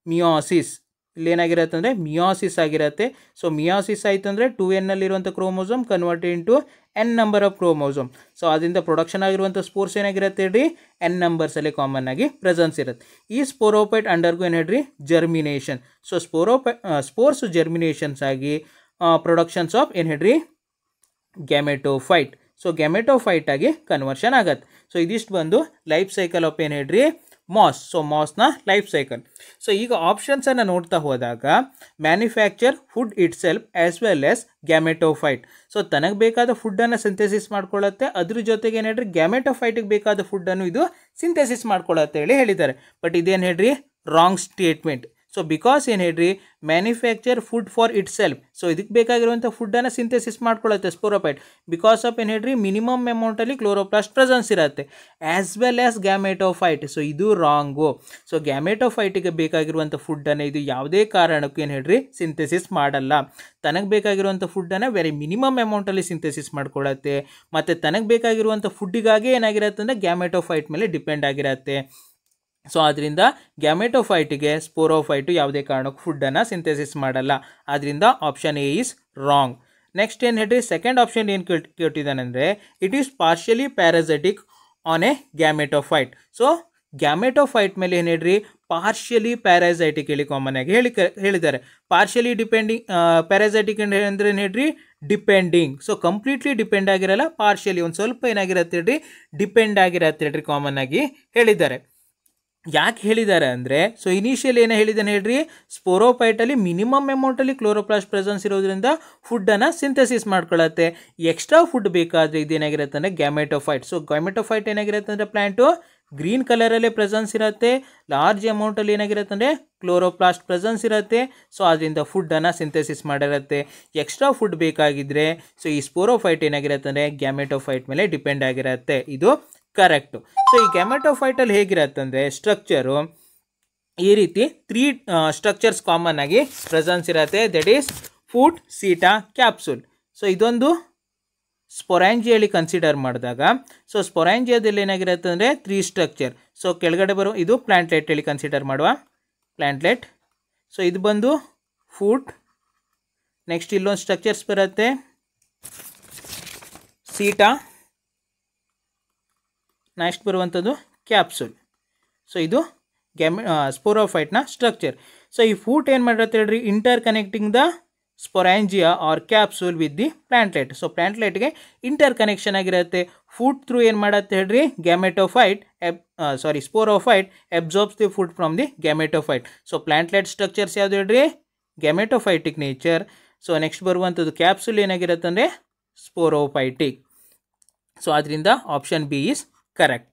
ಮಿಯಾಸಿಸ್. ಇಲ್ಲಿ ಏನಾಗಿರುತ್ತೆ ಅಂದರೆ ಮಿಯಾಸಿಸ್ ಆಗಿರುತ್ತೆ. ಸೊ ಮಿಯಾಸಿಸ್ ಆಯಿತು ಅಂದರೆ 2nನಲ್ಲಿರುವಂಥ chromosome converted into n number of chromosome. So ಅದರಿಂದ ಪ್ರೊಡಕ್ಷನ್ ಆಗಿರುವಂಥ ಸ್ಪೋರ್ಸ್ ಏನಾಗಿರುತ್ತೆ ಹೇಳ್ರಿ n ನಂಬರ್ಸಲ್ಲಿ ಕಾಮನ್ ಆಗಿ ಪ್ರೆಸೆನ್ಸ್ ಇರುತ್ತೆ. ಈ ಸ್ಪೋರೋಫೈಟ್ ಅಂಡರ್ಗೂ ಏನು ಹೇಳ್ರಿ ಜರ್ಮಿನೇಷನ್. ಸೊ ಸ್ಪೋರ್ಸ್ ಜರ್ಮಿನೇಷನ್ಸ್ ಆಗಿ ಪ್ರೊಡಕ್ಷನ್ಸ್ ಆಫ್ ಏನು ಹೇಳ್ರಿ ಗ್ಯಾಮೆಟೋಫೈಟ್. ಸೊ ಗ್ಯಾಮೆಟೋಫೈಟ್ ಆಗಿ ಕನ್ವರ್ಷನ್ ಆಗತ್ತೆ. ಸೊ ಇದಿಷ್ಟು ಬಂದು ಲೈಫ್ ಸೈಕಲ್ ಆಫ್ ಏನು ಹೇಳ್ರಿ ಮಾಸ್. ಸೊ ಮಾಸ್ನ ಲೈಫ್ ಸೈಕಲ್. ಸೊ ಈಗ ಆಪ್ಷನ್ಸನ್ನು ನೋಡ್ತಾ ಹೋದಾಗ manufacture food itself as well as gametophyte. So ತನಗೆ ಬೇಕಾದ ಫುಡ್ಡನ್ನು ಸಿಂಥೆಸಿಸ್ ಮಾಡ್ಕೊಳ್ಳುತ್ತೆ, ಅದ್ರ ಜೊತೆಗೆ ಏನು ಹೇಳ್ರಿ ಗ್ಯಾಮೆಟೋಫೈಟಿಗೆ ಬೇಕಾದ ಫುಡ್ಡನ್ನು ಇದು ಸಿಂಥೆಸಿಸ್ ಮಾಡ್ಕೊಳ್ಳುತ್ತೆ ಹೇಳಿದ್ದಾರೆ. ಬಟ್ ಇದೇನು ಹೇಳ್ರಿ ರಾಂಗ್ ಸ್ಟೇಟ್ಮೆಂಟ್. ಸೊ ಬಿಕಾಸ್ ಏನು ಹೇಳ್ರಿ manufacture food for it self. So ಇದಕ್ಕೆ ಬೇಕಾಗಿರುವಂಥ ಫುಡ್ಡನ್ನು ಸಿಂಥೆಸಿಸ್ ಮಾಡ್ಕೊಳ್ಳುತ್ತೆ ಸ್ಪೋರೋಫೈಟ್ ಬಿಕಾಸ್ ಆಫ್ ಏನು ಹೇಳ್ರಿ ಮಿನಿಮಮ್ ಅಮೌಂಟಲ್ಲಿ ಕ್ಲೋರೋಪ್ಲಾಸ್ಟ್ ಪ್ರೆಸೆನ್ಸ್ ಇರುತ್ತೆ as well as gametophyte. So ಇದು ರಾಂಗು. ಸೊ ಗ್ಯಾಮೆಟೋಫೈಟಿಗೆ ಬೇಕಾಗಿರುವಂಥ ಫುಡ್ಡನ್ನು ಇದು ಯಾವುದೇ ಕಾರಣಕ್ಕೂ ಏನು ಹೇಳ್ರಿ ಸಿಂಥೆಸಿಸ್ ಮಾಡಲ್ಲ. ತನಗೆ ಬೇಕಾಗಿರುವಂಥ ಫುಡ್ಡನ್ನು ವೆರಿ ಮಿನಿಮಮ್ ಅಮೌಂಟಲ್ಲಿ ಸಿಂಥೆಸಿಸ್ ಮಾಡ್ಕೊಳ್ಳುತ್ತೆ. ಮತ್ತು ತನಗೆ ಬೇಕಾಗಿರುವಂಥ ಫುಡ್ಡಿಗಾಗಿ ಏನಾಗಿರುತ್ತೆ ಅಂದರೆ ಗ್ಯಾಮೆಟೋಫೈಟ್ ಮೇಲೆ ಡಿಪೆಂಡ್ ಆಗಿರುತ್ತೆ. ಸೊ ಆದ್ದರಿಂದ ಗ್ಯಾಮೆಟೋಫೈಟಿಗೆ ಸ್ಪೋರೋಫೈಟು ಯಾವುದೇ ಕಾರಣಕ್ಕೂ ಫುಡ್ಡನ್ನು ಸಿಂಥೆಸಿಸ್ ಮಾಡಲ್ಲ. ಆದ್ದರಿಂದ option A is wrong. Next ಏನು ಹೇಳ್ರಿ ಸೆಕೆಂಡ್ ಆಪ್ಷನ್ ಏನು ಕೇಳ್ತಿದ್ದಾನೆಂದರೆ it is partially parasitic on a gametophyte. So gametophyte ಮೇಲೆ ಏನು ಹೇಳ್ರಿ ಪಾರ್ಷಿಯಲಿ ಪ್ಯಾರಾಸೈಟಿಕ್ ಹೇಳಿ ಕಾಮನ್ ಆಗಿ ಹೇಳಿದ್ದಾರೆ. ಪಾರ್ಷಿಯಲಿ ಡಿಪೆಂಡಿಂಗ್ ಪ್ಯಾರಾಸೈಟಿಕ್ ಅಂದರೆ ಏನು ಹೇಳ್ರಿ ಡಿಪೆಂಡಿಂಗ್. ಸೊ ಕಂಪ್ಲೀಟ್ಲಿ ಡಿಪೆಂಡ್ ಆಗಿರಲ್ಲ, ಪಾರ್ಷಿಯಲಿ ಒಂದು ಸ್ವಲ್ಪ ಏನಾಗಿರುತ್ತೆ ಹೇಳ್ರಿ ಡಿಪೆಂಡ್ ಆಗಿರತ್ತೆ ಹೇಳ್ರಿ ಕಾಮನ್ ಆಗಿ ಹೇಳಿದ್ದಾರೆ. ಯಾಕೆ ಹೇಳಿದ್ದಾರೆ ಅಂದರೆ ಸೊ ಇನಿಷಿಯಲ್ ಏನು ಹೇಳಿದ್ದಾನೆ ಹೇಳ್ರಿ ಸ್ಪೋರೋಫೈಟಲ್ಲಿ ಮಿನಿಮಮ್ ಅಮೌಂಟಲ್ಲಿ ಕ್ಲೋರೋಪ್ಲಾಸ್ಟ್ ಪ್ರೆಸೆನ್ಸ್ ಇರೋದ್ರಿಂದ ಫುಡ್ಡನ್ನು ಸಿಂಥೆಸಿಸ್ ಮಾಡ್ಕೊಳ್ಳುತ್ತೆ. ಎಕ್ಸ್ಟ್ರಾ ಫುಡ್ ಬೇಕಾದರೆ ಇದೇನಾಗಿರುತ್ತೆ ಅಂದರೆ ಗ್ಯಾಮೆಟೋಫೈಟ್. ಸೊ ಗ್ಯಾಮೆಟೋಫೈಟ್ ಏನಾಗಿರುತ್ತೆ ಅಂದರೆ ಪ್ಲ್ಯಾಂಟು ಗ್ರೀನ್ ಕಲರಲ್ಲೇ ಪ್ರೆಸೆನ್ಸ್ ಇರುತ್ತೆ, ಲಾರ್ಜ್ ಅಮೌಂಟಲ್ಲಿ ಏನಾಗಿರುತ್ತೆ ಅಂದರೆ ಕ್ಲೋರೋಪ್ಲಾಸ್ಟ್ ಪ್ರೆಸೆನ್ಸ್ ಇರುತ್ತೆ. ಸೊ ಅದರಿಂದ ಫುಡ್ಡನ್ನು ಸಿಂಥೆಸಿಸ್ ಮಾಡಿರುತ್ತೆ. ಎಕ್ಸ್ಟ್ರಾ ಫುಡ್ ಬೇಕಾಗಿದ್ದರೆ ಸೊ ಈ ಸ್ಪೋರೋಫೈಟ್ ಏನಾಗಿರುತ್ತೆ ಅಂದರೆ ಗ್ಯಾಮೆಟೋಫೈಟ್ ಮೇಲೆ ಡಿಪೆಂಡ್ ಆಗಿರುತ್ತೆ. ಇದು ಕರೆಕ್ಟು. ಸೊ ಈ ಗ್ಯಾಮೆಟೋಫೈಟಲ್ಲಿ ಹೇಗಿರುತ್ತೆ ಅಂದರೆ ಸ್ಟ್ರಕ್ಚರು ಈ ರೀತಿ 3 ಸ್ಟ್ರಕ್ಚರ್ಸ್ ಕಾಮನ್ ಆಗಿ ಪ್ರೆಸೆನ್ಸ್ ಇರುತ್ತೆ. That is foot seta capsule. So ಇದೊಂದು ಸ್ಪೊರಾಂಜಿಯಲ್ಲಿ ಕನ್ಸಿಡರ್ ಮಾಡಿದಾಗ ಸೊ ಸ್ಪೊರಾಂಜಿಯಾದಲ್ಲಿ ಏನಾಗಿರುತ್ತೆ ಅಂದರೆ 3 ಸ್ಟ್ರಕ್ಚರ್. ಸೊ ಕೆಳಗಡೆ ಬರೋ ಇದು ಪ್ಲ್ಯಾಂಟ್ಲೆಟ್ ಹೇಳಿ ಕನ್ಸಿಡರ್ ಮಾಡುವ ಪ್ಲ್ಯಾಂಟ್ಲೆಟ್. ಸೊ ಇದು ಬಂದು ಫುಡ್. ನೆಕ್ಸ್ಟ್ ಇಲ್ಲೊಂದು ಸ್ಟ್ರಕ್ಚರ್ಸ್ ಬರುತ್ತೆ ಸೀಟಾ. ನೆಕ್ಸ್ಟ್ ಬರುವಂಥದ್ದು ಕ್ಯಾಪ್ಸುಲ್. ಸೊ ಇದು ಸ್ಪೋರೋಫೈಟ್ನ ಸ್ಟ್ರಕ್ಚರ್. ಸೊ ಈ ಫೂಟ್ ಏನು ಮಾಡಿರುತ್ತೆ ಹೇಳ್ರಿ interconnecting the sporangia or capsule with the plantlet. So ಪ್ಲ್ಯಾಂಟ್ಲೆಟ್ಗೆ ಇಂಟರ್ ಕನೆಕ್ಷನ್ ಆಗಿರುತ್ತೆ. ಫುಡ್ ಥ್ರೂ ಏನು ಮಾಡುತ್ತೆ ಹೇಳ್ರಿ sporophyte absorbs the food from the gametophyte. So plantlet structures ಯಾವುದು ಹೇಳ್ರಿ ಗ್ಯಾಮೆಟೋಫೈಟಿಕ್ ನೇಚರ್. ಸೊ ನೆಕ್ಸ್ಟ್ ಬರುವಂಥದ್ದು ಕ್ಯಾಪ್ಸುಲ್ ಏನಾಗಿರುತ್ತೆ ಅಂದರೆ ಸ್ಪೋರೋಫೈಟಿಕ್. ಸೊ ಅದರಿಂದ option B is correct.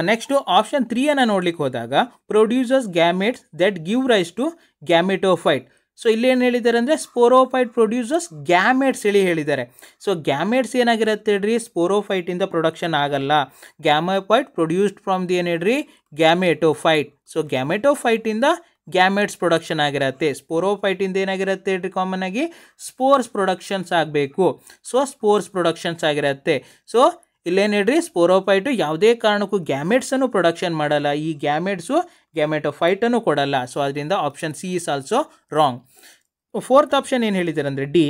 Next option 3 ನೋಡ್ಲಿಕ್ಕೆ ಹೋದಾಗ producers gametes that give rise to gametophyte. So ಇಲ್ಲೇನು ಹೇಳಿದ್ದಾರೆ ಅಂದರೆ ಸ್ಪೋರೋಫೈಟ್ ಪ್ರೊಡ್ಯೂಸರ್ಸ್ ಗ್ಯಾಮೆಟ್ಸ್ ಹೇಳಿದ್ದಾರೆ. ಸೊ ಗ್ಯಾಮೆಟ್ಸ್ ಏನಾಗಿರುತ್ತೆ ಹೇಳ್ರಿ ಸ್ಪೋರೋಫೈಟಿಂದ ಪ್ರೊಡಕ್ಷನ್ ಆಗಲ್ಲ. ಗ್ಯಾಮೆಟೋಫೈಟ್ ಪ್ರೊಡ್ಯೂಸ್ಡ್ ಫ್ರಮ್ ದಿ ಏನು ಹೇಳ್ರಿ ಗ್ಯಾಮೆಟೋಫೈಟ್. ಸೊ ಗ್ಯಾಮೆಟೋಫೈಟಿಂದ ಗ್ಯಾಮೆಟ್ಸ್ ಪ್ರೊಡಕ್ಷನ್ ಆಗಿರುತ್ತೆ. ಸ್ಪೋರೋಫೈಟಿಂದ ಏನಾಗಿರುತ್ತೆ ಹೇಳ್ರಿ ಕಾಮನ್ ಆಗಿ ಸ್ಪೋರ್ಸ್ ಪ್ರೊಡಕ್ಷನ್ಸ್ ಆಗಬೇಕು. ಸೊ ಸ್ಪೋರ್ಸ್ ಪ್ರೊಡಕ್ಷನ್ಸ್ ಆಗಿರುತ್ತೆ. ಸೊ ಇಲ್ಲೇನು ಹೇಳ್ರಿ ಸ್ಪೋರೋಫೈಟು ಯಾವುದೇ ಕಾರಣಕ್ಕೂ ಗ್ಯಾಮೆಟ್ಸನ್ನು ಪ್ರೊಡಕ್ಷನ್ ಮಾಡಲ್ಲ. ಈ ಗ್ಯಾಮೆಟ್ಸು ಗ್ಯಾಮೆಟೋಫೈಟನ್ನು ಕೊಡಲ್ಲ. ಸೊ ಅದರಿಂದ option C is also wrong. Fourth option ಏನು ಹೇಳಿದ್ದಾರೆ ಅಂದರೆ D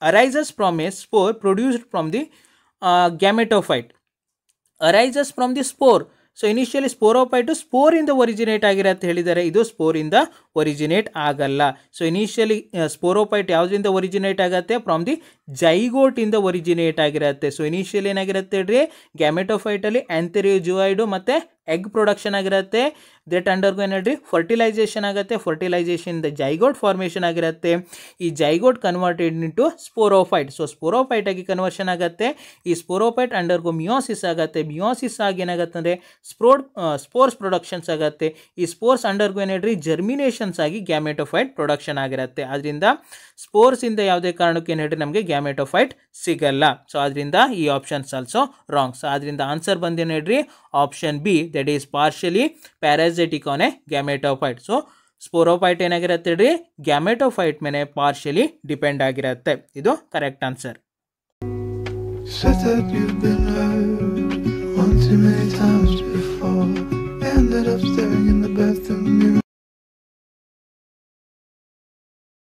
arises from a spore produced from the gametophyte. Arises from the spore. So initially sporophyte ಸ್ಪೋರಿಂದ ಒರಿಜಿನೇಟ್ ಆಗಿರತ್ತೆ ಹೇಳಿದ್ದಾರೆ. ಇದು ಸ್ಪೋರಿಂದ ಒರಿಜಿನೇಟ್ ಆಗಲ್ಲ. ಸೊ ಇನಿಷಿಯಲಿ ಸ್ಪೋರೋಫೈಟ್ ಯಾವುದರಿಂದ ಒರಿಜಿನೇಟ್ ಆಗುತ್ತೆ ಫ್ರಮ್ ದಿ ಜೈಗೋಟಿಂದ ಒರಿಜಿನೇಟ್ ಆಗಿರುತ್ತೆ. ಸೊ ಇನಿಷಿಯಲಿ ಏನಾಗಿರುತ್ತೆ ಹೇಳ್ರಿ ಗ್ಯಾಮೆಟೋಫೈಟಲ್ಲಿ ಆಂಥೆರಿಯೋಜುವಾಯ್ಡು ಮತ್ತು ಎಗ್ ಪ್ರೊಡಕ್ಷನ್ ಆಗಿರುತ್ತೆ. ದಟ್ ಅಂಡರ್ಗೋ ಏನು ಹೇಳ್ರಿ ಫರ್ಟಿಲೈಸೇಷನ್ ಆಗುತ್ತೆ. ಫರ್ಟಿಲೈಸೇಷನ್ ದ ಜೈಗೋಟ್ ಫಾರ್ಮೇಷನ್ ಆಗಿರುತ್ತೆ. ಈ zygote converted into sporophyte. So sporophyte ಆಗಿ ಕನ್ವರ್ಷನ್ ಆಗುತ್ತೆ. ಈ ಸ್ಪೋರೋಫೈಟ್ ಅಂಡರ್ಗೋ ಮಿಯೋಸಿಸ್ ಆಗುತ್ತೆ. ಮಿಯೋಸಿಸ್ ಆಗಿ ಏನಾಗುತ್ತೆ ಅಂದರೆ ಸ್ಪೋರ್ಸ್ ಪ್ರೊಡಕ್ಷನ್ಸ್ ಆಗುತ್ತೆ. ಈ ಸ್ಪೋರ್ಸ್ ಅಂಡರ್ಗೋ ಏನು ಹೇಳ್ರಿ ಜರ್ಮಿನೇಷನ್ಸ್ ಆಗಿ ಗ್ಯಾಮೆಟೋಫೈಟ್ ಪ್ರೊಡಕ್ಷನ್ ಆಗಿರುತ್ತೆ. ಅದರಿಂದ ಸ್ಪೋರ್ಸ್ ಇಂದ ಯಾವುದೇ ಕಾರಣಕ್ಕೆ ಏನು ಹೇಳ್ರಿ ನಮಗೆ ಗ್ಯಾಮೆಟೋಫೈಟ್ ಸಿಗಲ್ಲ. ಸೊ ಅದರಿಂದ ಈ ಆಪ್ಷನ್ಸ್ ಆಲ್ಸೋ ರಾಂಗ್. ಸೊ ಅದರಿಂದ ಆನ್ಸರ್ ಬಂದೇನು ಹೇಳ್ರಿ option B, that is partially parasitic on a gametophyte. So sporophyte ಏನಾಗಿರುತ್ತೆ ಹೇಳ್ರಿ ಗ್ಯಾಮೆಟೋಫೈಟ್ ಮೇಲೆ ಪಾರ್ಷಿಯಲಿ ಡಿಪೆಂಡ್ ಆಗಿರುತ್ತೆ. ಇದು correct answer. Said that you've been hurt one too many times before. Ended up there